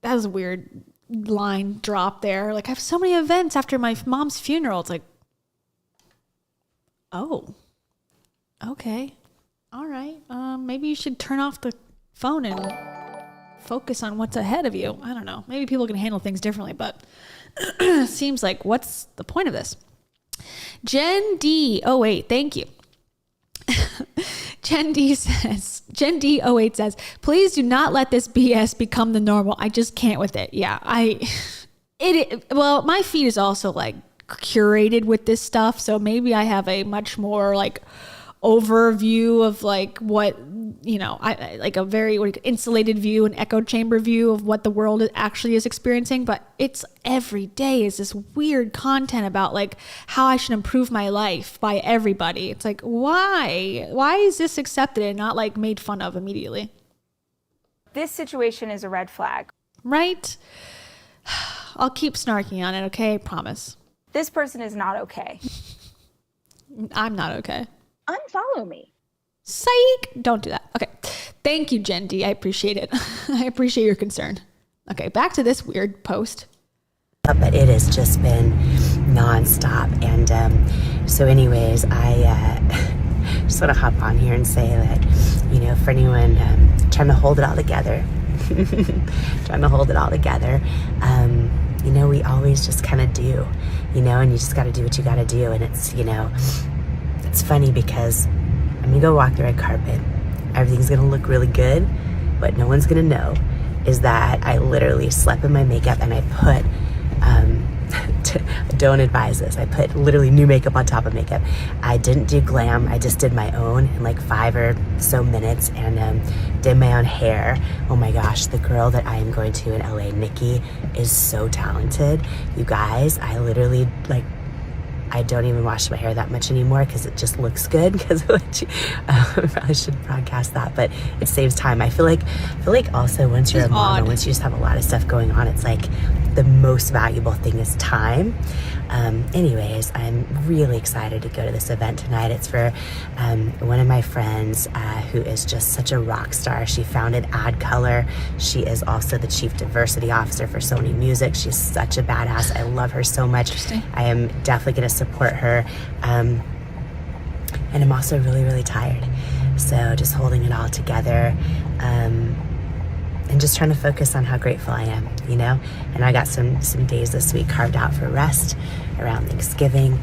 that was a weird line drop there. Like, I have so many events after my mom's funeral. It's like, oh, okay. All right. Maybe you should turn off the phone and focus on what's ahead of you. I don't know. Maybe people can handle things differently, but seems like, what's the point of this? Jen D08, thank you. Jen D08 says, please do not let this BS become the normal. I just can't with it. Yeah, well, my feed is also like curated with this stuff, so maybe I have a much more like overview of like what, you know, I like a very insulated view, an echo chamber view of what the world actually is experiencing. But it's every day is this weird content about like how I should improve my life by everybody. It's like, why is this accepted and not like made fun of immediately? This situation is a red flag, right? I'll keep snarking on it, okay? I promise. This person is not okay. I'm not okay. Unfollow me. Psych! Don't do that. Okay. Thank you, Jen D. I appreciate it. I appreciate your concern. Okay, back to this weird post. But it has just been nonstop. And so anyways, I just want to hop on here and say that, you know, for anyone trying to hold it all together, you know, we always just kind of do, you know, and you just got to do what you got to do. And it's, you know, it's funny because I'm going to go walk the red carpet. Everything's going to look really good. What no one's going to know is that I literally slept in my makeup and I put, don't advise this, I put literally new makeup on top of makeup. I didn't do glam. I just did my own in like 5 or so minutes and did my own hair. Oh my gosh, the girl that I am going to in LA, Nikki, is so talented. You guys, I literally like, I don't even wash my hair that much anymore because it just looks good. Because I probably should broadcast that, but it saves time. I feel like also once you're a mom and once you just have a lot of stuff going on, it's like the most valuable thing is time. Anyways, I'm really excited to go to this event tonight. It's for one of my friends who is just such a rock star. She founded Ad Color. She is also the Chief Diversity Officer for Sony Music. She's such a badass. I love her so much. I am definitely going to support her. And I'm also really, really tired. So just holding it all together. And just trying to focus on how grateful I am, you know? And I got some days this week carved out for rest around Thanksgiving.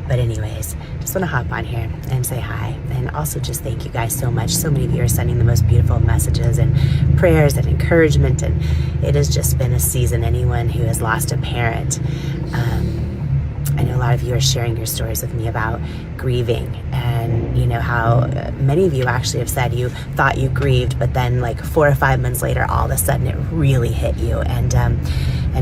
But anyways, just want to hop on here and say hi. And also just thank you guys so much. So many of you are sending the most beautiful messages and prayers and encouragement. And it has just been a season. Anyone who has lost a parent, I know a lot of you are sharing your stories with me about grieving, and you know how many of you actually have said you thought you grieved, but then like 4 or 5 months later, all of a sudden it really hit you, and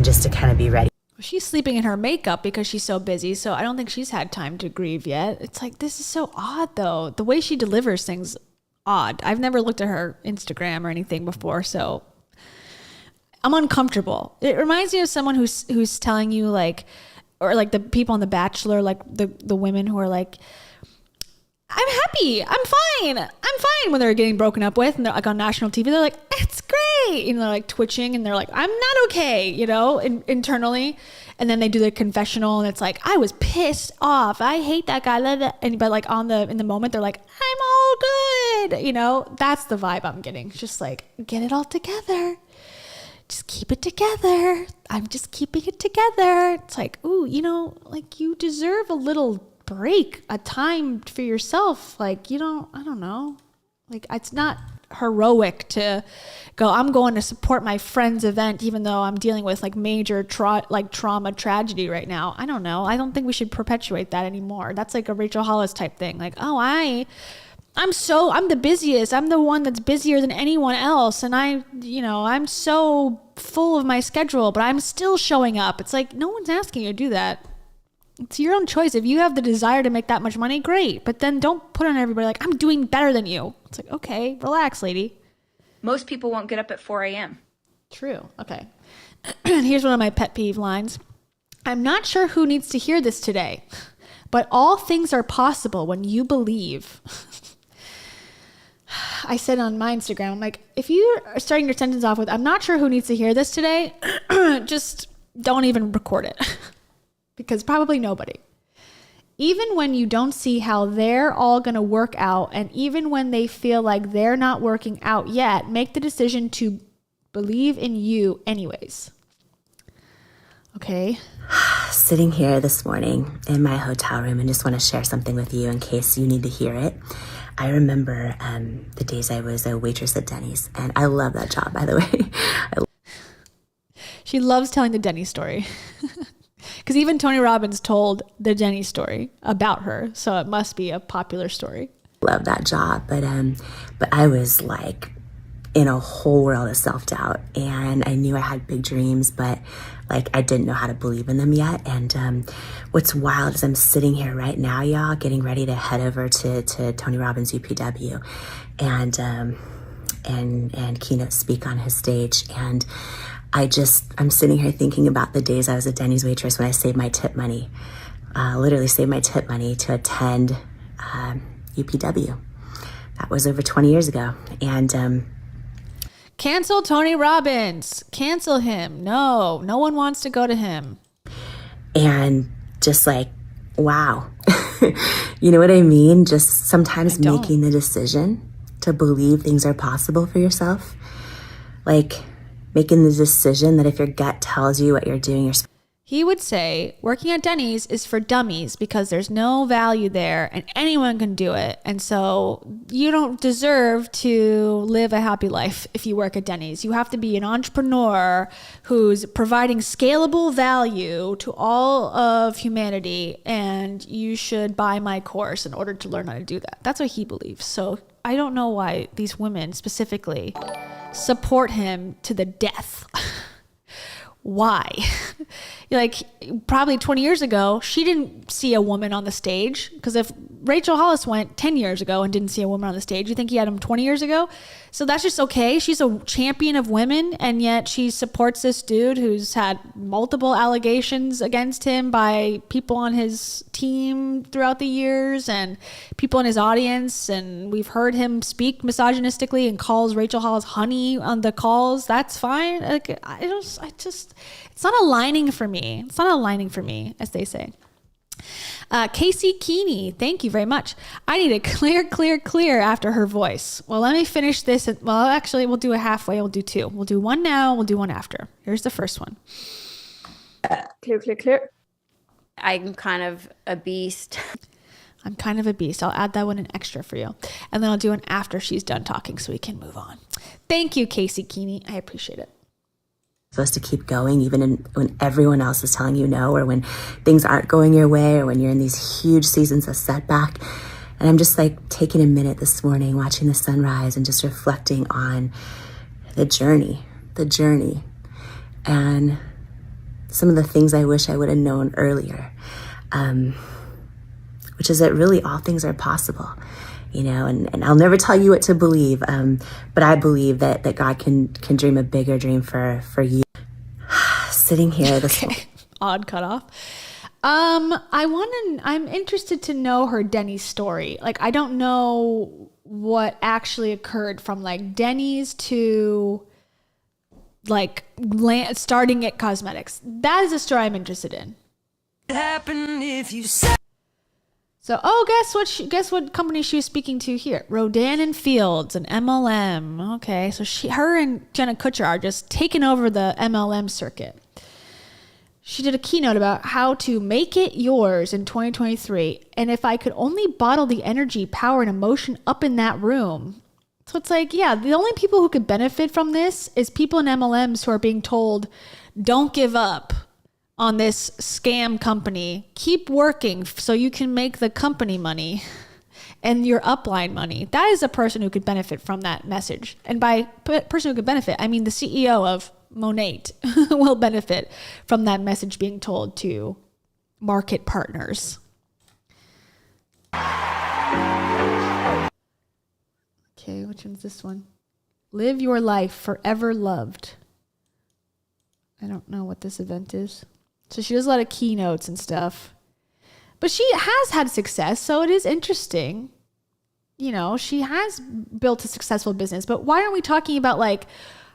just to kind of be ready. She's sleeping in her makeup because she's so busy, so I don't think she's had time to grieve yet. It's like, this is so odd though. The way she delivers things, odd. I've never looked at her Instagram or anything before, so I'm uncomfortable. It reminds me of someone who's telling you like, or like the people on The Bachelor, like the women who are like, I'm happy, I'm fine when they're getting broken up with, and they're like on national TV, they're like, it's great, and they're like twitching, and they're like, I'm not okay, you know, internally, and then they do the confessional, and it's like, I was pissed off, I hate that guy, and but like in the moment, they're like, I'm all good, you know. That's the vibe I'm getting. It's just like, get it all together. Just keep it together. I'm just keeping it together. It's like, ooh, you know, like you deserve a little break, a time for yourself. Like, I don't know. Like, it's not heroic to go, I'm going to support my friend's event, even though I'm dealing with like major trauma tragedy right now. I don't know. I don't think we should perpetuate that anymore. That's like a Rachel Hollis type thing. Like, oh, I'm the busiest. I'm the one that's busier than anyone else. And I'm so full of my schedule, but I'm still showing up. It's like, no one's asking you to do that. It's your own choice. If you have the desire to make that much money, great. But then don't put on everybody like, I'm doing better than you. It's like, okay, relax, lady. Most people won't get up at 4 a.m. True. Okay. Here's one of my pet peeve lines. I'm not sure who needs to hear this today, but all things are possible when you believe. I said on my Instagram, I'm like, if you are starting your sentence off with, I'm not sure who needs to hear this today, just don't even record it. Because probably nobody. Even when you don't see how they're all going to work out, and even when they feel like they're not working out yet, make the decision to believe in you anyways. Okay. Sitting here this morning in my hotel room and just want to share something with you in case you need to hear it. I remember the days I was a waitress at Denny's, and I love that job, by the way. She loves telling the Denny's story. Because even Tony Robbins told the Denny's story about her, so it must be a popular story. Love that job, but I was like in a whole world of self-doubt, and I knew I had big dreams, but like I didn't know how to believe in them yet. And what's wild is I'm sitting here right now, y'all, getting ready to head over to Tony Robbins UPW and keynote speak on his stage. And I'm sitting here thinking about the days I was a Denny's waitress when I saved my tip money, literally saved my tip money to attend UPW. That was over 20 years ago. And cancel Tony Robbins. Cancel him. No one wants to go to him. And just like, wow. You know what I mean? Just sometimes making the decision to believe things are possible for yourself. Like making the decision that if your gut tells you what you're doing, you're... He would say working at Denny's is for dummies because there's no value there and anyone can do it. And so you don't deserve to live a happy life if you work at Denny's. You have to be an entrepreneur who's providing scalable value to all of humanity, and you should buy my course in order to learn how to do that. That's what he believes. So I don't know why these women specifically support him to the death. Why? Like, probably 20 years ago, she didn't see a woman on the stage. Because if Rachel Hollis went 10 years ago and didn't see a woman on the stage, you think he had him 20 years ago? So that's just okay. She's a champion of women, and yet she supports this dude who's had multiple allegations against him by people on his team throughout the years and people in his audience. And we've heard him speak misogynistically and calls Rachel Hollis honey on the calls. That's fine. Like, it's not aligning for me. It's not aligning for me, as they say. Casey Keeney, thank you very much. I need a clear after her voice. Well, let me finish this. Well, actually, we'll do it halfway. We'll do two. We'll do one now. We'll do one after. Here's the first one. Clear. I'm kind of a beast. I'm kind of a beast. I'll add that one in extra for you. And then I'll do an after she's done talking so we can move on. Thank you, Casey Keeney. I appreciate it. Supposed to keep going even when everyone else is telling you no, or when things aren't going your way, or when you're in these huge seasons of setback. And I'm just like taking a minute this morning, watching the sunrise and just reflecting on the journey, and some of the things I wish I would have known earlier, which is that really all things are possible, you know, and I'll never tell you what to believe, but I believe that God can dream a bigger dream for you. Sitting here this odd cutoff. I'm interested to know her Denny's story. Like, I don't know what actually occurred from like Denny's to like starting at cosmetics. That is a story I'm interested in. Happen if you say. So, guess what company she was speaking to here? Rodan and Fields, an MLM. Okay, so her and Jenna Kutcher are just taking over the MLM circuit. She did a keynote about how to make it yours in 2023. And if I could only bottle the energy, power, and emotion up in that room. So it's like, yeah, the only people who could benefit from this is people in MLMs who are being told, don't give up on this scam company. Keep working so you can make the company money and your upline money. That is a person who could benefit from that message. And by person who could benefit, I mean the CEO of Monat will benefit from that message being told to market partners. Okay, which one's this one? Live your life forever loved. I don't know what this event is. So she does a lot of keynotes and stuff. But she has had success, so it is interesting. You know, she has built a successful business, but why aren't we talking about like,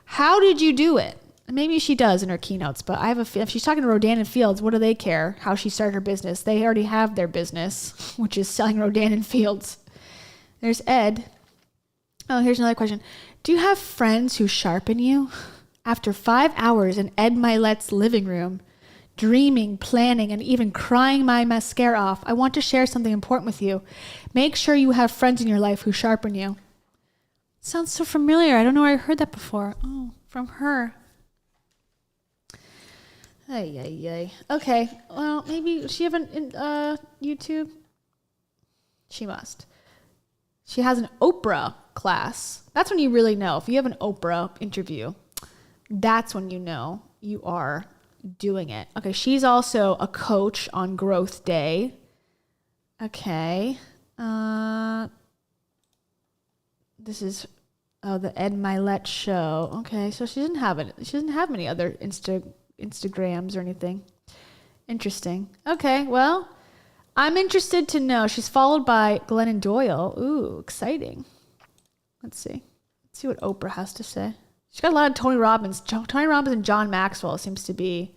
how did you do it? Maybe she does in her keynotes, but I have if she's talking to Rodan and Fields, what do they care how she started her business? They already have their business, which is selling Rodan and Fields. There's Ed. Oh, here's another question. Do you have friends who sharpen you? After 5 hours in Ed Mylett's living room, dreaming, planning, and even crying my mascara off, I want to share something important with you. Make sure you have friends in your life who sharpen you. Sounds so familiar. I don't know where I heard that before. Oh, from her. Ay, ay, ay. Okay, well, maybe does she have an YouTube? She must. She has an Oprah class. That's when you really know. If you have an Oprah interview, that's when you know you are doing it. Okay, she's also a coach on Growth Day. Okay. This is the Ed Mylett show. Okay, so she doesn't have many other Instagrams or anything. Interesting. Okay, well, I'm interested to know. She's followed by Glennon Doyle. Ooh, exciting. Let's see what Oprah has to say. She's got a lot of Tony Robbins. Tony Robbins and John Maxwell seems to be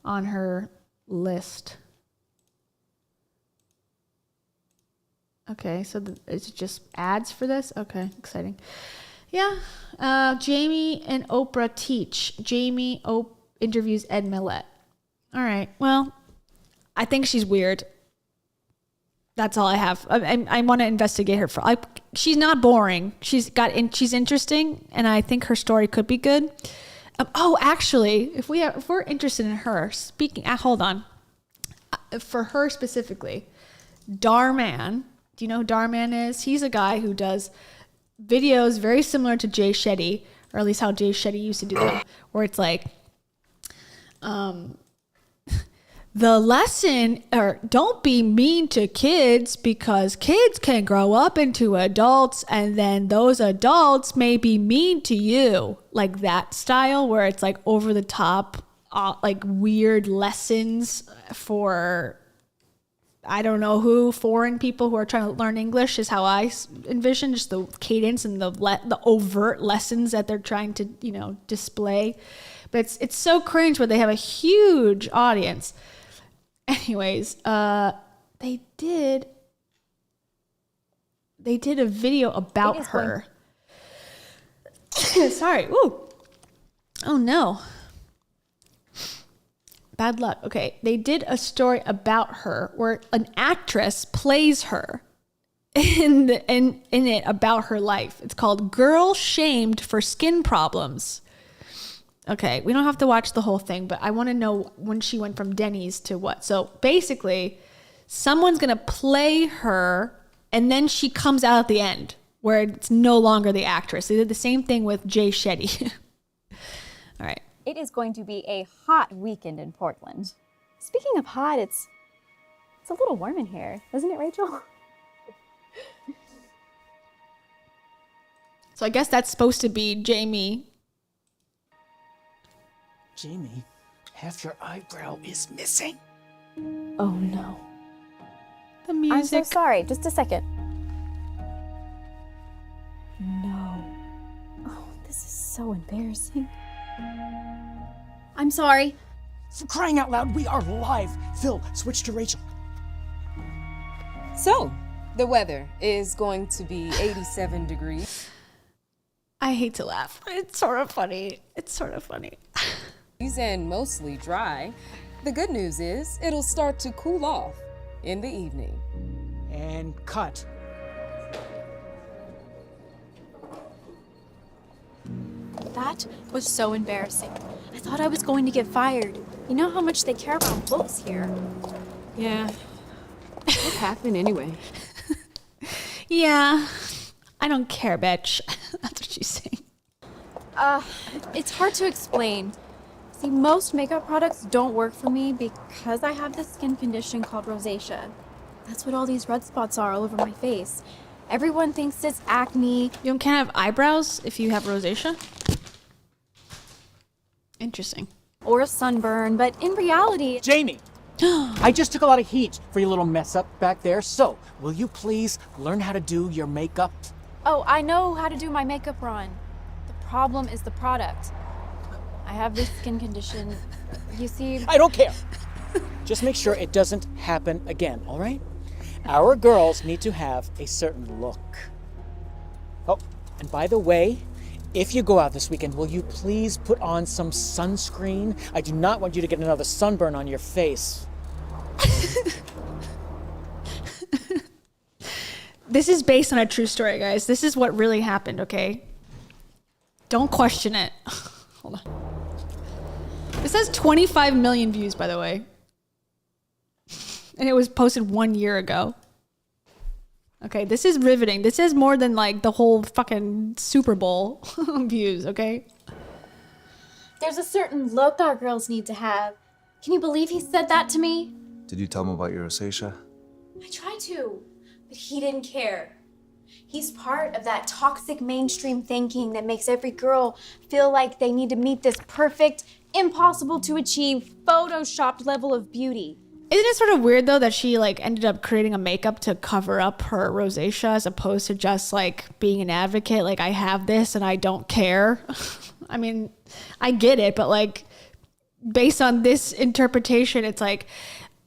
on her list. Okay, so is it just ads for this? Okay, exciting. Yeah, Jamie and Oprah teach. Jamie interviews Ed Mylett. All right, well, I think she's weird. That's all I have. I want to investigate her. She's not boring. She's interesting, and I think her story could be good. Actually, if we're interested in her, hold on. For her specifically, Darman. Do you know who Darman is? He's a guy who does videos very similar to Jay Shetty, or at least how Jay Shetty used to do them, where it's like, the lesson, or don't be mean to kids because kids can grow up into adults and then those adults may be mean to you. Like that style where it's like over the top, like weird lessons for, I don't know who, foreign people who are trying to learn English is how I envision just the cadence and the overt lessons that they're trying to, display. But it's so cringe where they have a huge audience. Anyways, they did a video about her. Sorry. Ooh. Oh no. Bad luck. Okay, they did a story about her where an actress plays her in it about her life. It's called Girl Shamed for Skin Problems. Okay, we don't have to watch the whole thing, but I want to know when she went from Denny's to what. So basically, someone's going to play her and then she comes out at the end where it's no longer the actress. They did the same thing with Jay Shetty. All right. It is going to be a hot weekend in Portland. Speaking of hot, it's a little warm in here, isn't it, Rachel? So I guess that's supposed to be Jamie. Jamie, half your eyebrow is missing. Oh no. The music. I'm so sorry. Just a second. No. Oh, this is so embarrassing. I'm sorry. For crying out loud, we are live. Phil, switch to Rachel. So, the weather is going to be 87 degrees. I hate to laugh. It's sort of funny. And mostly dry. The good news is it'll start to cool off in the evening. And cut. That was so embarrassing. I thought I was going to get fired. You know how much they care about books here. Yeah. What happened anyway? Yeah. I don't care, bitch. That's what she's saying. It's hard to explain. See, most makeup products don't work for me because I have this skin condition called rosacea. That's what all these red spots are all over my face. Everyone thinks it's acne. You can't have eyebrows if you have rosacea? Interesting. Or a sunburn, but in reality... Jamie! I just took a lot of heat for your little mess up back there, so will you please learn how to do your makeup? Oh, I know how to do my makeup, Ron. The problem is the product. I have this skin condition. You see... I don't care. Just make sure it doesn't happen again, all right? Our girls need to have a certain look. Oh, and by the way, if you go out this weekend, will you please put on some sunscreen? I do not want you to get another sunburn on your face. This is based on a true story, guys. This is what really happened, okay? Don't question it. Hold on. This has 25 million views, by the way. And it was posted 1 year ago. Okay, this is riveting. This is more than like the whole fucking Super Bowl views, okay? There's a certain look our girls need to have. Can you believe he said that to me? Did you tell him about your rosacea? I tried to, but he didn't care. He's part of that toxic mainstream thinking that makes every girl feel like they need to meet this perfect, impossible to achieve, photoshopped level of beauty. Isn't it sort of weird though that she like ended up creating a makeup to cover up her rosacea as opposed to just like being an advocate, like I have this and I don't care? I mean, I get it, but like based on this interpretation, it's like,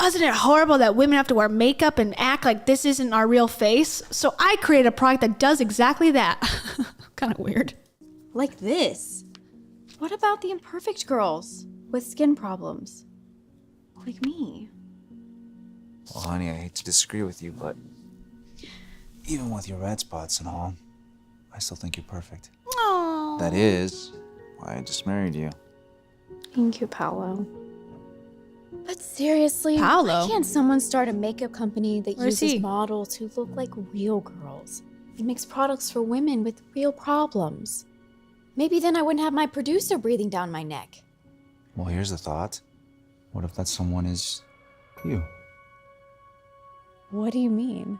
isn't it horrible that women have to wear makeup and act like this isn't our real face? So I created a product that does exactly that. Kind of weird. Like this. What about the imperfect girls with skin problems? Like me. Well, honey, I hate to disagree with you, but even with your red spots and all, I still think you're perfect. Aww. That is why I just married you. Thank you, Paolo. But seriously, Paolo? why can't someone start a makeup company that Where's uses he? models who look like real girls? It makes products for women with real problems. Maybe then I wouldn't have my producer breathing down my neck. Well, here's the thought. What if that someone is you? What do you mean?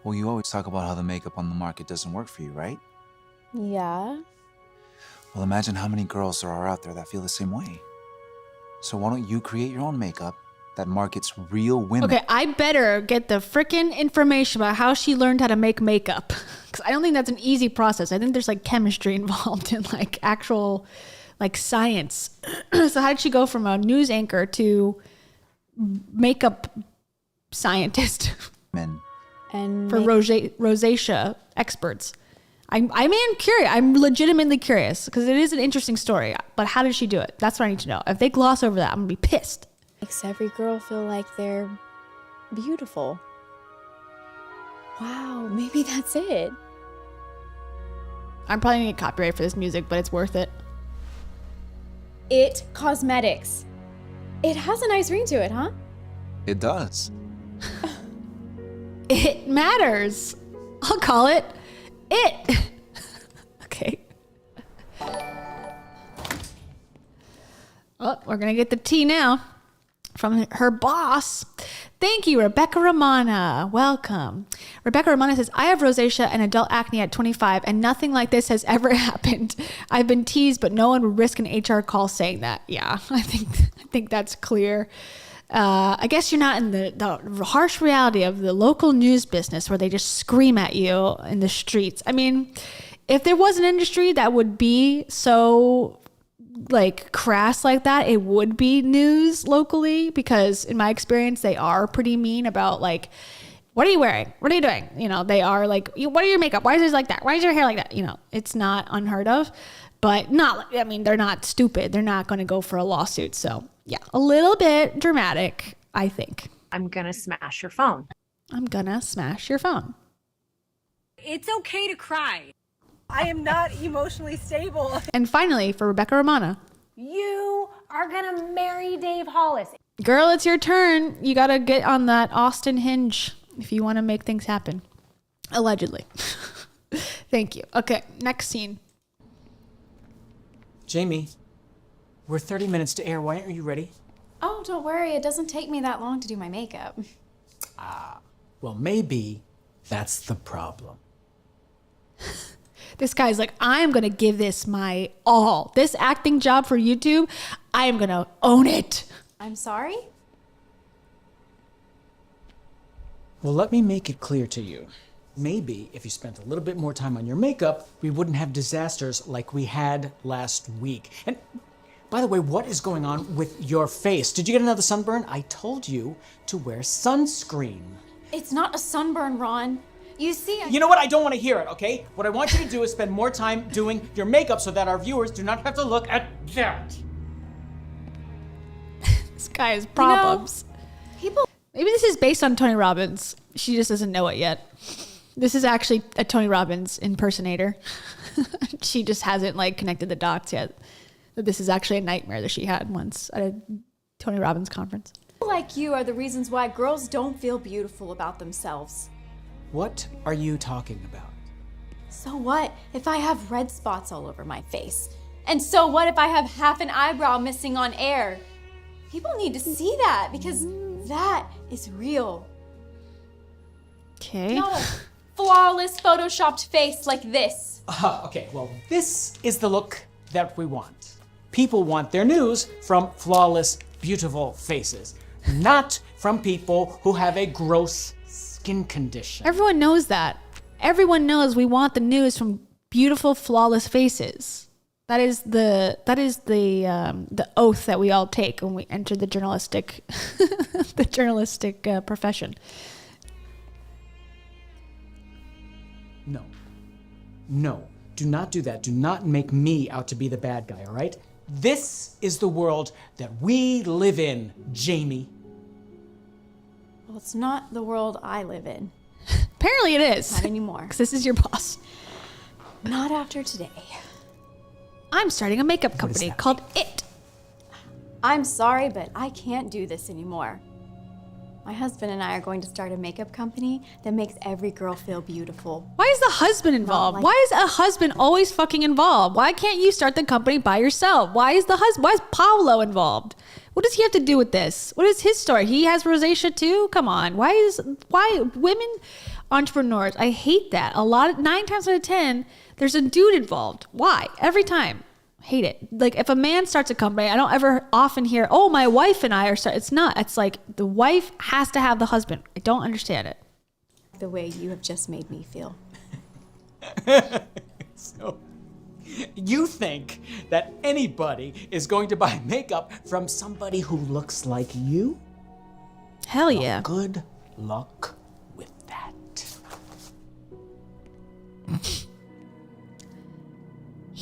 Well, you always talk about how the makeup on the market doesn't work for you, right? Yeah? Well, imagine how many girls there are out there that feel the same way. So why don't you create your own makeup that markets real women? Okay, I better get the frickin' information about how she learned how to make makeup. Because I don't think that's an easy process. I think there's like chemistry involved in like actual like science. So how did she go from a news anchor to makeup scientist? Men. And for rosacea experts. I'm curious. I'm legitimately curious because it is an interesting story. But how did she do it? That's what I need to know. If they gloss over that, I'm gonna be pissed. Makes every girl feel like they're beautiful. Wow, maybe that's it. I'm probably gonna get copyright for this music, but it's worth it. It Cosmetics. It has a nice ring to it, huh? It does. It matters. I'll call it it. Okay. Oh, we're gonna get the tea now from her boss. Thank you, Rebecca Romana. Welcome. Rebecca Romana says, I have rosacea and adult acne at 25, and nothing like this has ever happened. I've been teased, but no one would risk an HR call saying that. Yeah, I think that's clear. I guess you're not in the harsh reality of the local news business where they just scream at you in the streets. I mean, if there was an industry that would be so like crass like that, it would be news locally, because in my experience, they are pretty mean about like, what are you wearing? What are you doing? You know, they are like, what are your makeup? Why is it like that? Why is your hair like that? You know, it's not unheard of, but not, I mean, they're not stupid. They're not going to go for a lawsuit. So yeah, a little bit dramatic, I think. I'm going to smash your phone. I'm going to smash your phone. It's okay to cry. I am not emotionally stable. And finally, for Rebecca Romana. You are going to marry Dave Hollis. Girl, it's your turn. You got to get on that Austin hinge if you want to make things happen. Allegedly. Thank you. Okay, next scene. Jamie, we're 30 minutes to air. Why aren't you ready? Oh, don't worry. It doesn't take me that long to do my makeup. Well, maybe that's the problem. This guy's like, I'm going to give this my all. This acting job for YouTube, I am going to own it. I'm sorry? Well, let me make it clear to you. Maybe if you spent a little bit more time on your makeup, we wouldn't have disasters like we had last week. And by the way, what is going on with your face? Did you get another sunburn? I told you to wear sunscreen. It's not a sunburn, Ron. You see, You know what? I don't want to hear it, okay? What I want you to do is spend more time doing your makeup so that our viewers do not have to look at that. This guy has problems. Maybe this is based on Tony Robbins. She just doesn't know it yet. This is actually a Tony Robbins impersonator. She just hasn't like connected the dots yet. That this is actually a nightmare that she had once at a Tony Robbins conference. People like you are the reasons why girls don't feel beautiful about themselves. What are you talking about? So what if I have red spots all over my face? And so what if I have half an eyebrow missing on air? People need to see that because that is real. Okay. Not a flawless photoshopped face like this. Okay, well, this is the look that we want. People want their news from flawless, beautiful faces, not from people who have a gross skin condition. Everyone knows that. Everyone knows we want the news from beautiful, flawless faces. That is the oath that we all take when we enter the journalistic profession. No, do not do that. Do not make me out to be the bad guy, all right? This is the world that we live in, Jamie. Well, it's not the world I live in. Apparently it is. Not anymore. Because this is your boss. Not after today. I'm starting a makeup company called It. I'm sorry, but I can't do this anymore. My husband and I are going to start a makeup company that makes every girl feel beautiful. Why is the husband involved? Why is a husband always fucking involved? Why can't you start the company by yourself? Why is Paolo involved? What does he have to do with this? What is his story? He has rosacea too? Come on. Why women entrepreneurs? I hate that. 9 times out of 10, there's a dude involved. Why? Every time. Hate it. Like if a man starts a company, I don't ever often hear, oh, my wife and I are starting. It's not. It's like the wife has to have the husband. I don't understand it. The way you have just made me feel. So, you think that anybody is going to buy makeup from somebody who looks like you? Hell yeah. Well, good luck with that.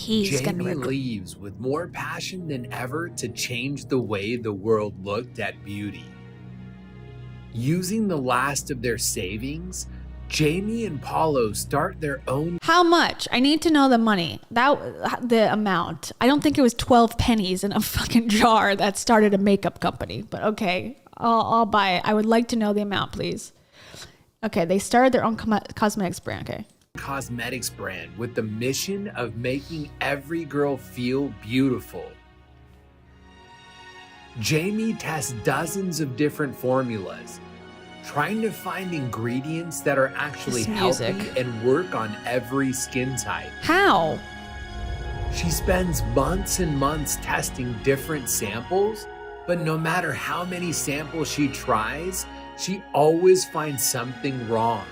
He's gonna Jamie leaves with more passion than ever to change the way the world looked at beauty. Using the last of their savings, Jamie and Paulo start their own. How much? I need to know the money. The amount. I don't think it was 12 pennies in a fucking jar that started a makeup company. But okay, I'll buy it. I would like to know the amount, please. Okay, they started their own cosmetics brand. Okay. Cosmetics brand with the mission of making every girl feel beautiful. Jamie tests dozens of different formulas, trying to find ingredients that are actually healthy and work on every skin type. How? She spends months and months testing different samples, but no matter how many samples she tries, she always finds something wrong.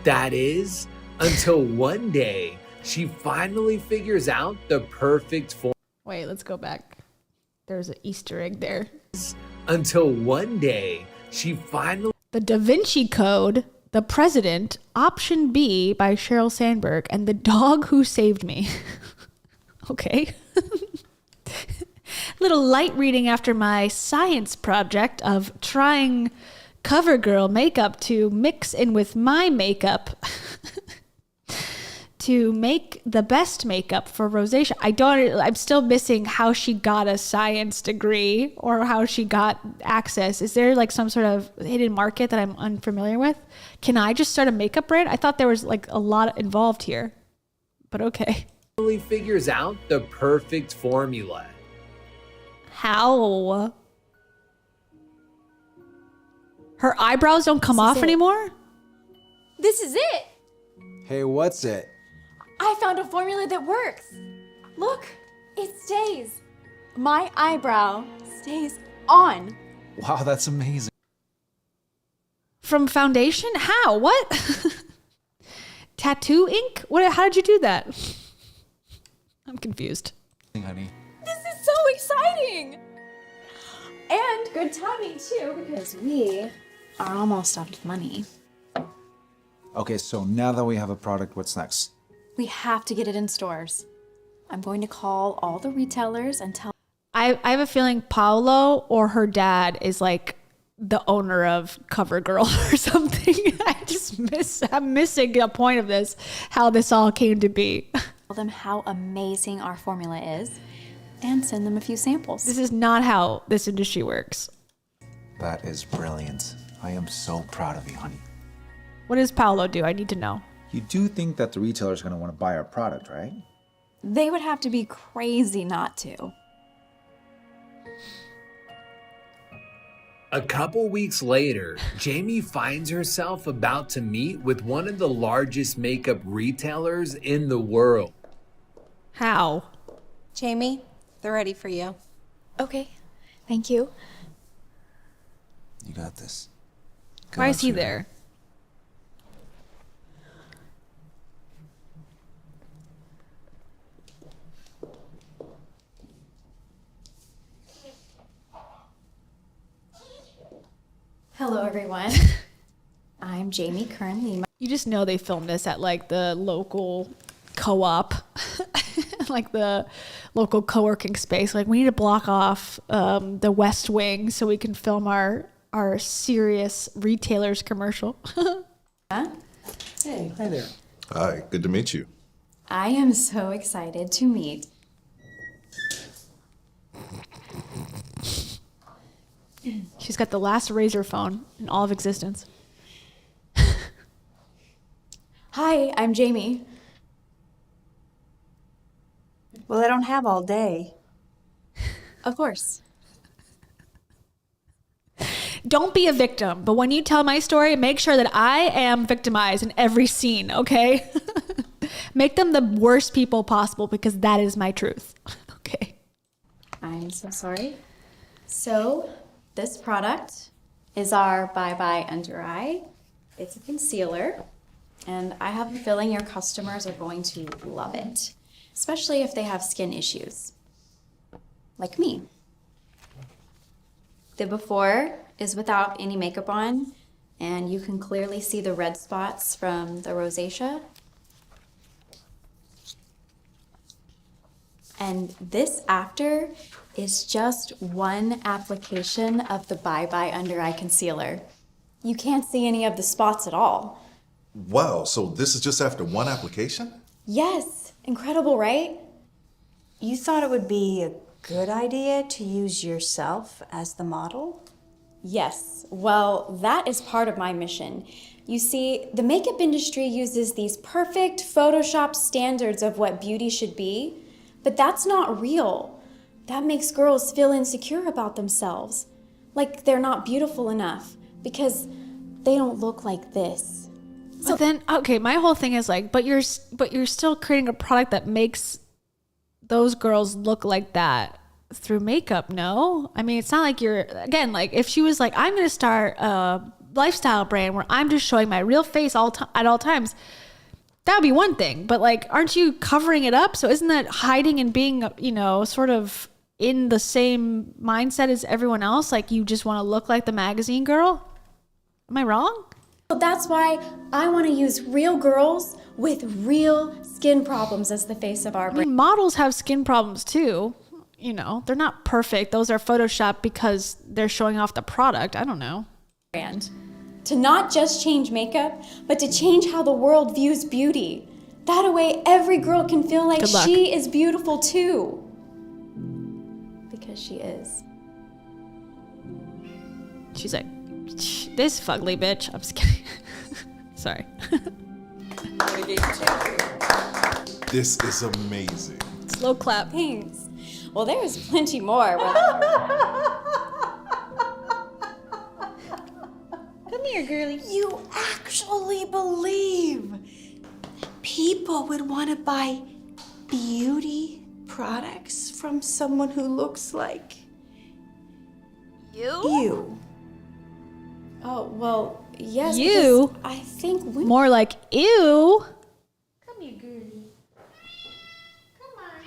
That is, until one day, she finally figures out the perfect form. Wait, let's go back. There's an Easter egg there. Until one day, she finally... The Da Vinci Code, The President, Option B by Sheryl Sandberg, and The Dog Who Saved Me. Okay. Little light reading after my science project of trying CoverGirl makeup to mix in with my makeup to make the best makeup for rosacea. I'm still missing how she got a science degree or how she got access. Is there like some sort of hidden market that I'm unfamiliar with? Can I just start a makeup brand? I thought there was like a lot involved here, but okay. Finally figures out the perfect formula. How? Her eyebrows don't come off anymore? This is it. Hey, what's it? I found a formula that works. Look, it stays. My eyebrow stays on. Wow, that's amazing. From foundation? How? What? Tattoo ink? What? How did you do that? I'm confused. Honey. This is so exciting. And good timing too, because we are almost out of money. Okay, so now that we have a product, what's next? We have to get it in stores. I'm going to call all the retailers and tell. I have a feeling Paulo or her dad is like the owner of CoverGirl or something. I'm missing a point of this, how this all came to be. Tell them how amazing our formula is and send them a few samples. This is not how this industry works. That is brilliant. I am so proud of you, honey. What does Paulo do? I need to know. You do think that the retailer is going to want to buy our product, right? They would have to be crazy not to. A couple weeks later, Jamie finds herself about to meet with one of the largest makeup retailers in the world. How? Jamie, they're ready for you. Okay, thank you. You got this. Why is he there? Hello, everyone. I'm Jamie Kern Lima. You just know they filmed this at like the local co-op, like the local co-working space. Like we need to block off the West Wing so we can film our serious retailers commercial. Huh? Hey, hi there. Hi, good to meet you. I am so excited to meet. She's got the last razor phone in all of existence. Hi, I'm Jamie. Well, I don't have all day. Of course. Don't be a victim, but when you tell my story, make sure that I am victimized in every scene, okay? Make them the worst people possible because that is my truth. Okay. I'm so sorry. So, this product is our Byeee Under Eye. It's a concealer, and I have a feeling your customers are going to love it, especially if they have skin issues, like me. The before is without any makeup on, and you can clearly see the red spots from the rosacea. And this after is just one application of the Byeee Under Eye Concealer. You can't see any of the spots at all. Wow, so this is just after one application? Yes, incredible, right? You thought it would be a good idea to use yourself as the model? Yes, well, that is part of my mission. You see, the makeup industry uses these perfect Photoshop standards of what beauty should be, but that's not real. That makes girls feel insecure about themselves, like they're not beautiful enough because they don't look like this. So then, okay, my whole thing is like, but you're still creating a product that makes those girls look like that through makeup, no? I mean, it's not like you're, again, like if she was like, I'm going to start a lifestyle brand where I'm just showing my real face at all times, that would be one thing. But like, aren't you covering it up? So isn't that hiding and being, you know, sort of in the same mindset as everyone else? Like you just want to look like the magazine girl? Am I wrong? Well, that's why I want to use real girls with real skin problems as the face of our brand. I mean, models have skin problems too. You know, they're not perfect. Those are Photoshopped because they're showing off the product. I don't know. Brand. To not just change makeup, but to change how the world views beauty. That way every girl can feel like she is beautiful too. Because she is. She's like, this fugly bitch. I'm just kidding. Sorry. This is amazing. Slow clap. Thanks. Well, there's plenty more. Come here, girlie. You actually believe that people would want to buy beauty products from someone who looks like you? Oh, well, yes. You? I think more like ew. Come here, girlie. Come on.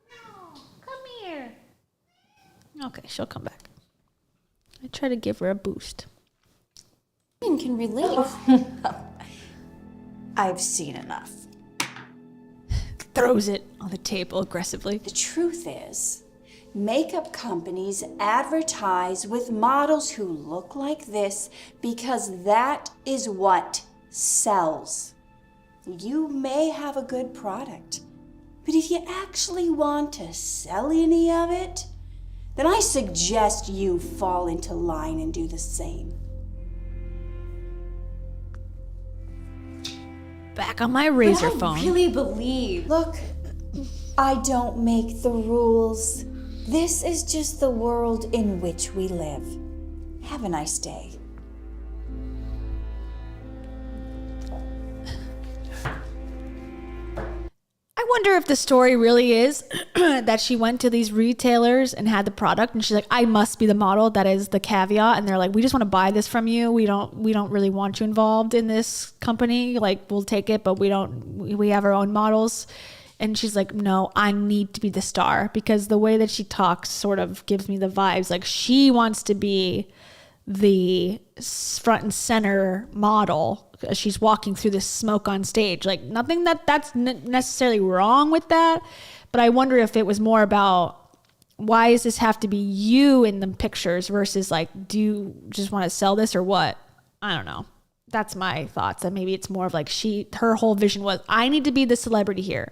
No, come here. Okay, she'll come back. I try to give her a boost. Women can relate. I've seen enough. Throws it on the table aggressively. The truth is, makeup companies advertise with models who look like this because that is what sells. You may have a good product, but if you actually want to sell any of it, then I suggest you fall into line and do the same. Back on my razor phone. I really believe. Look, I don't make the rules. This is just the world in which we live. Have a nice day. I wonder if the story really is that she went to these retailers and had the product and she's like, I must be the model. That is the caveat. And they're like, we just want to buy this from you. We don't really want you involved in this company. Like, we'll take it, but we have our own models. And she's like, no, I need to be the star, because the way that she talks sort of gives me the vibes. Like she wants to be the front and center model as she's walking through this smoke on stage. Like nothing that's necessarily wrong with that. But I wonder if it was more about, why does this have to be you in the pictures versus like, do you just want to sell this or what? I don't know. That's my thoughts. That maybe it's more of like her whole vision was, I need to be the celebrity here.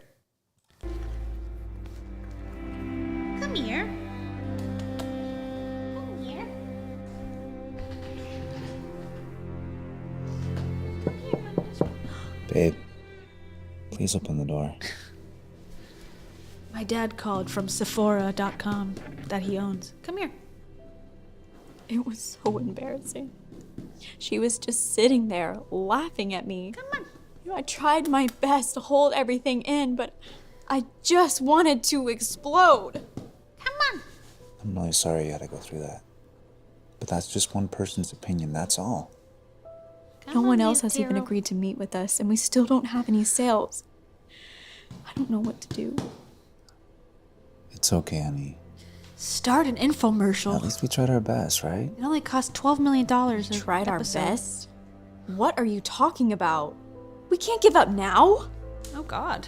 Come here. Come here. Babe, please open the door. My dad called from Sephora.com that he owns. Come here. It was so embarrassing. She was just sitting there laughing at me. Come on. You know, I tried my best to hold everything in, but I just wanted to explode. Come on. I'm really sorry you had to go through that. But that's just one person's opinion, that's all. No one else has even agreed to meet with us, and we still don't have any sales. I don't know what to do. It's okay, honey. Start an infomercial. At least we tried our best, right? It only cost $12 million. Tried our best? What are you talking about? We can't give up now. Oh, God.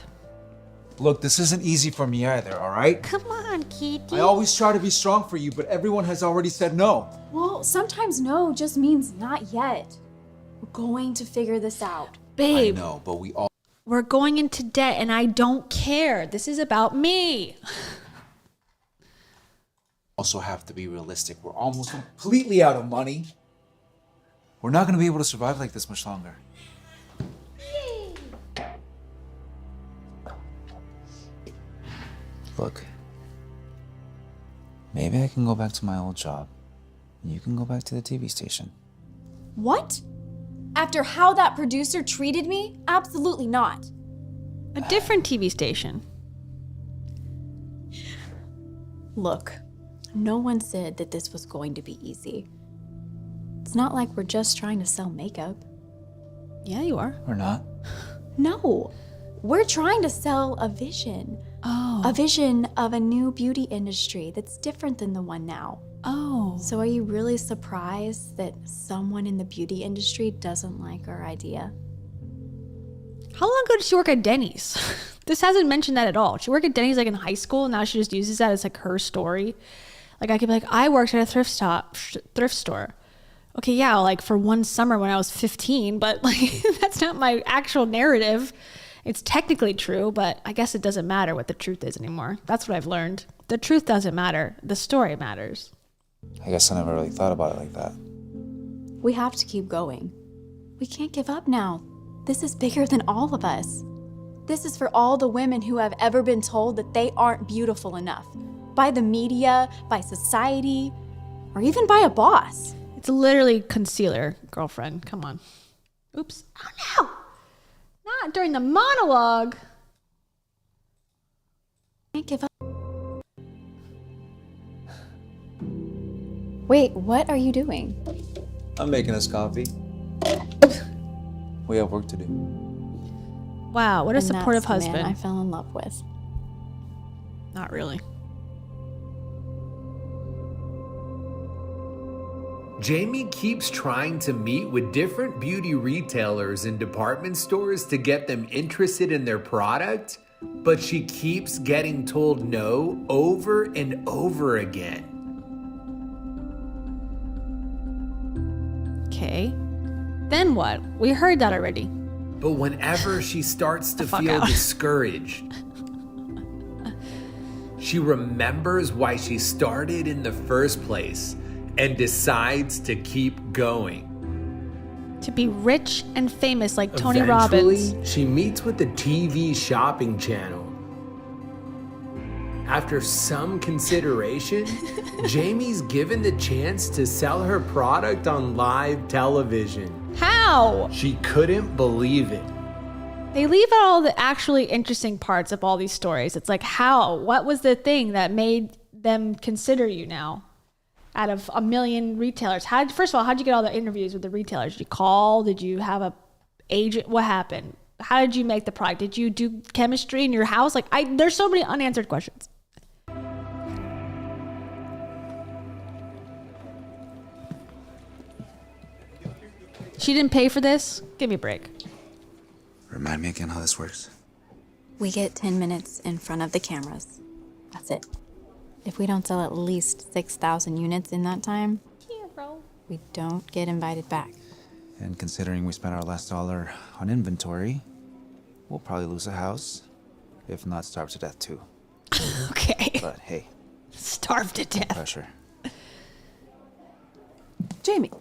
Look, this isn't easy for me either, all right? Come on, Kitty. I always try to be strong for you, but everyone has already said no. Well, sometimes no just means not yet. We're going to figure this out. Babe. I know, but we all... We're going into debt and I don't care. This is about me. also have to be realistic. We're almost completely out of money. We're not going to be able to survive like this much longer. Look, maybe I can go back to my old job. You can go back to the TV station. What? After how that producer treated me? Absolutely not. A different TV station. Look, no one said that this was going to be easy. It's not like we're just trying to sell makeup. Yeah, you are. Or not. No, we're trying to sell a vision. Oh. A vision of a new beauty industry that's different than the one now. Oh. So are you really surprised that someone in the beauty industry doesn't like our idea? How long ago did she work at Denny's? This hasn't mentioned that at all. She worked at Denny's like in high school, and now she just uses that as like her story. Like I could be like, I worked at a thrift store. Okay, yeah, like for one summer when I was 15, but like that's not my actual narrative. It's technically true, but I guess it doesn't matter what the truth is anymore. That's what I've learned. The truth doesn't matter. The story matters. I guess I never really thought about it like that. We have to keep going. We can't give up now. This is bigger than all of us. This is for all the women who have ever been told that they aren't beautiful enough. By the media, by society, or even by a boss. It's literally concealer, girlfriend. Come on. Oops. Oh no! Not during the monologue. Can't give up. Wait, what are you doing? I'm making us coffee. We have work to do. Wow, what a And supportive that's the husband. man I fell in love with. Not really. Jamie keeps trying to meet with different beauty retailers and department stores to get them interested in their product, but she keeps getting told no over and over again. Okay. Then what? We heard that already. But whenever she starts to Fuck feel out. discouraged, she remembers why she started in the first place and decides to keep going. To be rich and famous like Tony Eventually, Robbins. she meets with the TV shopping channel. After some consideration, Jamie's given the chance to sell her product on live television. How? She couldn't believe it. They leave out all the actually interesting parts of all these stories. It's like, how? What was the thing that made them consider you now? Out of a million retailers. First of all, how'd you get all the interviews with the retailers? Did you call? Did you have a agent? What happened? How did you make the product? Did you do chemistry in your house? Like, there's so many unanswered questions. She didn't pay for this? Give me a break. Remind me again how this works. We get 10 minutes in front of the cameras. That's it. If we don't sell at least 6,000 units in that time, we don't get invited back. And considering we spent our last dollar on inventory, we'll probably lose a house. If not, starve to death too. Okay. But hey. Starve to death. Pressure. Jamie.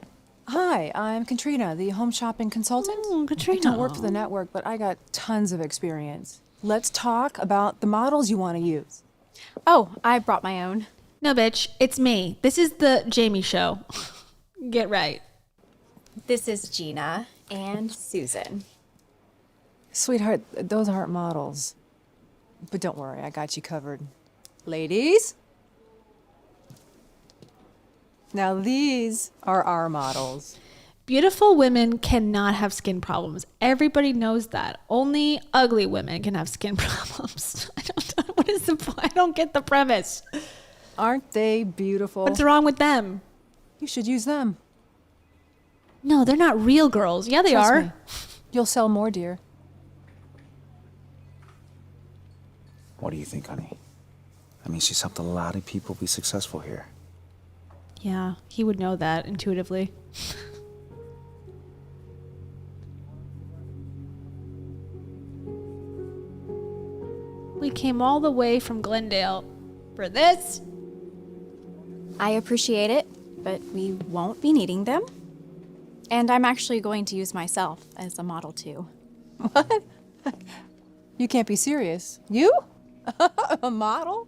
Hi, I'm Katrina, the home shopping consultant. Katrina. I don't work for the network, but I got tons of experience. Let's talk about the models you want to use. Oh, I brought my own. No, bitch. It's me. This is the Jamie show. Get right. This is Gina and Susan. Sweetheart, those aren't models. But don't worry, I got you covered. Ladies? Now these are our models. Beautiful women cannot have skin problems. Everybody knows that. Only ugly women can have skin problems. What is the point? I don't get the premise. Aren't they beautiful? What's wrong with them? You should use them. No, they're not real girls. Yeah, they Trust are. me. You'll sell more, dear. What do you think, honey? I mean, she's helped a lot of people be successful here. Yeah, he would know that intuitively. We came all the way from Glendale for this. I appreciate it, but we won't be needing them. And I'm actually going to use myself as a model too. What? You can't be serious. You? A model?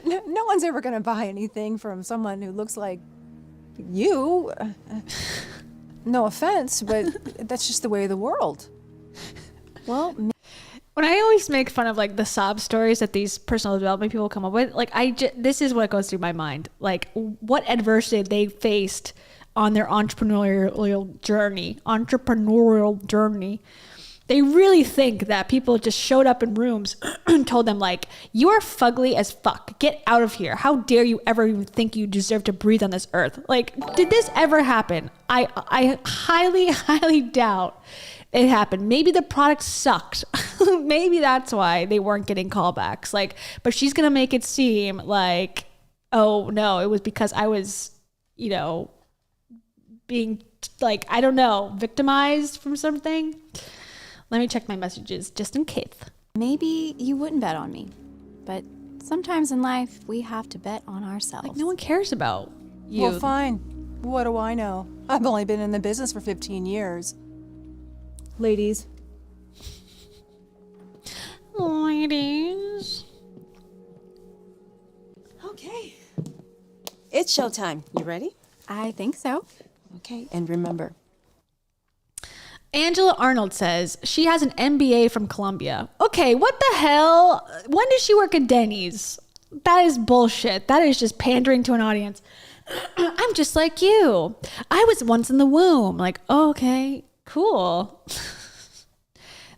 No one's ever going to buy anything from someone who looks like you. No offense, but that's just the way of the world. Well, when I always make fun of like the sob stories that these personal development people come up with, like this is what goes through my mind. Like what adversity they faced on their entrepreneurial journey. They really think that people just showed up in rooms and told them like, you are fugly as fuck. Get out of here. How dare you ever even think you deserve to breathe on this earth? Like, did this ever happen? I highly, highly doubt it happened. Maybe the product sucked. Maybe that's why they weren't getting callbacks. Like, but she's going to make it seem like, oh no, it was because I was, you know, being like, I don't know, victimized from something. Let me check my messages just in case. Maybe you wouldn't bet on me, but sometimes in life we have to bet on ourselves. Like no one cares about you. Well, fine. What do I know? I've only been in the business for 15 years. Ladies. Ladies. Okay. It's showtime. You ready? I think so. Okay, and remember. Angela Arnold says she has an MBA from Columbia. Okay, what the hell? When did she work at Denny's? That is bullshit. That is just pandering to an audience. I'm just like you. I was once in the womb. Like, oh, okay, cool.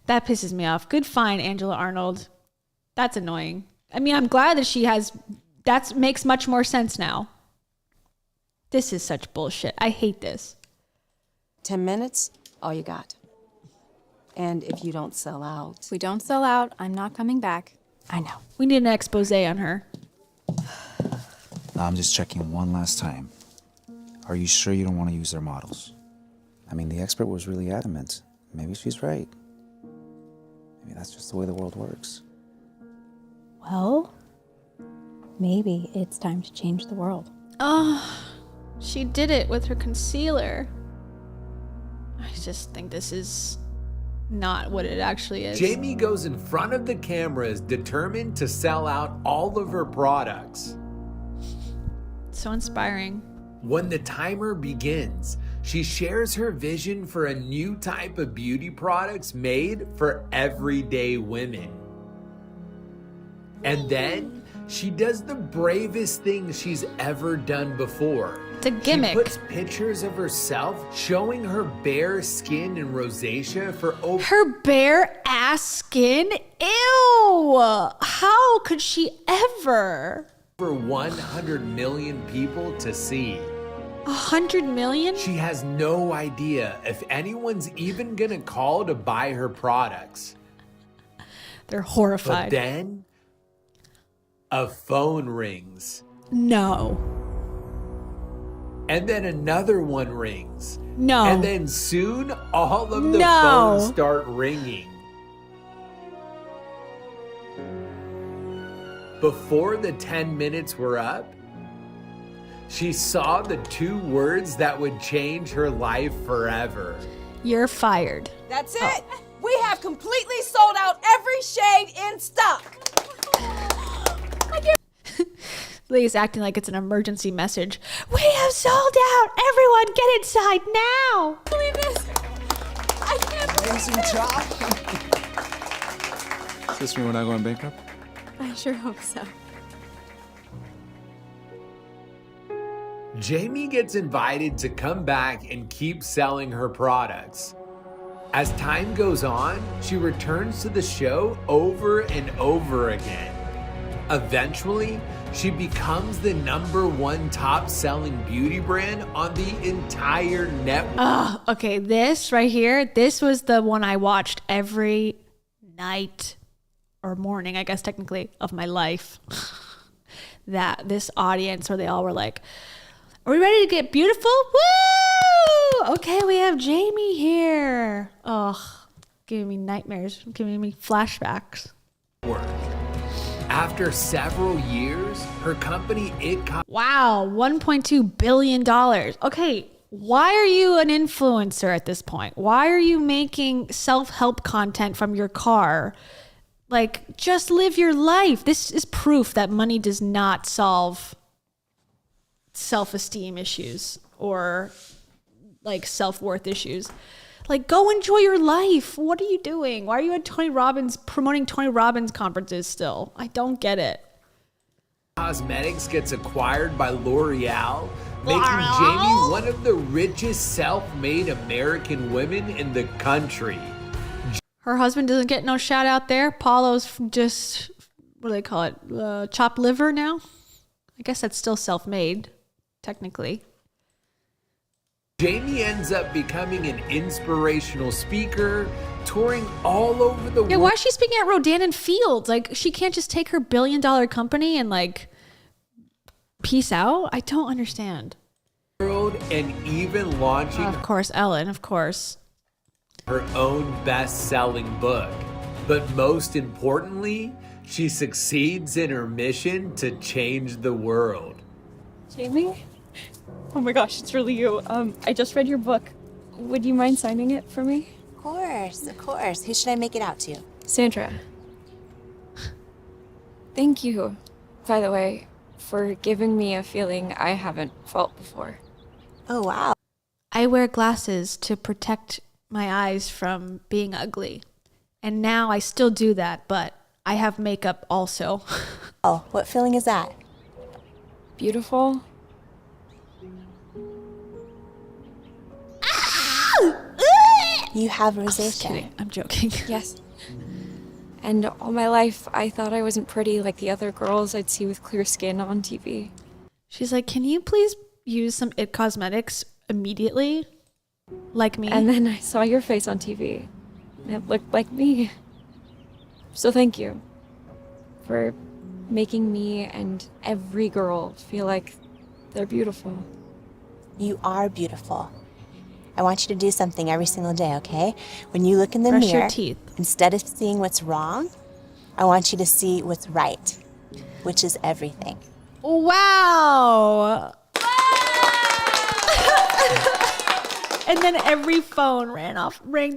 That pisses me off. Good find, Angela Arnold. That's annoying. I mean, I'm glad that she has, that makes much more sense now. This is such bullshit. I hate this. 10 minutes, all you got. And if you don't sell out. If we don't sell out, I'm not coming back. I know. We need an expose on her. I'm just checking one last time. Are you sure you don't want to use their models? I mean, the expert was really adamant. Maybe she's right. Maybe that's just the way the world works. Well, maybe it's time to change the world. Oh, she did it with her concealer. I just think this is not what it actually is. Jamie goes in front of the cameras determined to sell out all of her products. So inspiring. When the timer begins, she shares her vision for a new type of beauty products made for everyday women. And then she does the bravest thing she's ever done before. It's a gimmick. She puts pictures of herself showing her bare skin and rosacea for over... Her bare ass skin? Ew! How could she ever? For 100 million people to see. 100 million? She has no idea if anyone's even gonna call to buy her products. They're horrified. But then, a phone rings. No. And then another one rings. No. And then soon, all of the phones start ringing. Before the 10 minutes were up, she saw the 2 words that would change her life forever. You're fired. That's it. We have completely sold out every shade in stock. Lee's acting like it's an emergency message. We have sold out. Everyone get inside now. Believe this. I can't believe it. Does this mean we're not going bankrupt? I sure hope so. Jamie gets invited to come back and keep selling her products. As time goes on, she returns to the show over and over again. Eventually, she becomes the #1 top-selling beauty brand on the entire network. Oh, okay, this right here, this was the one I watched every night or morning, I guess technically, of my life that this audience where they all were like, are we ready to get beautiful? Woo! Okay, we have Jamie here. Oh, giving me nightmares, giving me flashbacks. After several years, her company, Wow, $1.2 billion. Okay, why are you an influencer at this point? Why are you making self-help content from your car? Like, just live your life. This is proof that money does not solve self-esteem issues or like self-worth issues. Like, go enjoy your life. What are you doing? Why are you at promoting Tony Robbins conferences still? I don't get it. Cosmetics gets acquired by L'Oreal, making Jamie one of the richest self-made American women in the country. Her husband doesn't get no shout out there. Paulo's just, what do they call it? Chopped liver now? I guess that's still self-made, technically. Jamie ends up becoming an inspirational speaker, touring all over the world. Yeah, why is she speaking at Rodan and Fields? Like, she can't just take her $1 billion company and like peace out? I don't understand. And even launching, of course, Ellen, of course, her own best-selling book. But most importantly, she succeeds in her mission to change the world. Jamie? Oh my gosh, it's really you. I just read your book. Would you mind signing it for me? Of course, of course. Who should I make it out to? Sandra. Thank you, by the way, for giving me a feeling I haven't felt before. Oh, wow. I wear glasses to protect my eyes from being ugly. And now I still do that, but I have makeup also. Oh, what feeling is that? Beautiful. You have rosacea. Kidding. I'm joking. Yes. And all my life, I thought I wasn't pretty like the other girls I'd see with clear skin on TV. She's like, can you please use some IT Cosmetics immediately? Like me. And then I saw your face on TV. And it looked like me. So thank you for making me and every girl feel like they're beautiful. You are beautiful. I want you to do something every single day, okay? When you look in the Brush mirror, your teeth. Instead of seeing what's wrong, I want you to see what's right, which is everything. Wow. And then every phone rang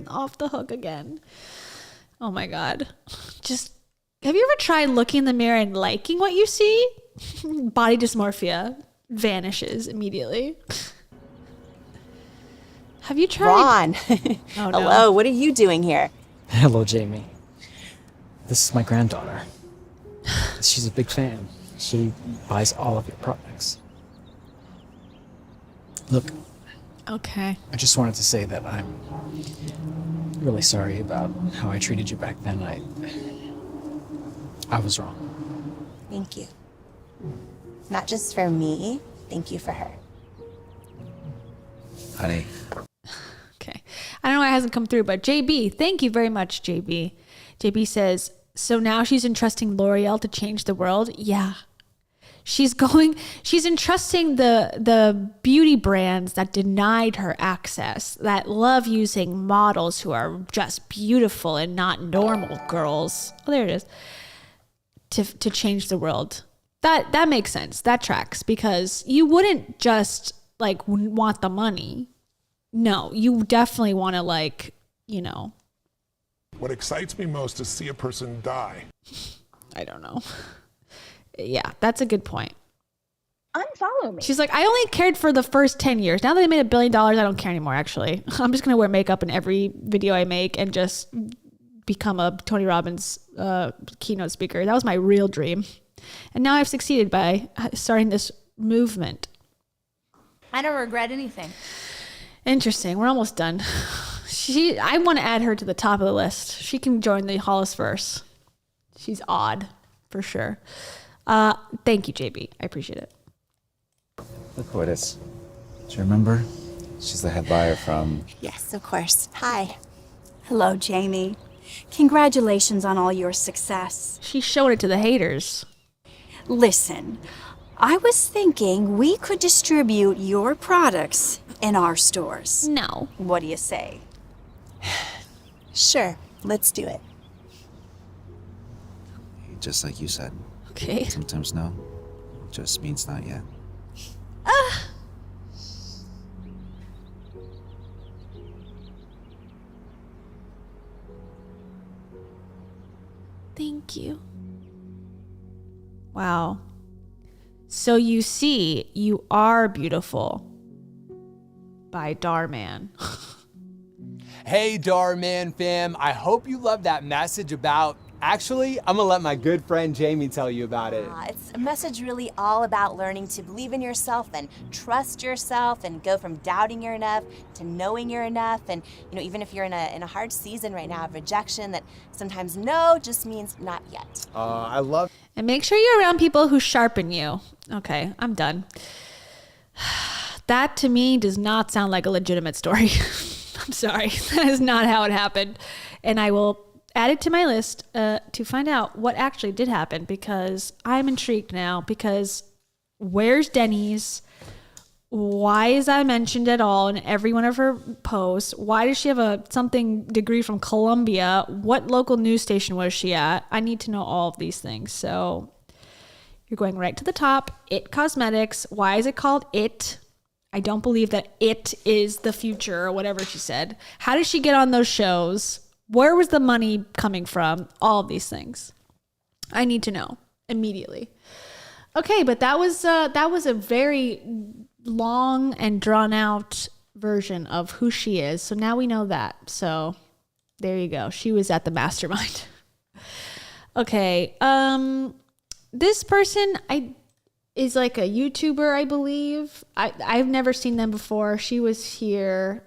off the hook again. Oh my God. Just, have you ever tried looking in the mirror and liking what you see? Body dysmorphia vanishes immediately. Have you tried? Ron. Oh, no. Hello, what are you doing here? Hello, Jamie. This is my granddaughter. She's a big fan. She buys all of your products. Look, Okay. I just wanted to say that I'm really sorry about how I treated you back then. I was wrong. Thank you. Not just for me, thank you for her. Honey. Okay. I don't know why it hasn't come through, but JB, thank you very much, JB. JB says, so now she's entrusting L'Oreal to change the world? Yeah. She's entrusting the beauty brands that denied her access, that love using models who are just beautiful and not normal girls. Oh, there it is. To change the world. That makes sense. That tracks, because you wouldn't just like want the money. No, you definitely want to What excites me most is see a person die. I don't know. Yeah, that's a good point. Unfollow me. She's like, I only cared for the first 10 years. Now that they made $1 billion, I don't care anymore, actually. I'm just going to wear makeup in every video I make and just become a Tony Robbins keynote speaker. That was my real dream. And now I've succeeded by starting this movement. I don't regret anything. Interesting. We're almost done. I want to add her to the top of the list. She can join the Hollis verse. She's odd, for sure. Thank you, JB. I appreciate it. Look who it is. Do you remember? She's the head buyer from... Yes, of course. Hi. Hello, Jamie. Congratulations on all your success. She showed it to the haters. Listen, I was thinking we could distribute your products in our stores. No. What do you say? Sure, let's do it. Just like you said. Okay. Sometimes no just means not yet. Thank you. Wow. So you see, you are beautiful. By Darman. Hey, Darman fam. I hope you love that message about... Actually, I'm gonna let my good friend Jamie tell you about it. It's a message really all about learning to believe in yourself and trust yourself and go from doubting you're enough to knowing you're enough. And, you know, even if you're in a hard season right now of rejection, that sometimes no just means not yet. I love... And make sure you're around people who sharpen you. Okay, I'm done. That to me does not sound like a legitimate story. I'm sorry. That is not how it happened. And I will add it to my list to find out what actually did happen, because I'm intrigued now. Because where's Denny's? Why is that mentioned at all in every one of her posts? Why does she have a something degree from Columbia? What local news station was she at? I need to know all of these things. So you're going right to the top. It Cosmetics. Why is it called It? I don't believe that it is the future or whatever she said. How did she get on those shows? Where was the money coming from? All of these things. I need to know immediately. Okay, but that was a very long and drawn out version of who she is. So now we know that. So there you go. She was at the mastermind. Okay. This person is like a YouTuber, I believe. I've never seen them before. She was here.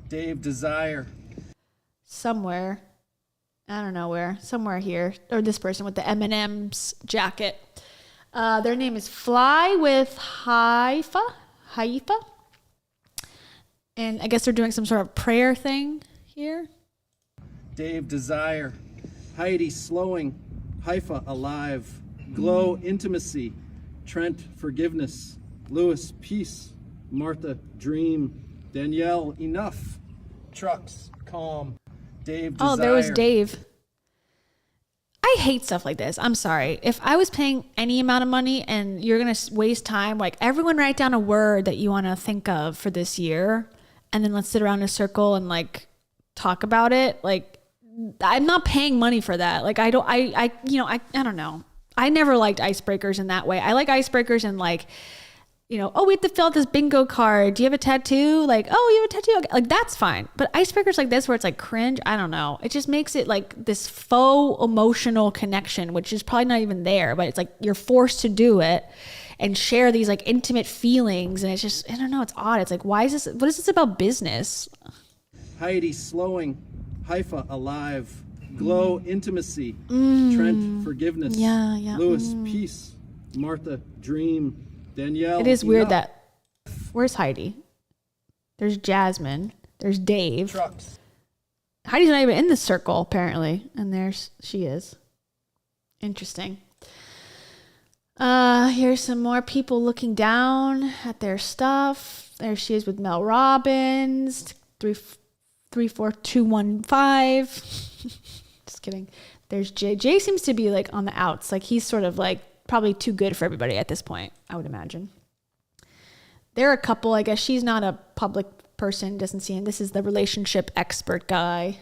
Dave Desire. Somewhere. I don't know where. Somewhere here. Or this person with the M&M's jacket. Their name is Fly with Haifa. And I guess they're doing some sort of prayer thing here. Dave Desire. Heidi Slowing. Haifa Alive. Glow Intimacy. Trent Forgiveness. Lewis Peace. Martha Dream. Danielle Enough. Trucks Calm. Dave Desire. Oh, there was Dave. I hate stuff like this. I'm sorry. If I was paying any amount of money and you're going to waste time, like everyone write down a word that you want to think of for this year, and then let's sit around in a circle and like talk about it. Like, I'm not paying money for that. Like, I don't know. I never liked icebreakers in that way. I like icebreakers in like, oh, we have to fill out this bingo card. Do you have a tattoo? Like, oh, you have a tattoo? Okay. Like, that's fine. But icebreakers like this where it's like cringe, I don't know. It just makes it like this faux emotional connection, which is probably not even there. But it's like you're forced to do it and share these like intimate feelings. And it's just, I don't know. It's odd. It's like, what is this about business? Heidi Slowing. Haifa Alive. Glow Intimacy. Trent Forgiveness. Yeah. Lewis Peace. Martha Dream. Danielle. It is weird that. Where's Heidi? There's Jasmine. There's Dave. Trucks. Heidi's not even in the circle, apparently. And there's she is. Interesting. Here's some more people looking down at their stuff. There she is with Mel Robbins. 34215. Just kidding. There's Jay. Jay seems to be like on the outs. Like he's sort of like probably too good for everybody at this point, I would imagine. There are a couple, I guess she's not a public person, doesn't see him. This is the relationship expert guy.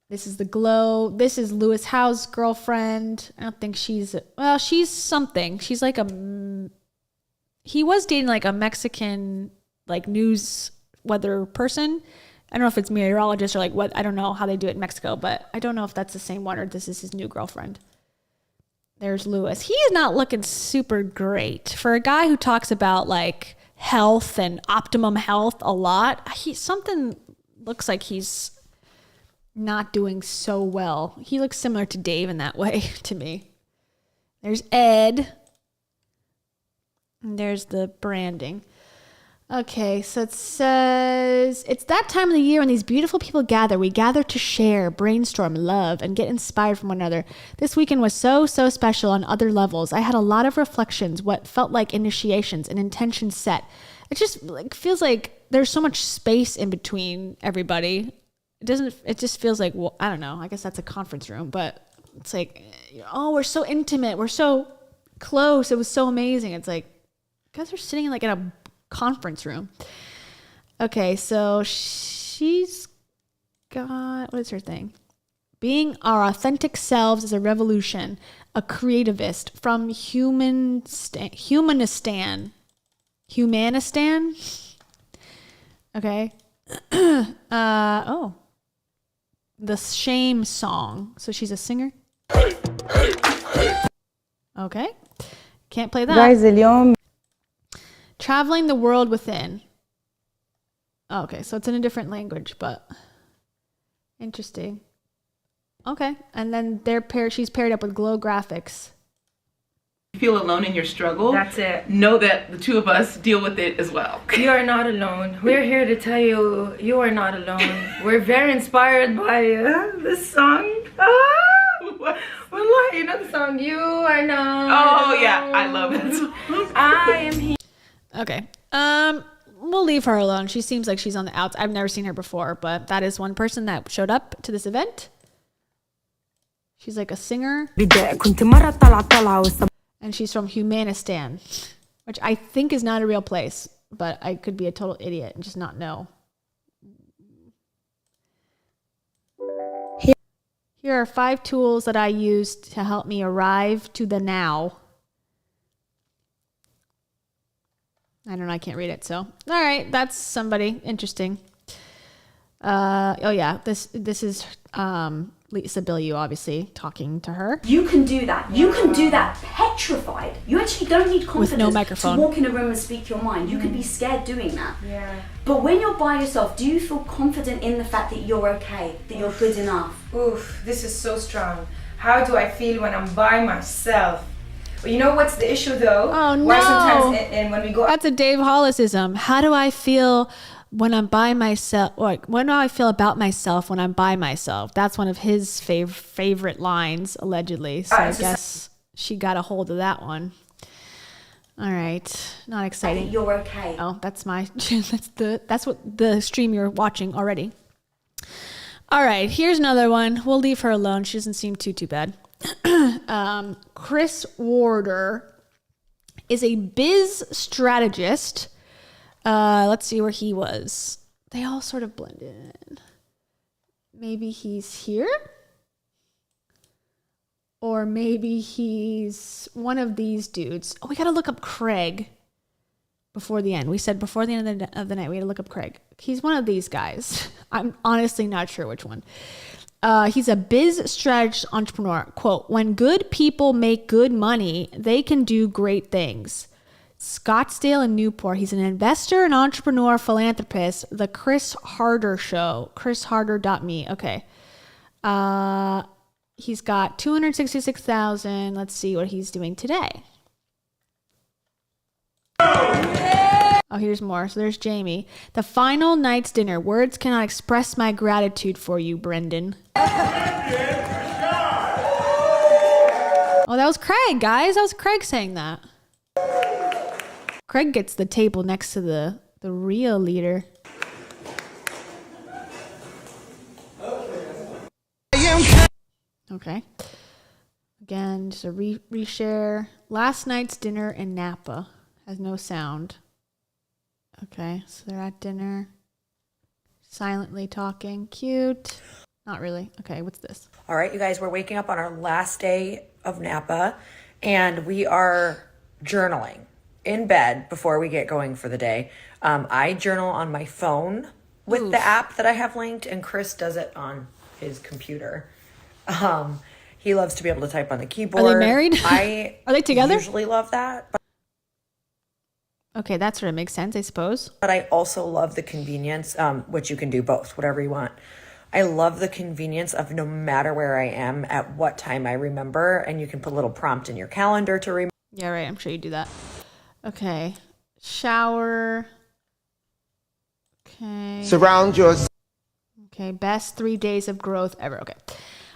This is the Glow. This is Lewis Howe's girlfriend. I don't think she's something. She's like he was dating like a Mexican like news weather person. I don't know if it's meteorologist or like what, I don't know how they do it in Mexico, but I don't know if that's the same one or this is his new girlfriend. There's Lewis. He is not looking super great. For a guy who talks about like health and optimum health a lot, something looks like he's not doing so well. He looks similar to Dave in that way to me. There's Ed. And there's the branding. Okay, so it says, it's that time of the year when these beautiful people gather. We gather to share, brainstorm, love, and get inspired from one another. This weekend was so special on other levels. I had a lot of reflections, what felt like initiations, and intentions set. It just feels like there's so much space in between everybody. It just feels like, well, I don't know. I guess that's a conference room, but it's like, oh, we're so intimate. We're so close. It was so amazing. It's like, you guys are sitting in a conference room. Okay, so she's got, what is her thing? Being our authentic selves is a revolution. A creativist from Humanistan. Okay. The Shame Song. So she's a singer. Okay. Can't play that. Guys, اليوم Traveling the World Within. Okay, so it's in a different language, but interesting. Okay, and then she's paired up with Glow Graphics. You feel alone in your struggle? That's it. Know that the two of us deal with it as well. You are not alone. We're here to tell you, you are not alone. We're very inspired by this song. Wallahi, you know the song, You Are Not Alone. Yeah, I love it. I am here. Okay. We'll leave her alone. She seems like she's on the outs. I've never seen her before, but that is one person that showed up to this event. She's like a singer. And she's from Humanistan, which I think is not a real place, but I could be a total idiot and just not know. Here are 5 tools that I used to help me arrive to the now. I don't know, I can't read it, so. All right, that's somebody interesting. This is Lisa Bilyeu, obviously, talking to her. You can do that. You can do that petrified. You actually don't need confidence with no microphone to walk in a room and speak your mind. You could be scared doing that. Yeah. But when you're by yourself, do you feel confident in the fact that you're okay, that you're good enough? Oof, this is so strong. How do I feel when I'm by myself? Well, you know what's the issue though? Oh no! Why sometimes and when we go, that's a Dave Hollisism. How do I feel when I'm by myself? Like, when do I feel about myself when I'm by myself? That's one of his favorite lines, allegedly. So I guess she got a hold of that one. All right, not exciting. You're okay. Oh, that's that's what the stream you're watching already. All right, here's another one. We'll leave her alone. She doesn't seem too bad. Chris Warder is a biz strategist. Let's see where he was. They all sort of blend in. Maybe he's here? Or maybe he's one of these dudes. Oh, we got to look up Craig before the end. We said before the end of the night, we had to look up Craig. He's one of these guys. I'm honestly not sure which one. He's a biz strategist entrepreneur. Quote, when good people make good money, they can do great things. Scottsdale and Newport. He's an investor, an entrepreneur, philanthropist. The Chris Harder Show. ChrisHarder.me. Okay. He's got 266,000. Let's see what he's doing today. Oh, here's more. So there's Jamie. The final night's dinner. Words cannot express my gratitude for you, Brendan. Oh, that was Craig, guys. That was Craig saying that. Craig gets the table next to the real leader. Okay. Again, just a reshare. Last night's dinner in Napa. Has no sound. Okay, so they're at dinner. Silently talking. Cute. Not really. Okay, what's this? All right, you guys, we're waking up on our last day of Napa, and we are journaling in bed before we get going for the day. I journal on my phone with the app that I have linked, and Chris does it on his computer. He loves to be able to type on the keyboard. Are they married? Are they together? I usually love that. Okay, that sort of makes sense, I suppose. But I also love the convenience, which you can do both, whatever you want. I love the convenience of no matter where I am, at what time I remember, and you can put a little prompt in your calendar to remember. Yeah, right. I'm sure you do that. Okay. Shower. Okay. Surround yourself. Okay, best 3 days of growth ever. Okay.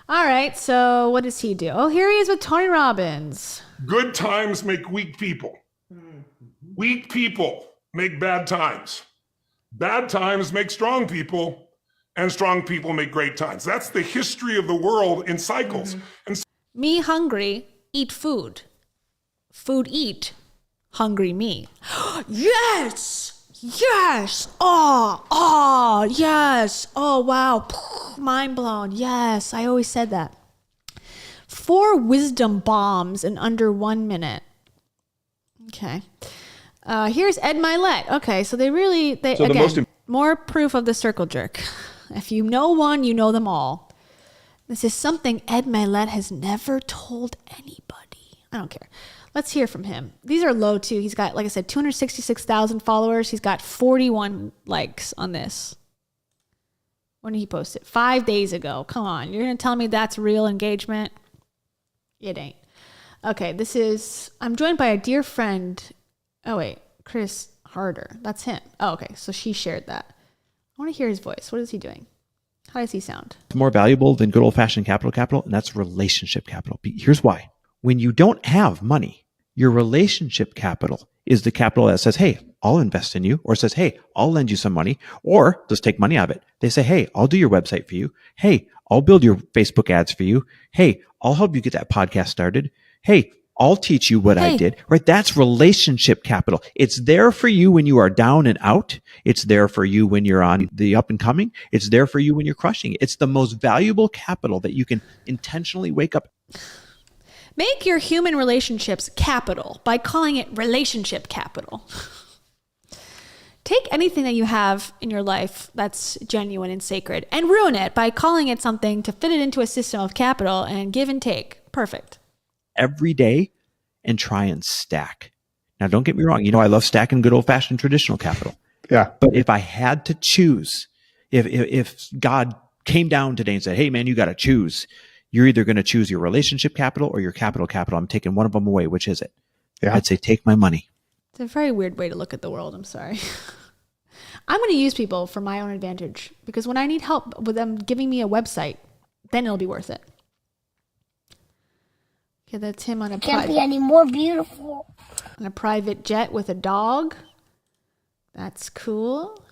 All right, so what does he do? Oh, here he is with Tony Robbins. Good times make weak people. Weak people make bad times. Bad times make strong people, and strong people make great times. That's the history of the world in cycles. And Me hungry, eat food. Food eat, hungry me. Yes! Yes! Oh, yes! Oh, wow. Mind blown. Yes, I always said that. 4 wisdom bombs in under 1 minute. Okay. Here's Ed Mylett. Okay, so more proof of the circle jerk. If you know one, you know them all. This is something Ed Mylett has never told anybody. I don't care. Let's hear from him. These are low too. He's got, like I said, 266,000 followers. He's got 41 likes on this. When did he post it? 5 days ago. Come on. You're going to tell me that's real engagement? It ain't. Okay, I'm joined by a dear friend. Oh, wait. Chris Harder. That's him. Oh, okay. So she shared that. I want to hear his voice. What is he doing? How does he sound? It's more valuable than good old-fashioned capital, and that's relationship capital. Here's why. When you don't have money, your relationship capital is the capital that says, hey, I'll invest in you, or says, hey, I'll lend you some money, or just take money out of it. They say, hey, I'll do your website for you. Hey, I'll build your Facebook ads for you. Hey, I'll help you get that podcast started. Hey, I'll teach you what I did, right? That's relationship capital. It's there for you when you are down and out. It's there for you when you're on the up and coming. It's there for you when you're crushing it. It's the most valuable capital that you can intentionally wake up. Make your human relationships capital by calling it relationship capital. Take anything that you have in your life that's genuine and sacred and ruin it by calling it something to fit it into a system of capital and give and take. Perfect. Every day and try and stack. Now, don't get me wrong. I love stacking good old fashioned traditional capital. Yeah. But if I had to choose, if God came down today and said, hey, man, you got to choose. You're either going to choose your relationship capital or your capital. I'm taking one of them away. Which is it? Yeah. I'd say take my money. It's a very weird way to look at the world. I'm sorry. I'm going to use people for my own advantage because when I need help with them giving me a website, then it'll be worth it. Okay, that's him on a Can't be any more beautiful. On a private jet with a dog. That's cool.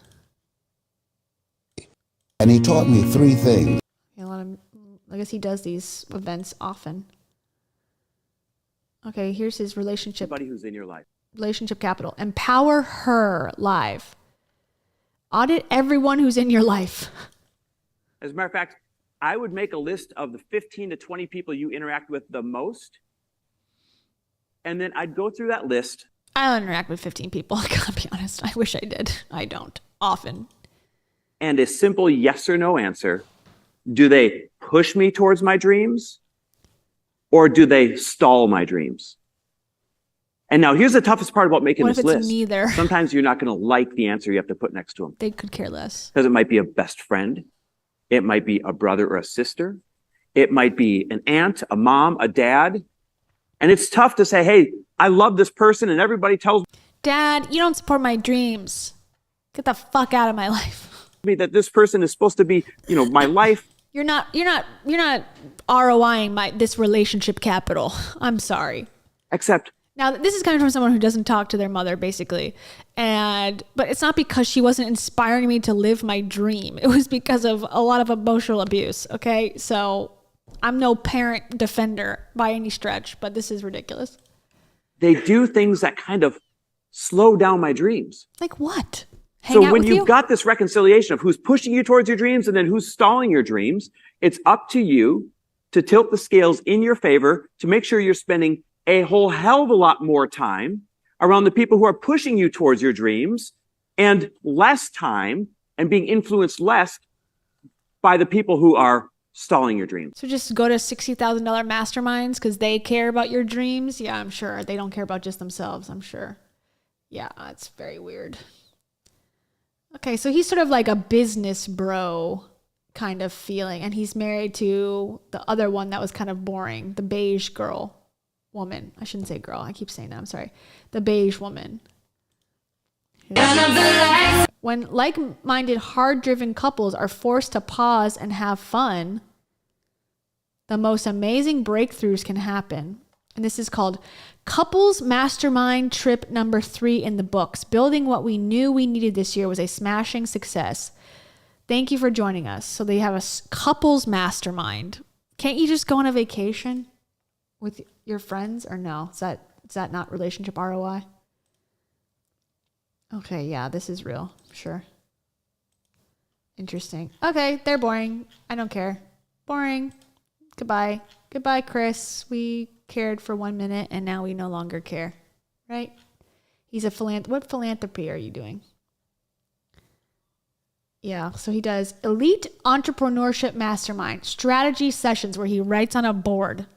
And he taught me 3 things. I guess he does these events often. Okay, here's his relationship. Somebody who's in your life. Relationship capital. Empower her live. Audit everyone who's in your life. As a matter of fact, I would make a list of the 15 to 20 people you interact with the most. And then I'd go through that list. I don't interact with 15 people. I gotta be honest. I wish I did. I don't. Often. And a simple yes or no answer. Do they push me towards my dreams? Or do they stall my dreams? And now here's the toughest part about making what this if it's list. Neither? Sometimes you're not going to like the answer you have to put next to them. They could care less. Because it might be a best friend. It might be a brother or a sister. It might be an aunt, a mom, a dad. And it's tough to say, hey, I love this person and everybody tells Dad, you don't support my dreams. Get the fuck out of my life. me that this person is supposed to be, my life. You're not ROIing this relationship capital. I'm sorry. Except now this is coming from someone who doesn't talk to their mother, basically. But it's not because she wasn't inspiring me to live my dream. It was because of a lot of emotional abuse. Okay. So I'm no parent defender by any stretch, but this is ridiculous. They do things that kind of slow down my dreams. Like what? So when you've got this reconciliation of who's pushing you towards your dreams and then who's stalling your dreams, it's up to you to tilt the scales in your favor to make sure you're spending a whole hell of a lot more time around the people who are pushing you towards your dreams and less time and being influenced less by the people who are stalling your dreams. So just go to $60,000 masterminds because they care about your dreams. Yeah, I'm sure. They don't care about just themselves, I'm sure. Yeah, it's very weird. Okay, so he's sort of like a business bro kind of feeling. And he's married to the other one that was kind of boring, the beige woman. I shouldn't say girl. I keep saying that. I'm sorry. The beige woman. When like-minded, hard-driven couples are forced to pause and have fun, the most amazing breakthroughs can happen. And this is called Couples Mastermind Trip number 3 in the books. Building what we knew we needed this year was a smashing success. Thank you for joining us. So they have a couples mastermind. Can't you just go on a vacation with your friends, or no? Is that not relationship ROI? Okay, yeah, this is real. Sure. Interesting. Okay, they're boring. I don't care. Boring. Goodbye. Goodbye, Chris. We cared for 1 minute and now we no longer care. Right? He's a What philanthropy are you doing? Yeah, so he does Elite Entrepreneurship Mastermind, strategy sessions where he writes on a board.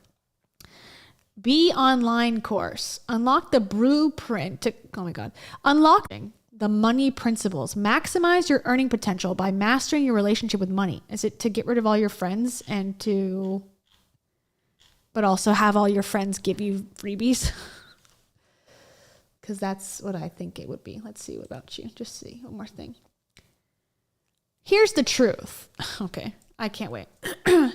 Byeee online course, unlock the blueprint. Unlocking the money principles. Maximize your earning potential by mastering your relationship with money. Is it to get rid of all your friends but also have all your friends give you freebies? Because that's what I think it would be. Let's see, what about you? Just see, one more thing. Here's the truth. Okay, I can't wait.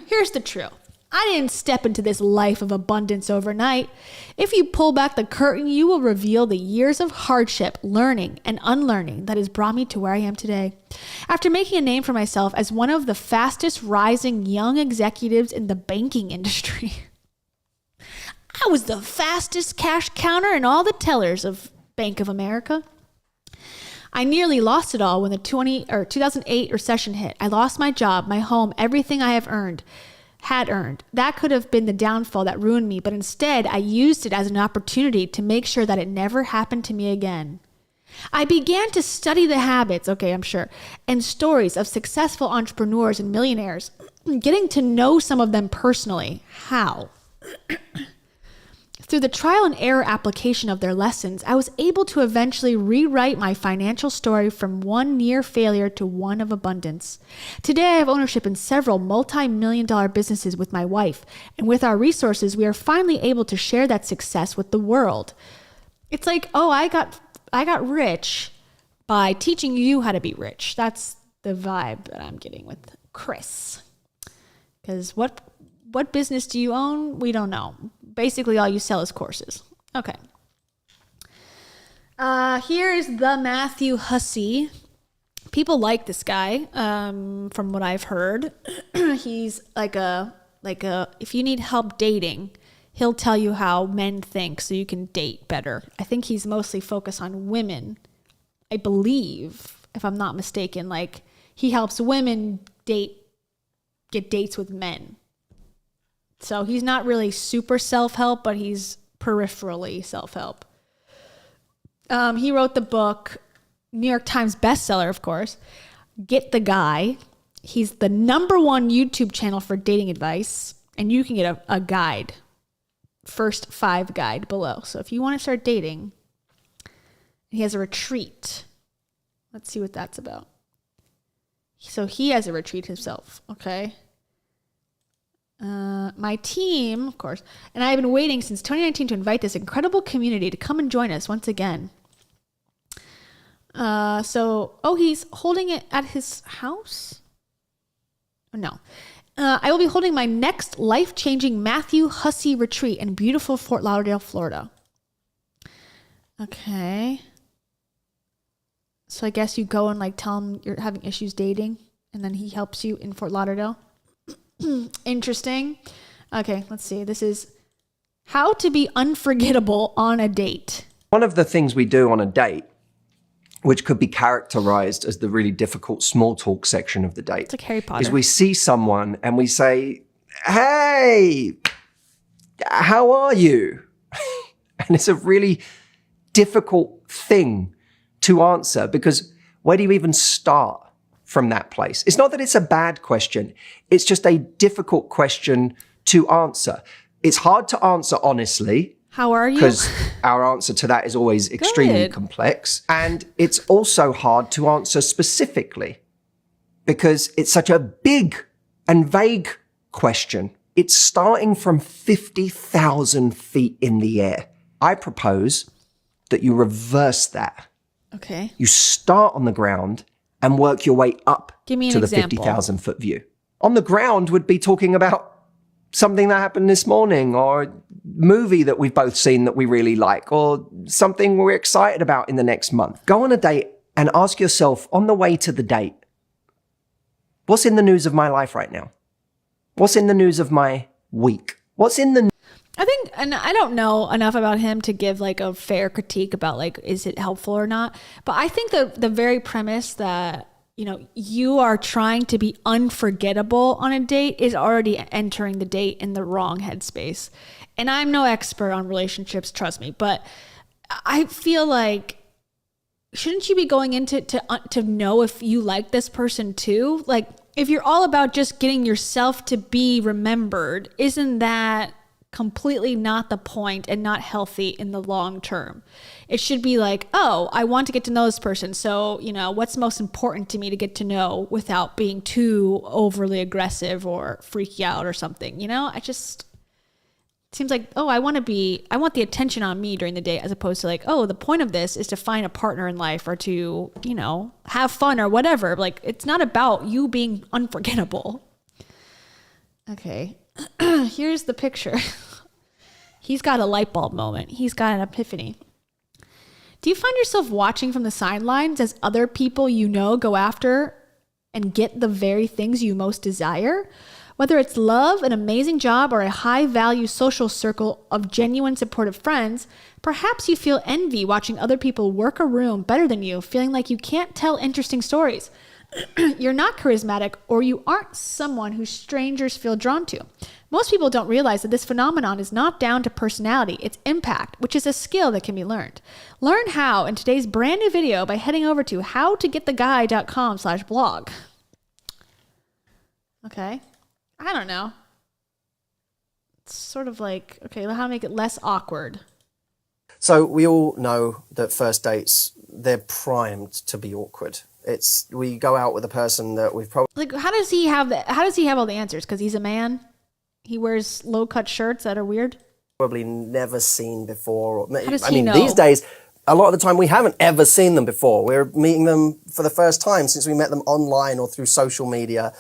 Here's the truth. I didn't step into this life of abundance overnight. If you pull back the curtain, you will reveal the years of hardship, learning, and unlearning that has brought me to where I am today. After making a name for myself as one of the fastest rising young executives in the banking industry, I was the fastest cash counter in all the tellers of Bank of America. I nearly lost it all when the 2008 recession hit. I lost my job, my home, everything I had earned. That could have been the downfall that ruined me, but instead I used it as an opportunity to make sure that it never happened to me again. I began to study the habits, and stories of successful entrepreneurs and millionaires, getting to know some of them personally. How? Through the trial and error application of their lessons, I was able to eventually rewrite my financial story from one near failure to one of abundance. Today, I have ownership in several multi-million-dollar businesses with my wife, and with our resources, we are finally able to share that success with the world. It's like, I got rich by teaching you how to be rich. That's the vibe that I'm getting with Chris. Because what business do you own? We don't know. Basically, all you sell is courses. Okay. Here's the Matthew Hussey. People like this guy, from what I've heard. He's like if you need help dating, he'll tell you how men think so you can date better. I think he's mostly focused on women. I believe, if I'm not mistaken, he helps women get dates with men. So he's not really super self-help, but he's peripherally self-help. He wrote the book, New York Times bestseller, of course, Get the Guy. He's the #1 YouTube channel for dating advice, and you can get a guide, first 5 guide below. So if you want to start dating, he has a retreat. Let's see what that's about. So he has a retreat himself, okay? My team, of course, and I have been waiting since 2019 to invite this incredible community to come and join us once again. He's holding it at his house? No. I will be holding my next life-changing Matthew Hussey retreat in beautiful Fort Lauderdale, Florida. Okay. So I guess you go and tell him you're having issues dating, and then he helps you in Fort Lauderdale. Interesting. Okay, let's see. This is how to be unforgettable on a date. One of the things we do on a date, which could be characterized as the really difficult small talk section of the date, it's like Harry Potter, is we see someone and we say, "Hey, how are you?" And it's a really difficult thing to answer because where do you even start from that place? It's not that it's a bad question. It's just a difficult question to answer. It's hard to answer honestly. How are you? Because our answer to that is always extremely complex. And it's also hard to answer specifically because it's such a big and vague question. It's starting from 50,000 feet in the air. I propose that you reverse that Okay. You start on the ground and work your way up Give me an to the example. 50,000 foot view. On the ground would be talking about something that happened this morning, or a movie that we've both seen that we really like, or something we're excited about in the next month. Go on a date and ask yourself on the way to the date, what's in the news of my life right now? What's in the news of my week? What's in the I think, and I don't know enough about him to give like a fair critique about like, is it helpful or not? But I think the very premise that, you know, you are trying to be unforgettable on a date is already entering the date in the wrong headspace. And I'm no expert on relationships, trust me, but I feel like, shouldn't you be going into to know if you like this person too? Like, if you're all about just getting yourself to be remembered, isn't that completely not the point and not healthy in the long term? It should be like, oh, I want to get to know this person. So, you know, what's most important to me to get to know without being too overly aggressive or freaky out or something, you know? It seems like, oh, I want the attention on me during the day, as opposed to like, oh, the point of this is to find a partner in life or to, you know, have fun or whatever. Like, it's not about you being unforgettable. Okay. Here's the picture. He's got a light bulb moment. He's got an epiphany. Do you find yourself watching from the sidelines as other people you know go after and get the very things you most desire? Whether it's love, an amazing job, or a high-value social circle of genuine supportive friends, perhaps you feel envy watching other people work a room better than you, feeling like you can't tell interesting stories. You're not charismatic, or you aren't someone who strangers feel drawn to. Most people don't realize that this phenomenon is not down to personality, it's impact, which is a skill that can be learned. Learn how in today's brand new video by heading over to howtogettheguy.com/blog. Okay. I don't know. It's sort of like, okay, how to make it less awkward. So we all know that first dates, they're primed to be awkward. We go out with a person that we've probably... Like, how does he have all the answers? Because he's a man? He wears low-cut shirts that are weird? Probably never seen before. How does he know? These days, a lot of the time we haven't ever seen them before. We're meeting them for the first time since we met them online or through social media.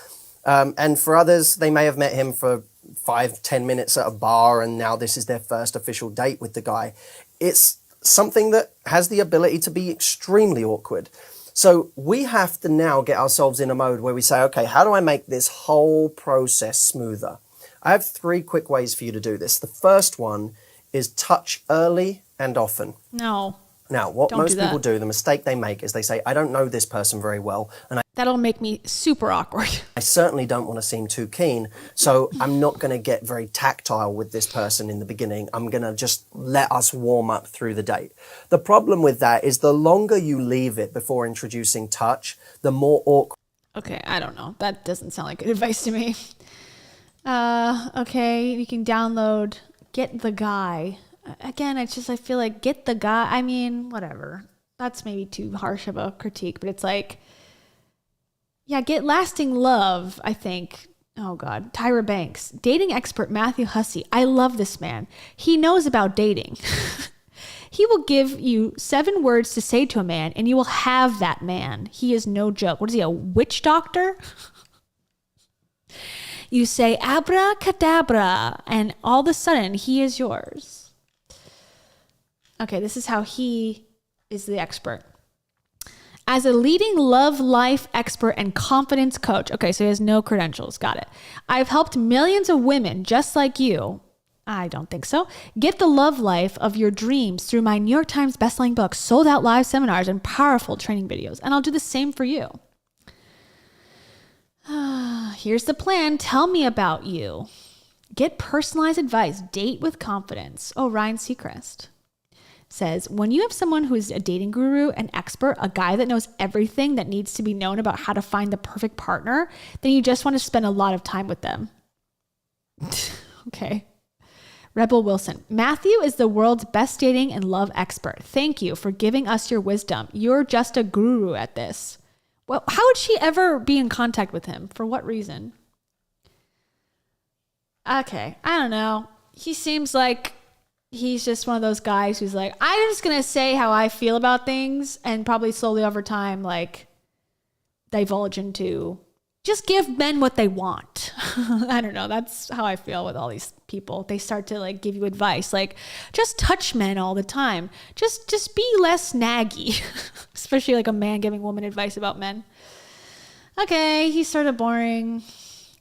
And for others, they may have met him for 5-10 minutes at a bar, and now this is their first official date with the guy. It's something that has the ability to be extremely awkward. So we have to now get ourselves in a mode where we say, okay, how do I make this whole process smoother? I have 3 quick ways for you to do this. The first one is touch early and often. No. Now, what Don't most do that. people do, the mistake they make is they say, I don't know this person very well, and That'll make me super awkward. I certainly don't want to seem too keen, so I'm not going to get very tactile with this person in the beginning. I'm going to just let us warm up through the date. The problem with that is the longer you leave it before introducing touch, the more awkward. Okay, I don't know. That doesn't sound like good advice to me. Okay, you can download Get the Guy. Again, I feel like Get the Guy, I mean, whatever. That's maybe too harsh of a critique, but it's like, yeah, Get Lasting Love, I think. Oh, God. Tyra Banks. Dating expert Matthew Hussey. I love this man. He knows about dating. He will give you 7 words to say to a man, and you will have that man. He is no joke. What is he, a witch doctor? You say abracadabra, and all of a sudden, he is yours. Okay, this is how he is the expert. As a leading love life expert and confidence coach. Okay, so he has no credentials. Got it. I've helped millions of women just like you. I don't think so. Get the love life of your dreams through my New York Times bestselling book, sold out live seminars, and powerful training videos. And I'll do the same for you. Here's the plan. Tell me about you. Get personalized advice. Date with confidence. Oh, Ryan Seacrest says, when you have someone who is a dating guru, an expert, a guy that knows everything that needs to be known about how to find the perfect partner, then you just want to spend a lot of time with them. Okay. Rebel Wilson. Matthew is the world's best dating and love expert. Thank you for giving us your wisdom. You're just a guru at this. Well, how would she ever be in contact with him? For what reason? Okay. I don't know. He seems like he's just one of those guys who's like, I'm just going to say how I feel about things, and probably slowly over time, like, divulge into just give men what they want. I don't know. That's how I feel with all these people. They start to like give you advice, like just touch men all the time. Just be less naggy, especially like a man giving woman advice about men. Okay, he's sort of boring.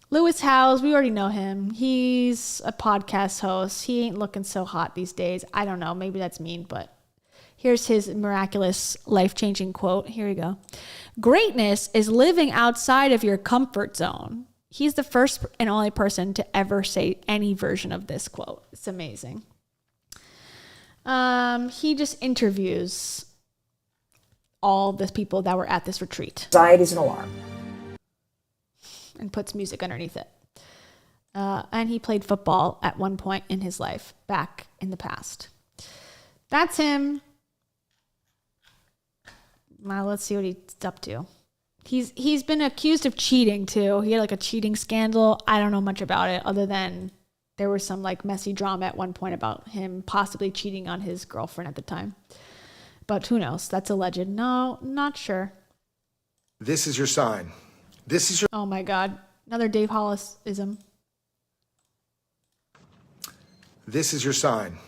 Lewis Howes, we already know him. He's a podcast host. He ain't looking so hot these days. I don't know. Maybe that's mean, but here's his miraculous, life-changing quote. Here we go. Greatness is living outside of your comfort zone. He's the first and only person to ever say any version of this quote. It's amazing. He just interviews all the people that were at this retreat. Anxiety is an alarm. And puts music underneath it. And he played football at one point in his life back in the past. That's him. Now let's see what he's up to. He's been accused of cheating too. He had like a cheating scandal. I don't know much about it other than there was some like messy drama at one point about him possibly cheating on his girlfriend at the time. But who knows? That's alleged. No, not sure. This is your sign. This is your... Oh my God. Another Dave Hollis-ism. This is your sign.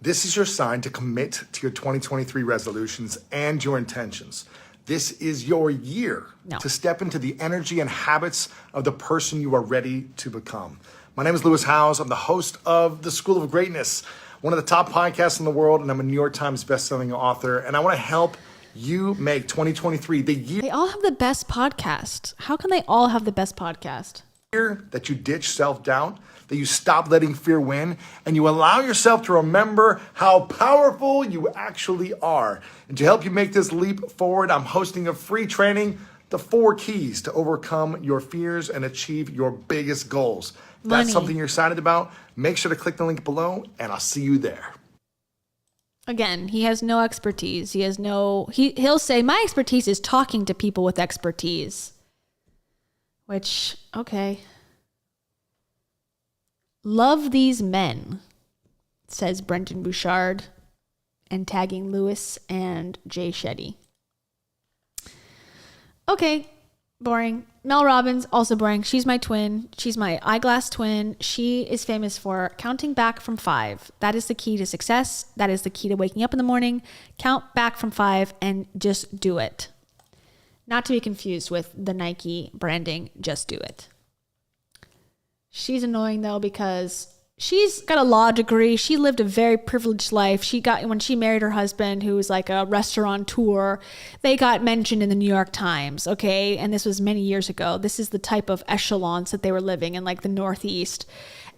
This is your sign to commit to your 2023 resolutions and your intentions. This is your year to step into the energy and habits of the person you are ready to become. My name is Lewis Howes. I'm the host of The School of Greatness, one of the top podcasts in the world, and I'm a New York Times bestselling author, and I want to help you make 2023 the year. They all have the best podcast. How can they all have the best podcast? That you ditch self-doubt, that you stop letting fear win, and you allow yourself to remember how powerful you actually are. And to help you make this leap forward, I'm hosting a free training, The 4 Keys to Overcome Your Fears and Achieve Your Biggest Goals. If that's something you're excited about, make sure to click the link below, and I'll see you there. Again, he has no expertise. He'll say, my expertise is talking to people with expertise. Which, okay. Love these men, says Brendan Bouchard, and tagging Lewis and Jay Shetty. Okay, boring. Mel Robbins, also boring. She's my twin. She's my eyeglass twin. She is famous for counting back from 5. That is the key to success. That is the key to waking up in the morning. Count back from 5 and just do it. Not to be confused with the Nike branding, just do it. She's annoying though because she's got a law degree. She lived a very privileged life. When she married her husband, who was like a restaurateur, they got mentioned in the New York Times, okay? And this was many years ago. This is the type of echelons that they were living in, like the Northeast.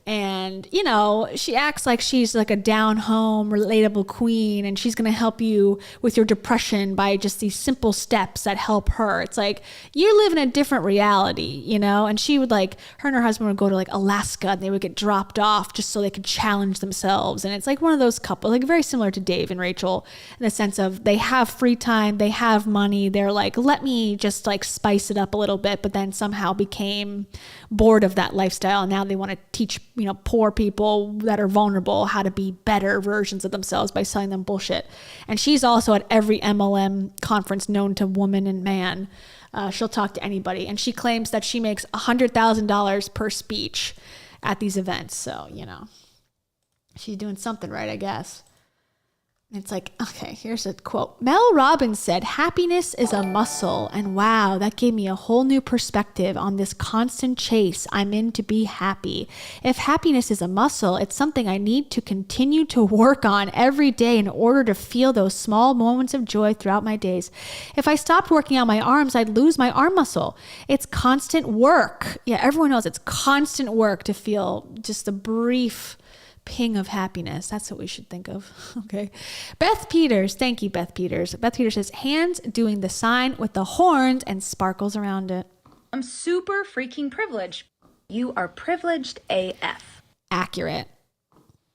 And, you know, she acts like she's like a down-home, relatable queen, and she's going to help you with your depression by just these simple steps that help her. It's like, you live in a different reality, you know? And she would like, her and her husband would go to like Alaska, and they would get dropped off just so they could challenge themselves. And it's like one of those couples, like very similar to Dave and Rachel, in the sense of they have free time, they have money, they're like, let me just like spice it up a little bit, but then somehow became bored of that lifestyle. And now they want to teach, you know, poor people that are vulnerable how to be better versions of themselves by selling them bullshit. And she's also at every MLM conference known to woman and man. She'll talk to anybody. And she claims that she makes $100,000 per speech at these events. So, you know, she's doing something right, I guess. It's like, okay, here's a quote. Mel Robbins said, happiness is a muscle. And wow, that gave me a whole new perspective on this constant chase I'm in to be happy. If happiness is a muscle, it's something I need to continue to work on every day in order to feel those small moments of joy throughout my days. If I stopped working on my arms, I'd lose my arm muscle. It's constant work. Yeah, everyone knows it's constant work to feel just a brief ping of happiness. That's what we should think of. Okay. Beth Peters. Thank you, Beth Peters. Beth Peters says, hands doing the sign with the horns and sparkles around it. I'm super freaking privileged. You are privileged AF. Accurate.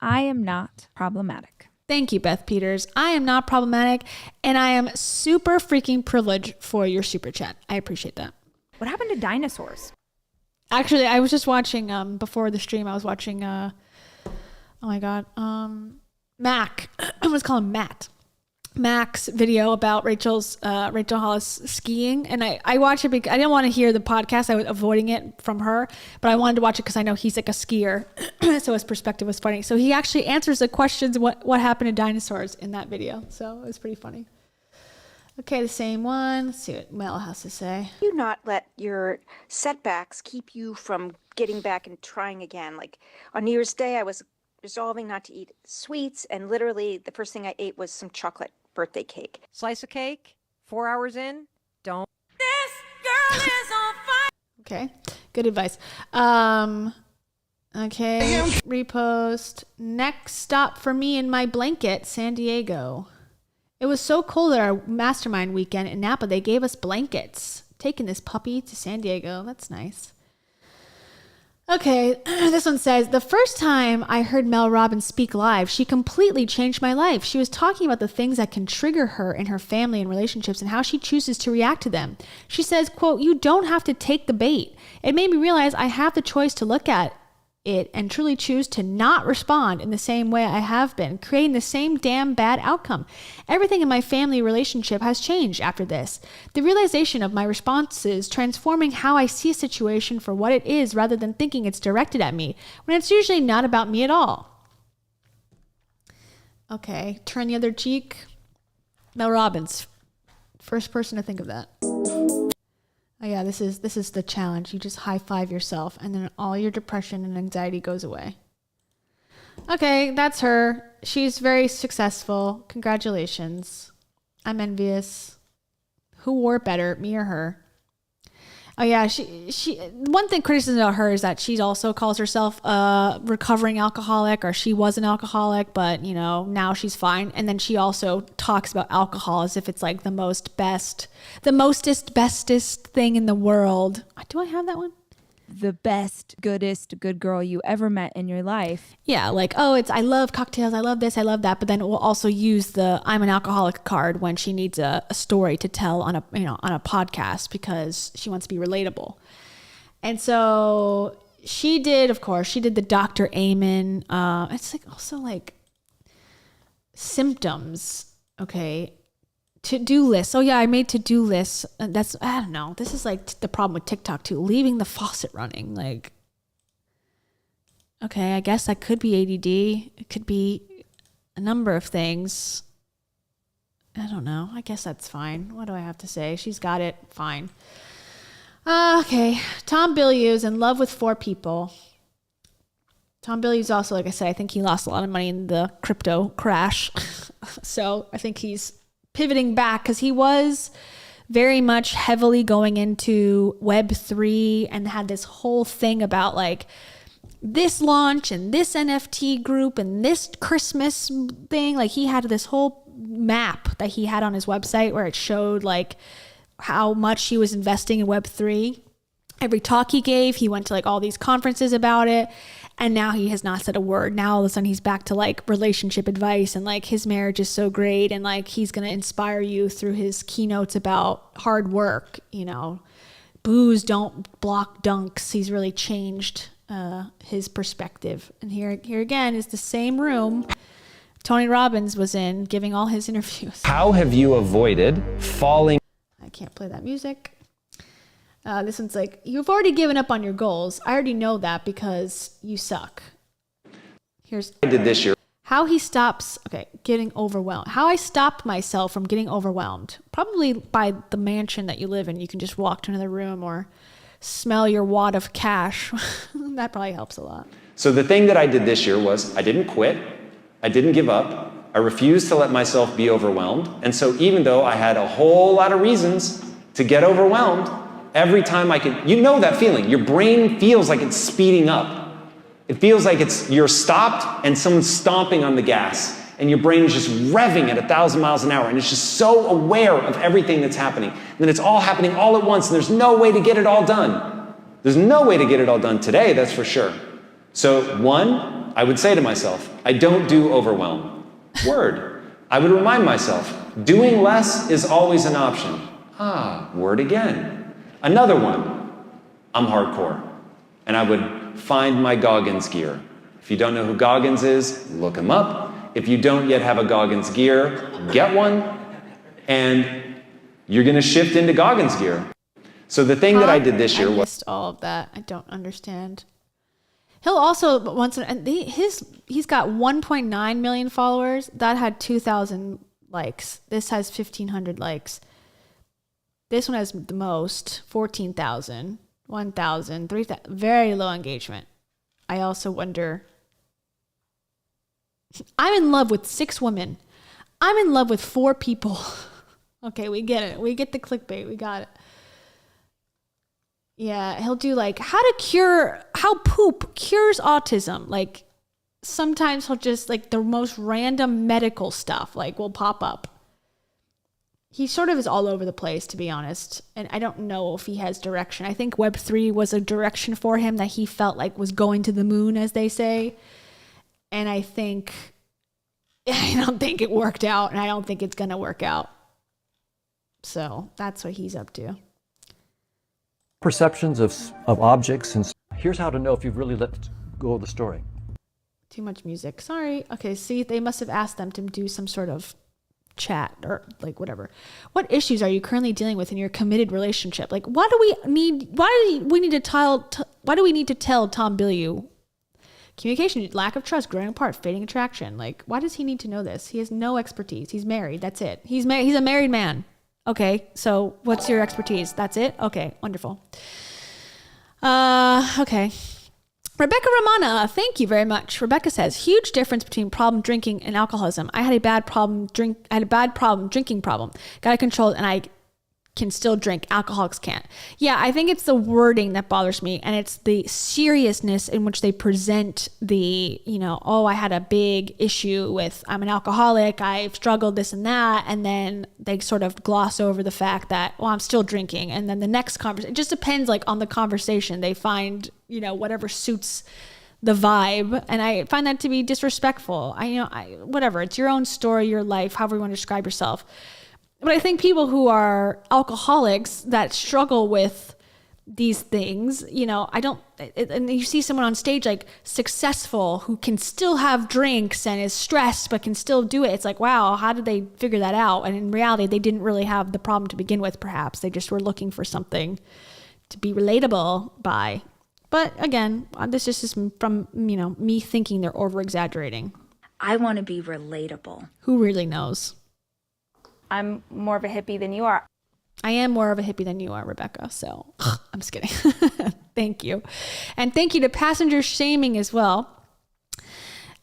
I am not problematic. Thank you, Beth Peters. I am not problematic, and I am super freaking privileged for your super chat. I appreciate that. What happened to dinosaurs? Actually, I was just watching, before the stream, I was watching, oh my God. Mac. I was calling Matt. Mac's video about Rachel Hollis skiing, and I watched it because I didn't want to hear the podcast. I was avoiding it from her, but I wanted to watch it because I know he's like a skier, so his perspective was funny. So he actually answers the questions what happened to dinosaurs in that video. So it was pretty funny. Okay, the same one. Let's see what Mel has to say. You not let your setbacks keep you from getting back and trying again. Like on New Year's Day, I was resolving not to eat sweets, and literally the first thing I ate was some chocolate birthday cake. Slice of cake, 4 hours in, don't. This girl is on fire. Okay, good advice. Okay, repost. Next stop for me in my blanket, San Diego. It was so cold at our mastermind weekend in Napa, they gave us blankets. Taking this puppy to San Diego, that's nice. Okay, this one says, the first time I heard Mel Robbins speak live, she completely changed my life. She was talking about the things that can trigger her in her family and relationships and how she chooses to react to them. She says, quote, you don't have to take the bait. It made me realize I have the choice to look at it and truly choose to not respond in the same way I have been, creating the same damn bad outcome. Everything in my family relationship has changed after this. The realization of my responses transforming how I see a situation for what it is rather than thinking it's directed at me, when it's usually not about me at all. Okay, turn the other cheek. Mel Robbins, first person to think of that. Oh yeah, this is the challenge. You just high five yourself and then all your depression and anxiety goes away. Okay, that's her. She's very successful. Congratulations. I'm envious. Who wore better, me or her? Oh yeah, she one thing criticism about her is that she also calls herself a recovering alcoholic, or she was an alcoholic, but you know, now she's fine. And then she also talks about alcohol as if it's like the mostest bestest thing in the world. Do I have that one? The best, goodest, good girl you ever met in your life. Yeah, like, oh, I love cocktails, I love this, I love that, but then it will also use the I'm an alcoholic card when she needs a story to tell on a podcast because she wants to be relatable. And so she did the Dr. Amen. It's like also like symptoms, okay? To-do lists. Oh yeah, I made to-do lists. I don't know. This is like the problem with TikTok too. Leaving the faucet running. Like, okay, I guess that could be ADD. It could be a number of things. I don't know. I guess that's fine. What do I have to say? She's got it. Fine. Okay. Tom Bilyeu's in love with 4 people. Tom Bilyeu's also, like I said, I think he lost a lot of money in the crypto crash. So I think he's pivoting back because he was very much heavily going into Web3 and had this whole thing about like this launch and this NFT group and this Christmas thing. Like he had this whole map that he had on his website where it showed like how much he was investing in Web3. Every talk he gave, he went to like all these conferences about it. And now he has not said a word. Now all of a sudden he's back to like relationship advice and like his marriage is so great. And like he's going to inspire you through his keynotes about hard work, you know, booze don't block dunks. He's really changed his perspective. And here again is the same room Tony Robbins was in giving all his interviews. How have you avoided falling? I can't play that music. This one's like, you've already given up on your goals. I already know that because you suck. Here's I did this year. How he stops, getting overwhelmed. How I stopped myself from getting overwhelmed. Probably by the mansion that you live in. You can just walk to another room or smell your wad of cash. That probably helps a lot. So the thing that I did this year was I didn't quit. I didn't give up. I refused to let myself be overwhelmed. And so even though I had a whole lot of reasons to get overwhelmed, every time I could, you know that feeling. Your brain feels like it's speeding up. It feels like you're stopped and someone's stomping on the gas and your brain is just revving at 1,000 miles an hour and it's just so aware of everything that's happening. And then it's all happening all at once and there's no way to get it all done. There's no way to get it all done today, that's for sure. So one, I would say to myself, I don't do overwhelm. Word. I would remind myself, doing less is always an option. Word again. Another one, I'm hardcore. And I would find my Goggins gear. If you don't know who Goggins is, look him up. If you don't yet have a Goggins gear, get one, and you're going to shift into Goggins gear. So the thing that I did this year I was... missed all of that. I don't understand. He'll also he's got 1.9 million followers. That had 2,000 likes. This has 1,500 likes. This one has the most, 14,000, 1,000, 3,000. Very low engagement. I also wonder... I'm in love with 6 women. I'm in love with 4 people. Okay, we get it. We get the clickbait. We got it. Yeah, he'll do like how poop cures autism. Like sometimes he'll just like the most random medical stuff like will pop up. He sort of is all over the place, to be honest. And I don't know if he has direction. I think Web3 was a direction for him that he felt like was going to the moon, as they say. And I don't think it worked out, and I don't think it's going to work out. So that's what he's up to. Perceptions of objects, and here's how to know if you've really let go of the story. Too much music. Sorry. Okay, see, they must have asked them to do some sort of chat or like whatever. What issues are you currently dealing with in your committed relationship? Like, why do we need to tell Tom Bilyeu? Communication, lack of trust, growing apart, fading attraction. Like, why does he need to know this? He has no expertise. He's married. That's it. He's a married man. Okay, so what's your expertise? That's it? Okay, wonderful. Okay. Rebecca Romana, thank you very much. Rebecca says, huge difference between problem drinking and alcoholism. I had a bad drinking problem. Got it controlled, and I can still drink. Alcoholics can't. Yeah, I think it's the wording that bothers me, and it's the seriousness in which they present the, I had a big issue with, I'm an alcoholic, I've struggled this and that, and then they sort of gloss over the fact that, I'm still drinking, and then the next conversation, it just depends like on the conversation. They find, whatever suits the vibe, and I find that to be disrespectful. Whatever, it's your own story, your life, however you want to describe yourself. But I think people who are alcoholics that struggle with these things, and you see someone on stage like successful who can still have drinks and is stressed but can still do it. It's like, wow, how did they figure that out? And in reality, they didn't really have the problem to begin with, perhaps. They just were looking for something to be relatable by. But again, this is just from, me thinking they're over-exaggerating. I want to be relatable. Who really knows? I'm more of a hippie than you are. I am more of a hippie than you are, Rebecca. So I'm just kidding. Thank you. And thank you to Passenger Shaming as well.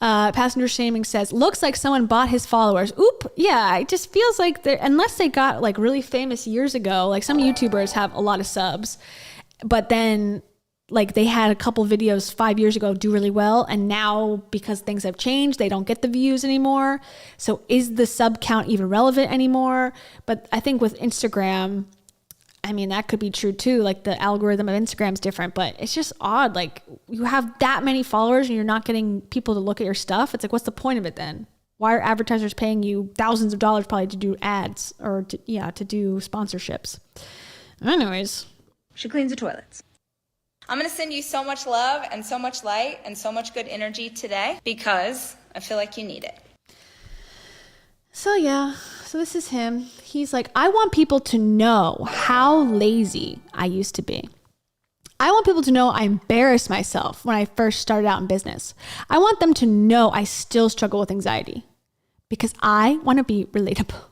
Passenger Shaming says, looks like someone bought his followers. Oop. Yeah, it just feels like unless they got like really famous years ago, like some YouTubers have a lot of subs, but then like they had a couple videos 5 years ago do really well, and now because things have changed, they don't get the views anymore. So is the sub count even relevant anymore? But I think with Instagram, that could be true too. Like the algorithm of Instagram is different, but it's just odd. Like you have that many followers and you're not getting people to look at your stuff. It's like, what's the point of it then? Why are advertisers paying you thousands of dollars probably to do ads or to do sponsorships? Anyways. She cleans the toilets. I'm going to send you so much love and so much light and so much good energy today because I feel like you need it. So this is him. He's like, I want people to know how lazy I used to be. I want people to know I embarrassed myself when I first started out in business. I want them to know I still struggle with anxiety because I want to be relatable.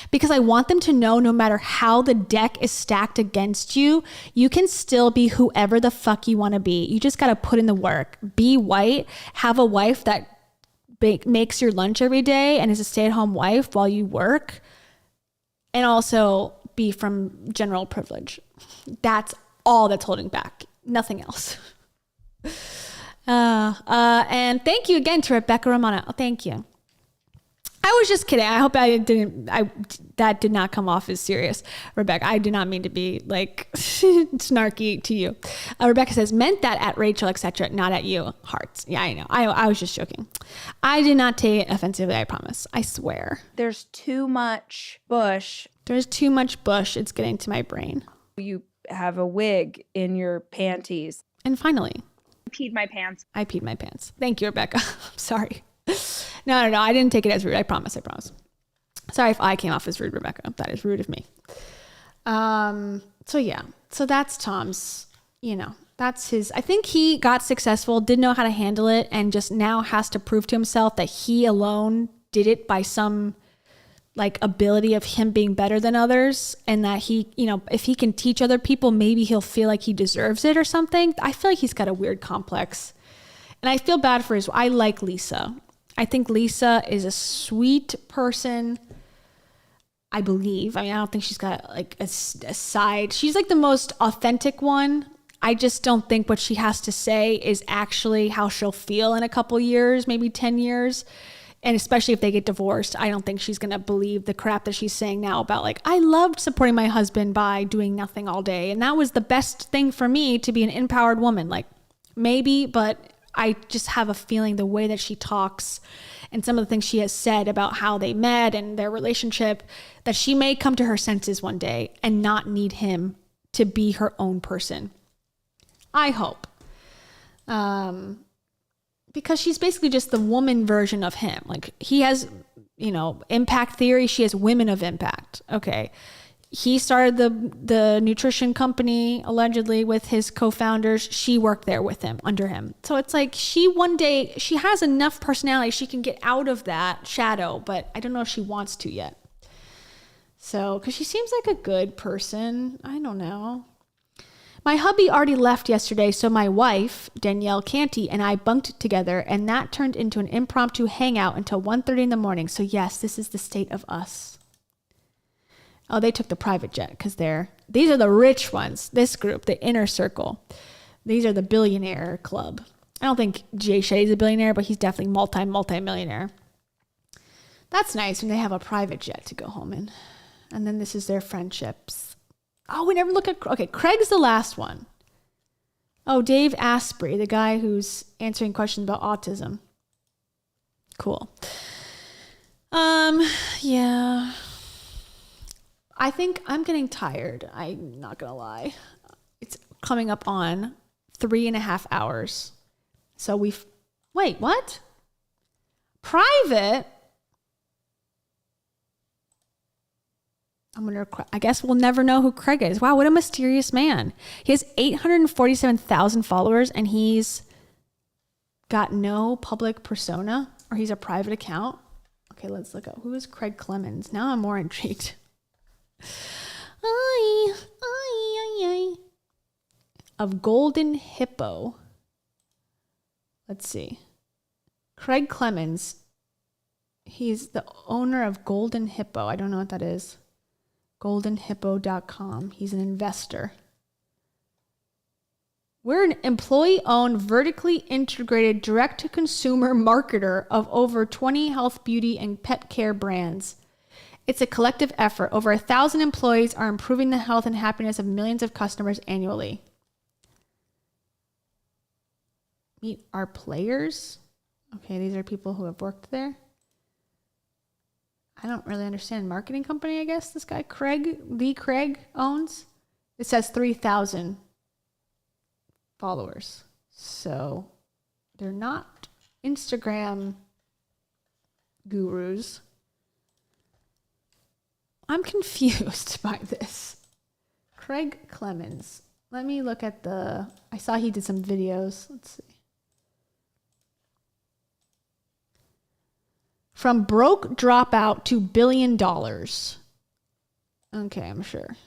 Because I want them to know no matter how the deck is stacked against you, you can still be whoever the fuck you want to be. You just got to put in the work. Be white. Have a wife that makes your lunch every day and is a stay-at-home wife while you work. And also be from general privilege. That's all that's holding back. Nothing else. And thank you again to Rebecca Romana. Oh, thank you. I was just kidding. I hope that did not come off as serious. Rebecca, I did not mean to be like snarky to you. Rebecca says, meant that at Rachel, etc., not at you. Hearts. Yeah, I know. I was just joking. I did not take it offensively, I promise. I swear. There's too much bush. There's too much bush. It's getting to my brain. You have a wig in your panties. And finally. I peed my pants. I peed my pants. Thank you, Rebecca. I'm sorry. No, I didn't take it as rude. I promise. Sorry if I came off as rude, Rebecca. That is rude of me. So yeah. So that's Tom's, that's his, I think he got successful, didn't know how to handle it, and just now has to prove to himself that he alone did it by some like ability of him being better than others. And that he, if he can teach other people, maybe he'll feel like he deserves it or something. I feel like he's got a weird complex. And I feel bad for I like Lisa. I think Lisa is a sweet person. I believe. I don't think she's got like a side. She's like the most authentic one. I just don't think what she has to say is actually how she'll feel in a couple years, maybe 10 years. And especially if they get divorced, I don't think she's going to believe the crap that she's saying now about like, I loved supporting my husband by doing nothing all day. And that was the best thing for me to be an empowered woman. Like maybe, but I just have a feeling the way that she talks and some of the things she has said about how they met and their relationship, that she may come to her senses one day and not need him to be her own person. I hope. Because she's basically just the woman version of him. Like he has, impact theory. She has women of impact. Okay. He started the nutrition company allegedly with his co-founders. She worked there with him, under him. So it's like she has enough personality. She can get out of that shadow, but I don't know if she wants to yet. So, cause she seems like a good person. I don't know. My hubby already left yesterday. So my wife, Danielle Canty, and I bunked together, and that turned into an impromptu hangout until 1:30 in the morning. So yes, this is the state of us. Oh, they took the private jet because these are the rich ones. This group, the inner circle. These are the billionaire club. I don't think Jay Shetty's a billionaire, but he's definitely multi-millionaire. That's nice when they have a private jet to go home in. And then this is their friendships. Oh, we never look at, okay, Craig's the last one. Oh, Dave Asprey, the guy who's answering questions about autism. Cool. Yeah. I think I'm getting tired. I'm not going to lie. It's coming up on 3.5 hours. So wait, what? Private? I guess we'll never know who Craig is. Wow, what a mysterious man. He has 847,000 followers and he's got no public persona, or he's a private account. Okay, let's look up. Who is Craig Clemens? Now I'm more intrigued. Of Golden Hippo. Let's see. Craig Clemens. He's the owner of Golden Hippo. I don't know what that is. goldenhippo.com. He's an investor. We're an employee-owned, vertically integrated, direct-to-consumer marketer of over 20 health, beauty, and pet care brands. It's a collective effort. Over 1,000 employees are improving the health and happiness of millions of customers annually. Meet our players. Okay, these are people who have worked there. I don't really understand. Marketing company, I guess this guy Craig owns. It says 3,000 followers. So they're not Instagram gurus. I'm confused by this. Craig Clemens. Let me look at I saw he did some videos. Let's see. From broke dropout to $1 billion. Okay, I'm sure.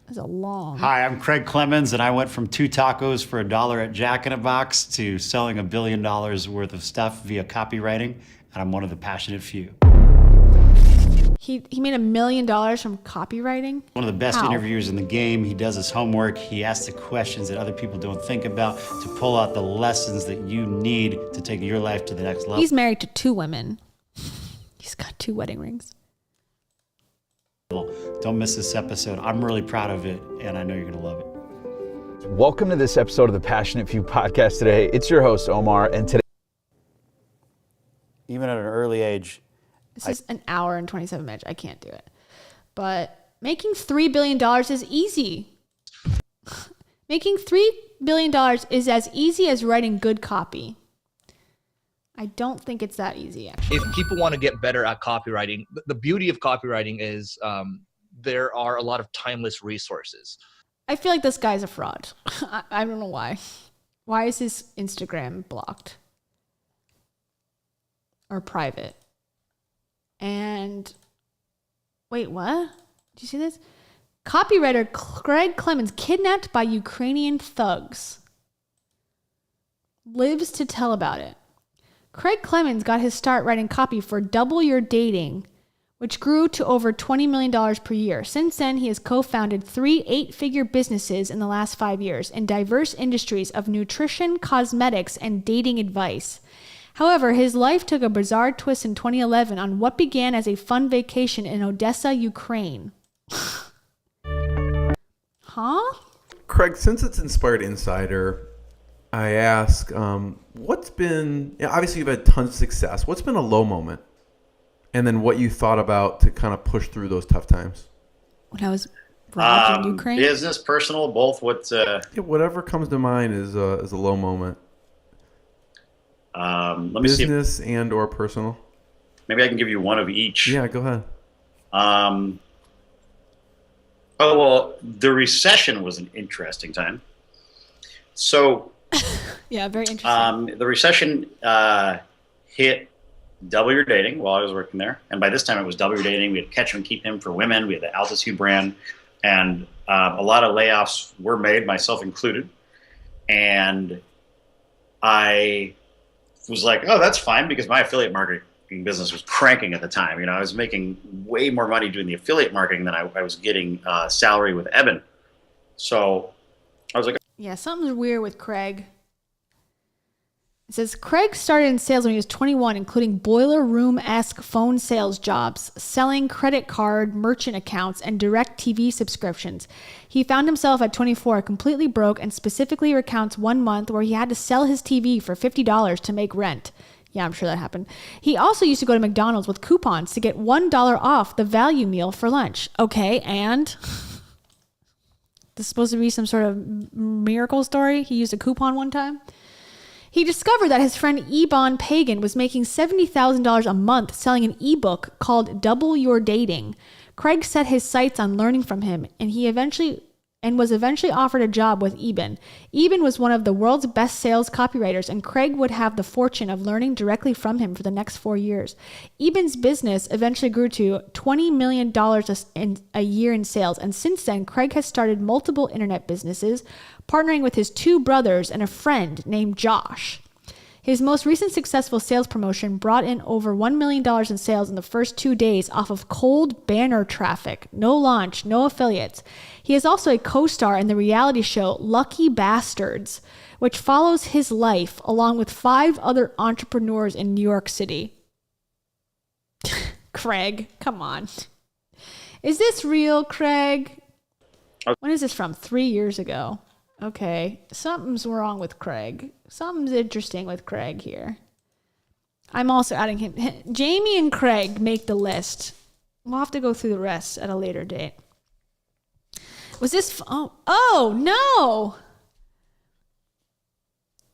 That's a long. Hi, I'm Craig Clemens, and I went from 2 tacos for $1 at Jack in a Box to selling $1 billion worth of stuff via copywriting, and I'm one of the passionate few. He made $1 million from copywriting? One of the best How? interviewers in the game. He does his homework. He asks the questions that other people don't think about to pull out the lessons that you need to take your life to the next level. He's married to 2 women. He's got 2 wedding rings. Don't miss this episode. I'm really proud of it, and I know you're going to love it. Welcome to this episode of the Passionate Few podcast today. It's your host, Omar, and today... Even at an early age... This is an hour and 27 minutes. I can't do it. But making $3 billion is easy. Making $3 billion is as easy as writing good copy. I don't think it's that easy, actually. If people want to get better at copywriting, the beauty of copywriting is there are a lot of timeless resources. I feel like this guy's a fraud. I don't know why. Why is his Instagram blocked? Or private? And wait, what? Did you see this? Copywriter Craig Clemens kidnapped by Ukrainian thugs. Lives to tell about it. Craig Clemens got his start writing copy for Double Your Dating, which grew to over $20 million per year. Since then, he has co-founded 3 8-figure businesses in the last 5 years in diverse industries of nutrition, cosmetics, and dating advice. However, his life took a bizarre twist in 2011 on what began as a fun vacation in Odessa, Ukraine. Huh? Craig, since it's Inspired Insider, I ask, what's been, obviously you've had tons of success. What's been a low moment? And then what you thought about to kind of push through those tough times? When I was robbed in Ukraine? Business, personal, both. Yeah, whatever comes to mind is a low moment. Let me business see. And or personal. Maybe I can give you one of each. Yeah, go ahead. Oh, well, the recession was an interesting time. So, yeah, very interesting. The recession hit Double Your Dating while I was working there. And by this time it was Double Your Dating. We had Catch 'em and Keep 'em for women. We had the Altitude brand. And a lot of layoffs were made, myself included. And I was like, oh, that's fine, because my affiliate marketing business was cranking at the time. You know, I was making way more money doing the affiliate marketing than I was getting salary with Eben. So I was like, yeah, something's weird with Craig. It says Craig started in sales when he was 21, including boiler room-esque phone sales jobs, selling credit card merchant accounts, and direct TV subscriptions. He found himself at 24 completely broke, and specifically recounts one month where he had to sell his TV for $50 to make rent. Yeah, I'm sure that happened. He also used to go to McDonald's with coupons to get $1 off the value meal for lunch. Okay, and this is supposed to be some sort of miracle story. He used a coupon one time. He discovered that his friend Ebon Pagan was making $70,000 a month selling an ebook called Double Your Dating. Craig set his sights on learning from him, and was eventually offered a job with Eben. Eben was one of the world's best sales copywriters, and Craig would have the fortune of learning directly from him for the next 4 years. Eben's business eventually grew to $20 million a year in sales, and since then, Craig has started multiple internet businesses, partnering with his 2 brothers and a friend named Josh. His most recent successful sales promotion brought in over $1 million in sales in the first 2 days off of cold banner traffic. No launch, no affiliates. He is also a co-star in the reality show Lucky Bastards, which follows his life along with 5 other entrepreneurs in New York City. Craig, come on. Is this real, Craig? When is this from? 3 years ago. Okay, something's wrong with Craig. Something's interesting with Craig here. I'm also adding him. Jamie and Craig make the list. We'll have to go through the rest at a later date. Was this... Oh, no!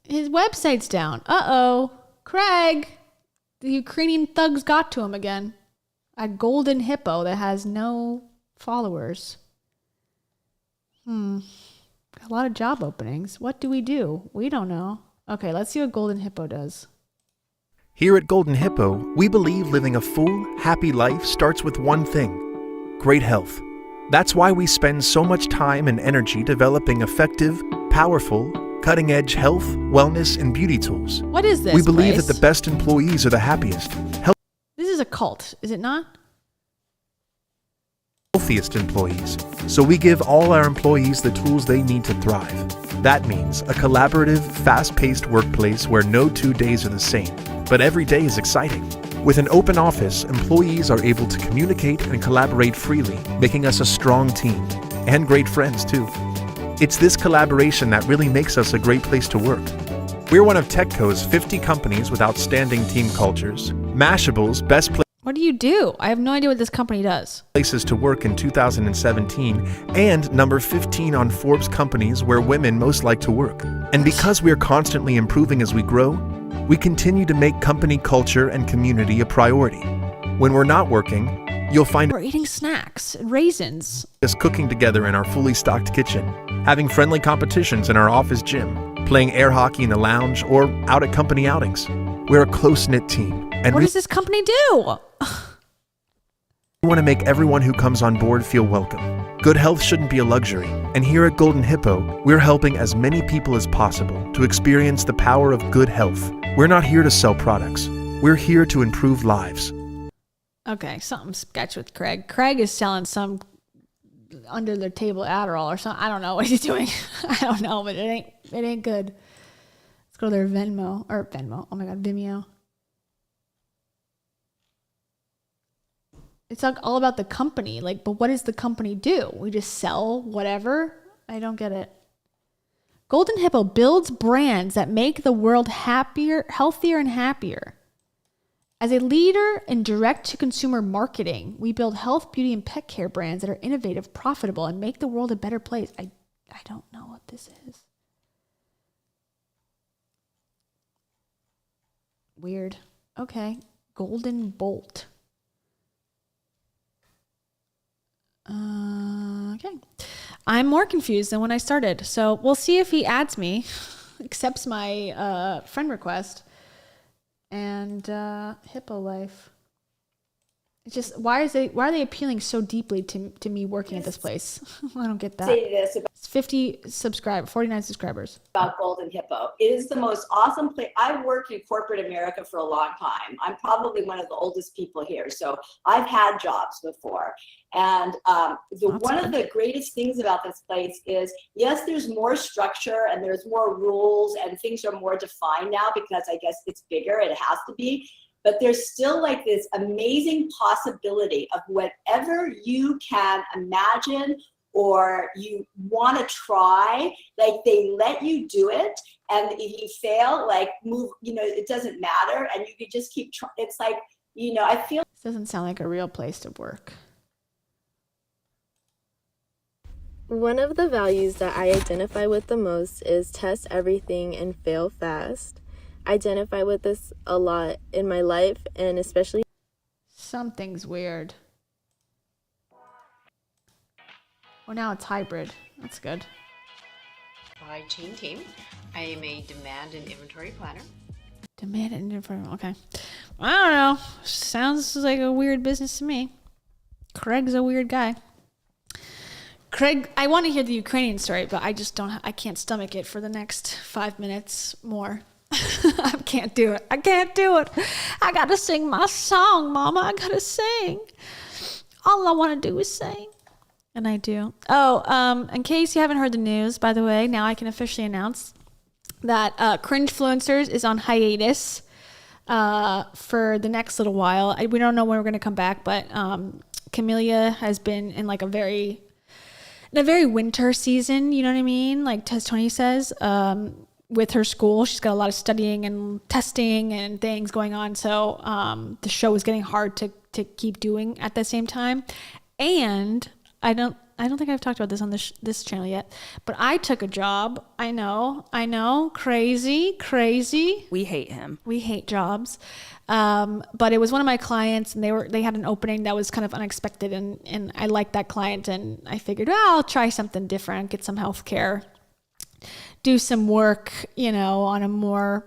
His website's down. Uh-oh. Craig! The Ukrainian thugs got to him again. A golden hippo that has no followers. A lot of job openings. What do? We don't know. Okay, let's see what Golden Hippo does. Here at Golden Hippo, we believe living a full, happy life starts with one thing: great health. That's why we spend so much time and energy developing effective, powerful, cutting-edge health, wellness, and beauty tools. What is this We believe place? that the best employees are the happiest. This is a cult, is it not? Healthiest employees. So we give all our employees the tools they need to thrive. That means a collaborative, fast-paced workplace where no 2 days are the same, but every day is exciting. With an open office, employees are able to communicate and collaborate freely, making us a strong team, and great friends too. It's this collaboration that really makes us a great place to work. We're one of TechCo's 50 companies with outstanding team cultures, Mashable's best What do you do? I have no idea what this company does. places to work in 2017, and number 15 on Forbes companies where women most like to work. And because we're constantly improving as we grow, We continue to make company culture and community a priority. When we're not working, you'll find We're eating snacks, raisins. us cooking together in our fully stocked kitchen, having friendly competitions in our office gym, playing air hockey in the lounge, or out at company outings. We're a close-knit team, and What we does this company do? want to make everyone who comes on board feel welcome. Good health shouldn't be a luxury, and here at Golden Hippo, we're helping as many people as possible to experience the power of good health. We're not here to sell products. We're here to improve lives. Okay, something sketch with Craig. Craig is selling some under the table Adderall or something. I don't know what he's doing. I don't know, but it ain't good. Let's go to their Venmo. Oh my God, Vimeo. It's like all about the company. Like, but what does the company do? We just sell whatever? I don't get it. Golden Hippo builds brands that make the world happier, healthier, and happier. As a leader in direct-to-consumer marketing, we build health, beauty, and pet care brands that are innovative, profitable, and make the world a better place. I don't know what this is. Weird. Okay. Golden Bolt. Okay. I'm more confused than when I started. So we'll see if he adds me, accepts my friend request. And Hippo Life. It's just why are they appealing so deeply to me working at this place? I don't get that. Say this about 49 subscribers. Golden Hippo. It is the most awesome place. I worked in corporate America for a long time. I'm probably one of the oldest people here, so I've had jobs before. And one of the greatest things about this place is, yes, there's more structure and there's more rules and things are more defined now because I guess it's bigger. It has to be. But there's still like this amazing possibility of whatever you can imagine or you want to try, like they let you do it. And if you fail, like move, it doesn't matter. And you can just keep trying. It's like, I feel. This doesn't sound like a real place to work. One of the values that I identify with the most is test everything and fail fast. I identify with this a lot in my life and especially. Something's weird. Oh, now it's hybrid. That's good. By Chain Team. I am a demand and inventory planner. Demand and inventory. Okay. I don't know. Sounds like a weird business to me. Craig's a weird guy. Craig, I want to hear the Ukrainian story, but I can't stomach it for the next 5 minutes more. I can't do it. I got to sing my song, Mama. I got to sing. All I want to do is sing. And I do. Oh, in case you haven't heard the news, by the way, now I can officially announce that Cringefluencers is on hiatus for the next little while. We don't know when we're going to come back, but Camellia has been in like a very winter season, you know what I mean? Like as Tony says, with her school, she's got a lot of studying and testing and things going on. So the show is getting hard to keep doing at the same time. And I don't think I've talked about this on this channel yet, but I took a job. I know, crazy. We hate him. We hate jobs. But it was one of my clients and they had an opening that was kind of unexpected and I liked that client and I figured, I'll try something different, get some healthcare, do some work, on a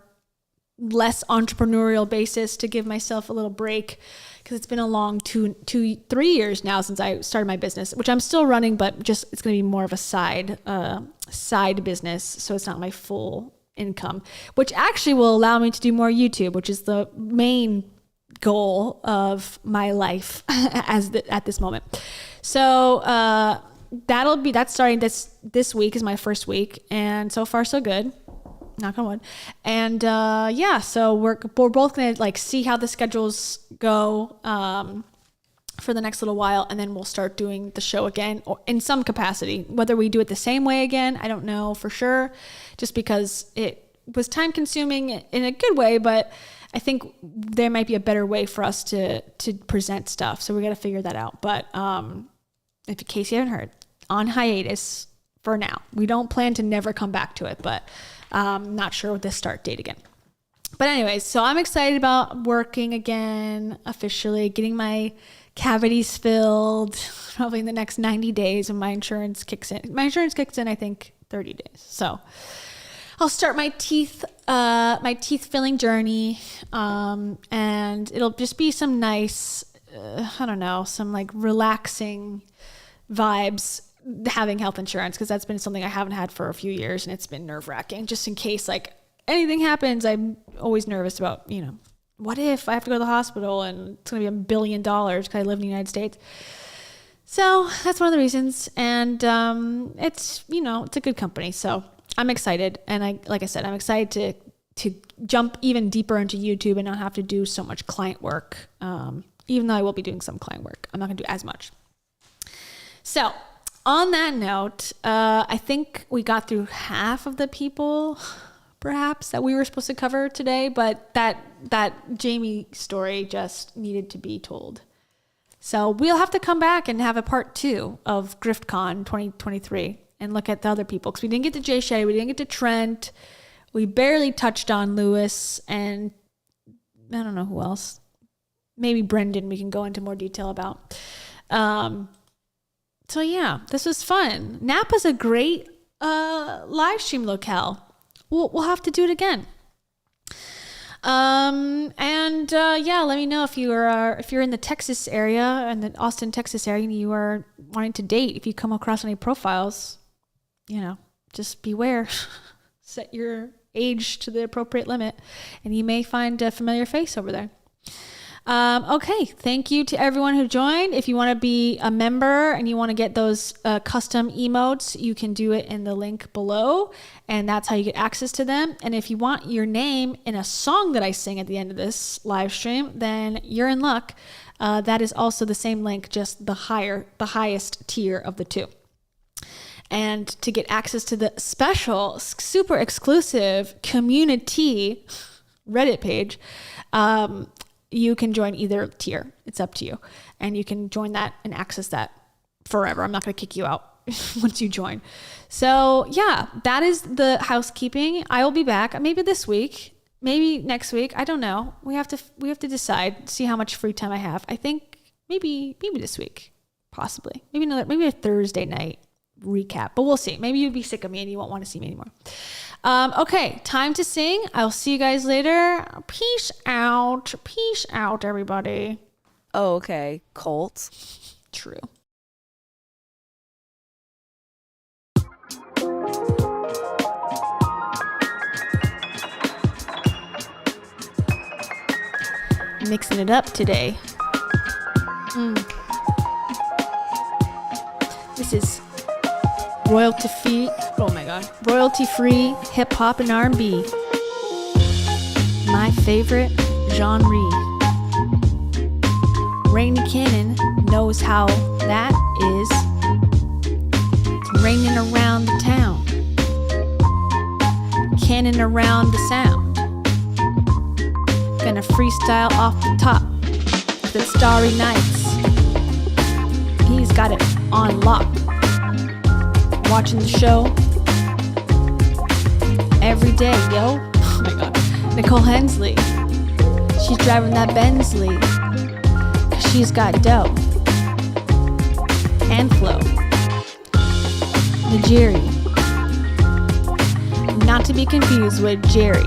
less entrepreneurial basis to give myself a little break. Because it's been a long 3 years now since I started my business, which I'm still running, but just it's going to be more of a side business. So it's not my full income, which actually will allow me to do more YouTube, which is the main goal of my life at this moment. So that's starting this week is my first week, and so far so good. Knock on wood. And so we're both gonna like see how the schedules go for the next little while, and then we'll start doing the show again or in some capacity. Whether we do it the same way again, I don't know for sure, just because it was time consuming in a good way, but I think there might be a better way for us to present stuff. So we got to figure that out. But in case you haven't heard, on hiatus for now. We don't plan to never come back to it, but not sure with the start date again. But anyways, so I'm excited about working again, officially getting my cavities filled probably in the next 90 days when my insurance kicks in. My insurance kicks in, I think, 30 days. So I'll start my teeth filling journey. And it'll just be some nice, I don't know, some like relaxing vibes having health insurance, because that's been something I haven't had for a few years, and it's been nerve-wracking just in case like anything happens. I'm always nervous about, what if I have to go to the hospital and it's going to be $1 billion because I live in the United States. So that's one of the reasons. And it's, it's a good company. So I'm excited. And like I said, I'm excited to jump even deeper into YouTube and not have to do so much client work. Even though I will be doing some client work, I'm not going to do as much. So on that note, I think we got through half of the people perhaps that we were supposed to cover today, but that Jamie story just needed to be told. So we'll have to come back and have a part 2 of GriftCon 2023 and look at the other people, because we didn't get to Jay Shetty, we didn't get to Trent, we barely touched on Lewis, and I don't know who else. Maybe Brendan we can go into more detail about. So yeah, this was fun. Napa's a great live stream locale. We'll have to do it again. Yeah, let me know if you're in the Texas area, in the Austin, Texas area, and you are wanting to date. If you come across any profiles, just beware. Set your age to the appropriate limit, and you may find a familiar face over there. Okay, thank you to everyone who joined. If you want to be a member and you want to get those custom emotes, you can do it in the link below, and that's how you get access to them. And if you want your name in a song that I sing at the end of this live stream, then you're in luck. That is also the same link, just the highest tier of the two. And to get access to the special, super exclusive community Reddit page, you can join either tier. It's up to you. And you can join that and access that forever. I'm not going to kick you out once you join. So yeah, that is the housekeeping. I will be back maybe this week, maybe next week. I don't know. We have to decide, see how much free time I have. I think maybe this week, possibly. Maybe a Thursday night recap, but we'll see. Maybe you'd be sick of me and you won't want to see me anymore. Okay, time to sing. I'll see you guys later. Peace out. Peace out, everybody. Oh, okay. Colts. True. Mixing it up today. This is royalty-free hip hop and R&B. My favorite genre. Rainy Cannon knows how that is. It's raining around the town, cannon around the sound. Gonna freestyle off the top. The starry nights. He's got it on lock. Watching the show every day, yo. Oh my god. Nicole Hensley. She's driving that Bensley. She's got dough and flow. The Jerry. Not to be confused with Jerry.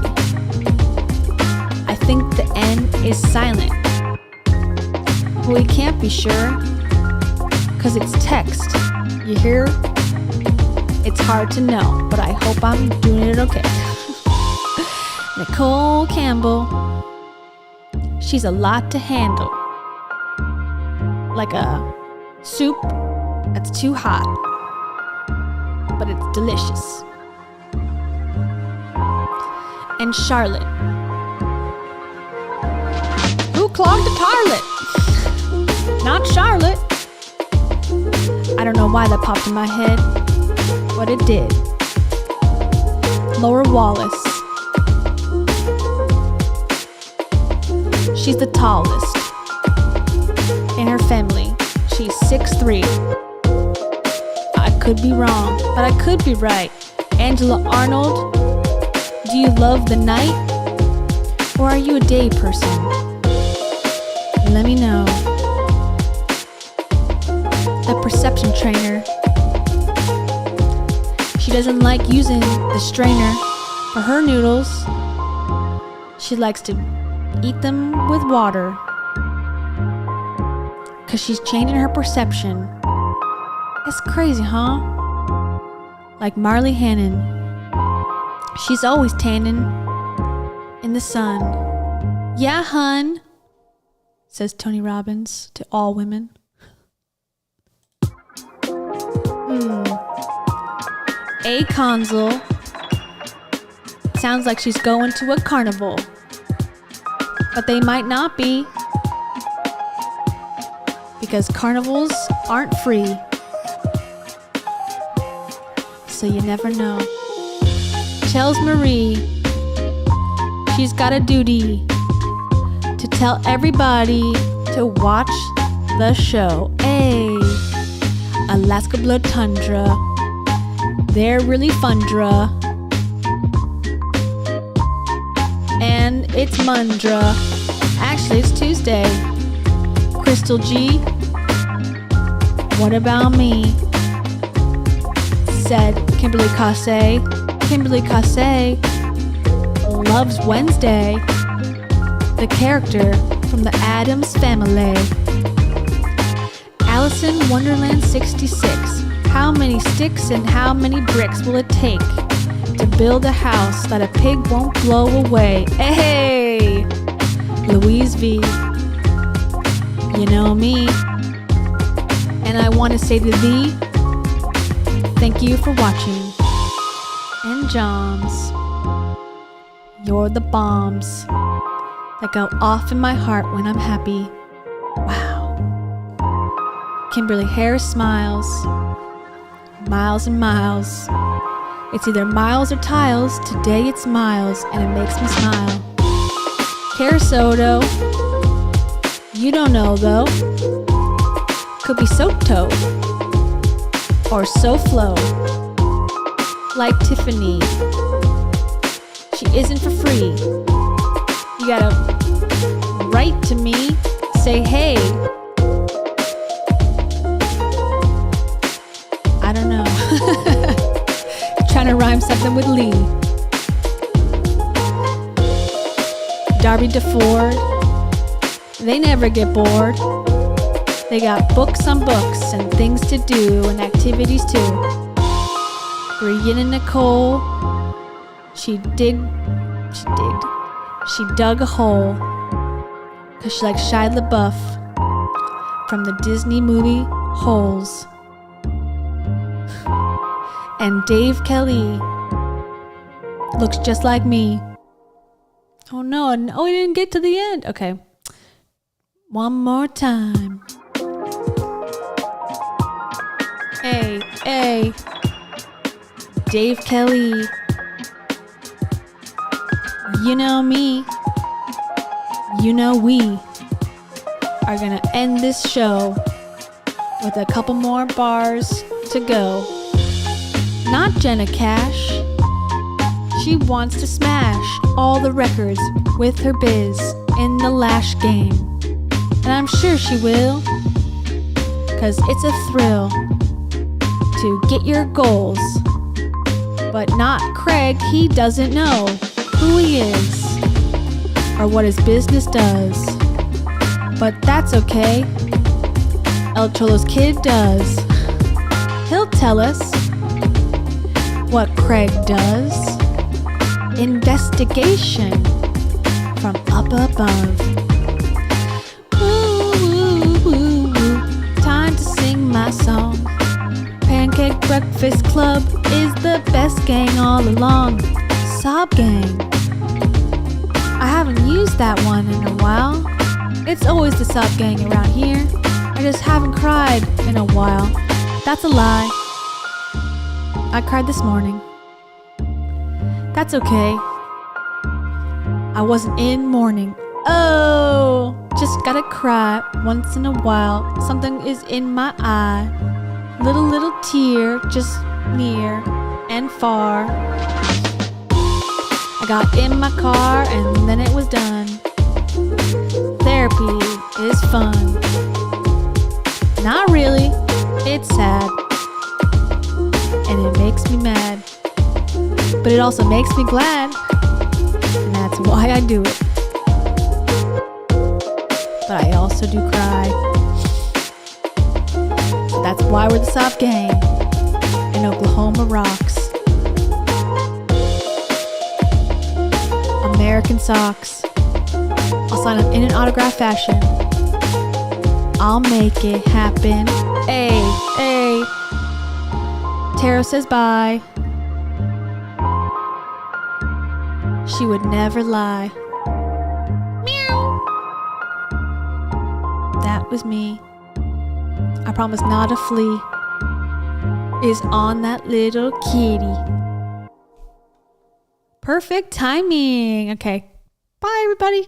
I think the N is silent. We can't be sure, cause it's text. You hear? It's hard to know, but I hope I'm doing it okay. Nicole Campbell. She's a lot to handle. Like a soup that's too hot, but it's delicious. And Charlotte. Who clogged the toilet? Not Charlotte. I don't know why that popped in my head, but it did. Laura Wallace. She's the tallest in her family. She's 6'3". I could be wrong, but I could be right. Angela Arnold. Do you love the night? Or are you a day person? Let me know. The perception trainer. She doesn't like using the strainer for her noodles. She likes to eat them with water. 'Cause she's changing her perception. It's crazy, huh? Like Marley Hannon. She's always tanning in the sun. Yeah, hun, says Tony Robbins to all women. A consul. Sounds like she's going to a carnival. But they might not be. Because carnivals aren't free. So you never know. Tells Marie she's got a duty to tell everybody to watch the show. Hey, Alaska Blood Tundra. They're really fundra. And it's Mundra. Actually, it's Tuesday. Crystal G, what about me? Said Kimberly Casse. Kimberly Casse loves Wednesday, the character from the Addams Family. Allison Wonderland 66. How many sticks and how many bricks will it take to build a house that a pig won't blow away? Hey! Louise V. You know me. And I want to say to thee, thank you for watching. And Joms, you're the bombs that go off in my heart when I'm happy. Wow. Kimberly Harris smiles. Miles and miles. It's either miles or tiles. Today it's miles, and it makes me smile. Carasoto, you don't know though. Could be Soto or SoFlo. Like Tiffany, she isn't for free. You gotta write to me, say hey. I don't know. Trying to rhyme something with Lee. Darby DeFord, they never get bored. They got books on books and things to do and activities too. Brian and Nicole, she dug a hole. 'Cause she likes Shia LaBeouf from the Disney movie Holes. And Dave Kelly looks just like me. Oh no, we didn't get to the end. Okay. One more time. Hey. Dave Kelly. You know me. You know we are gonna end this show with a couple more bars to go. Not Jenna Cash. She wants to smash all the records with her biz in the Lash game. And I'm sure she will. 'Cause it's a thrill to get your goals. But not Craig, he doesn't know who he is or what his business does. But that's okay. El Cholo's kid does. He'll tell us what Craig does. Investigation from up above. Woo, woo, woo, woo. Time to sing my song. Pancake Breakfast Club is the best gang all along. Sob Gang. I haven't used that one in a while. It's always the Sob Gang around here. I just haven't cried in a while. That's a lie. I cried this morning. That's okay. I wasn't in mourning. Oh, just gotta cry once in a while. Something is in my eye. Little tear, just near and far. I got in my car and then it was done. Therapy is fun. Not really, it's sad. And it makes me mad. But it also makes me glad. And that's why I do it. But I also do cry. So that's why we're the Soft Gang. And Oklahoma rocks. American socks. I'll sign them in an autograph fashion. I'll make it happen. Ay, ay. Tara says bye. She would never lie. Meow. That was me. I promise not a flea is on that little kitty. Perfect timing. Okay. Bye, everybody.